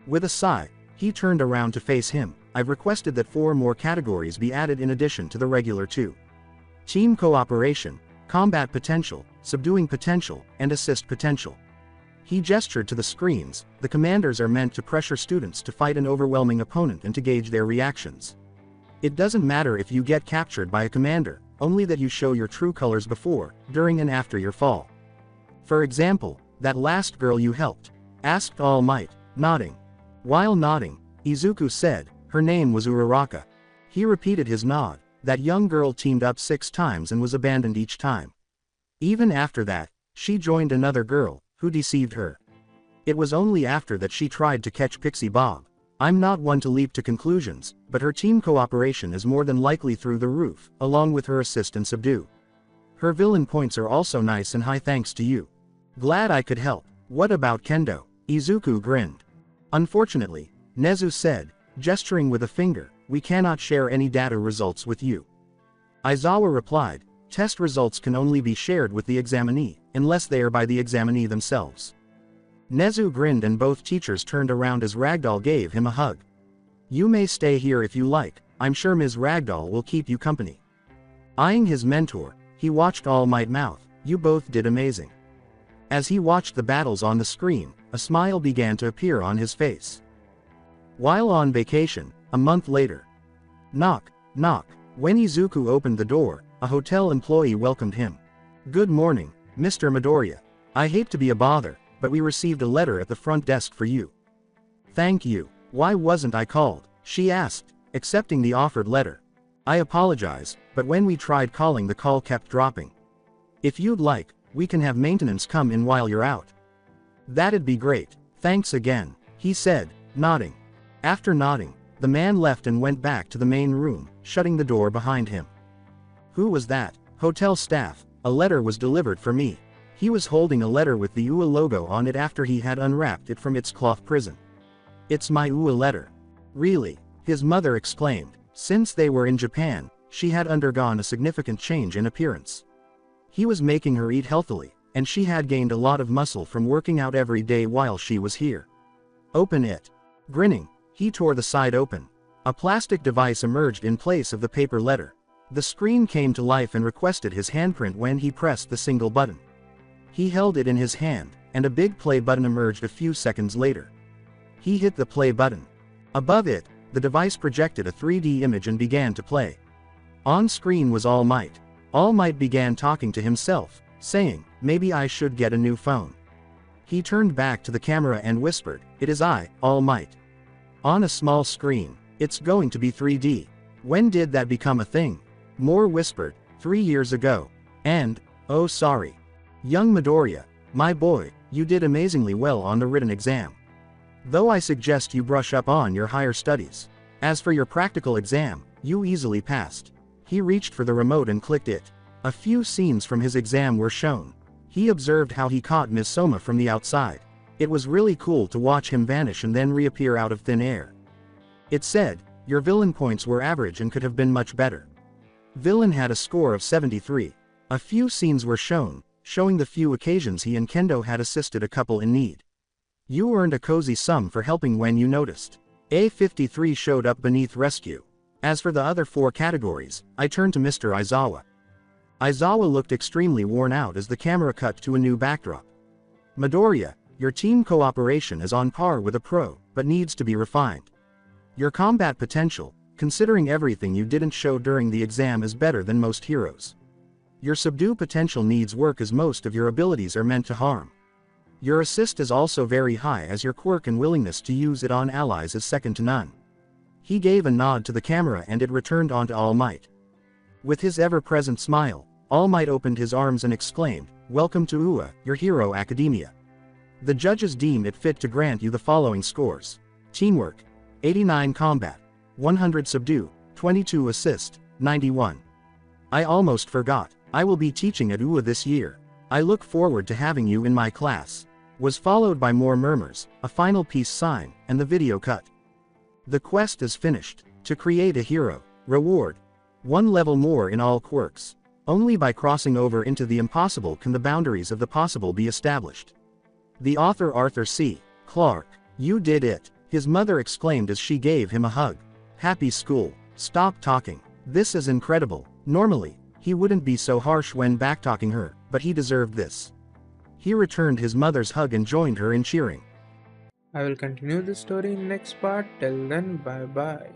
With a sigh, he turned around to face him. I've requested that 4 more categories be added in addition to the regular 2. Team cooperation, combat potential, subduing potential, and assist potential. He gestured to the screens. The commanders are meant to pressure students to fight an overwhelming opponent and to gauge their reactions. It doesn't matter if you get captured by a commander, only that you show your true colors before, during and after your fall. For example, that last girl you helped? Asked All Might, nodding. While nodding, Izuku said, her name was Uraraka. He repeated his nod. That young girl teamed up 6 times and was abandoned each time. Even after that, she joined another girl, who deceived her. It was only after that she tried to catch Pixie Bob. I'm not one to leap to conclusions, but her team cooperation is more than likely through the roof, along with her assist and subdue. Her villain points are also nice and high thanks to you. Glad I could help. What about Kendo? Izuku grinned. Unfortunately, Nezu said, gesturing with a finger, we cannot share any data results with you. Aizawa replied, test results can only be shared with the examinee, unless they are by the examinee themselves. Nezu grinned and both teachers turned around as Ragdoll gave him a hug. You may stay here if you like, I'm sure Ms. Ragdoll will keep you company. Eyeing his mentor, he watched All Might mouth, you both did amazing. As he watched the battles on the screen, a smile began to appear on his face. While on vacation, a month later. Knock, knock. When Izuku opened the door, A hotel employee welcomed him. "Good morning, Mr. Midoriya. I hate to be a bother, but we received a letter at the front desk for you." "Thank you. Why wasn't I called?" she asked, accepting the offered letter. "I apologize, but when we tried calling the call kept dropping. If you'd like, we can have maintenance come in while you're out." "That'd be great, thanks again," he said, nodding. After nodding, the man left and went back to the main room, shutting the door behind him. "Who was that?" "Hotel staff. A letter was delivered for me." He was holding a letter with the UA logo on it after he had unwrapped it from its cloth prison. "It's my UA letter." "Really?" his mother exclaimed. Since they were in Japan, she had undergone a significant change in appearance. He was making her eat healthily, and she had gained a lot of muscle from working out every day while she was here. "Open it." Grinning, he tore the side open. A plastic device emerged in place of the paper letter. The screen came to life and requested his handprint when he pressed the single button. He held it in his hand, and a big play button emerged a few seconds later. He hit the play button. Above it, the device projected a 3D image and began to play. On screen was All Might. All Might began talking to himself, saying, "Maybe I should get a new phone." He turned back to the camera and whispered, "It is I, All Might." On a small screen, "It's going to be 3D. When did that become a thing?" More whispered, 3 years ago. And, "Oh sorry. Young Midoriya, my boy, you did amazingly well on the written exam. Though I suggest you brush up on your higher studies. As for your practical exam, you easily passed." He reached for the remote and clicked it. A few scenes from his exam were shown. He observed how he caught Miss Soma from the outside. It was really cool to watch him vanish and then reappear out of thin air. It said, "Your villain points were average and could have been much better." Villain had a score of 73. A few scenes were shown, showing the few occasions he and Kendo had assisted a couple in need. You earned a cozy sum for helping when you noticed. A53 showed up beneath rescue. As for the other 4 categories, I turned to Mr. Aizawa. Aizawa looked extremely worn out as the camera cut to a new backdrop. "Midoriya, your team cooperation is on par with a pro, but needs to be refined. Your combat potential, considering everything you didn't show during the exam, is better than most heroes. Your subdue potential needs work as most of your abilities are meant to harm. Your assist is also very high as your quirk and willingness to use it on allies is second to none." He gave a nod to the camera and it returned onto All Might. With his ever-present smile, All Might opened his arms and exclaimed, "Welcome to UA, your hero academia. The judges deem it fit to grant you the following scores. Teamwork, 89; combat, 100; subdue, 22; assist, 91. I almost forgot, I will be teaching at UA this year. I look forward to having you in my class." Was followed by more murmurs, a final peace sign, and the video cut. The quest is finished. To create a hero. Reward: 1 level more in all quirks. Only by crossing over into the impossible can the boundaries of the possible be established. The author Arthur C. Clarke. "You did it," his mother exclaimed as she gave him a hug. "Happy school. Stop talking. This is incredible." Normally, he wouldn't be so harsh when backtalking her, but he deserved this. He returned his mother's hug and joined her in cheering. I will continue this story in next part. Till then, bye bye.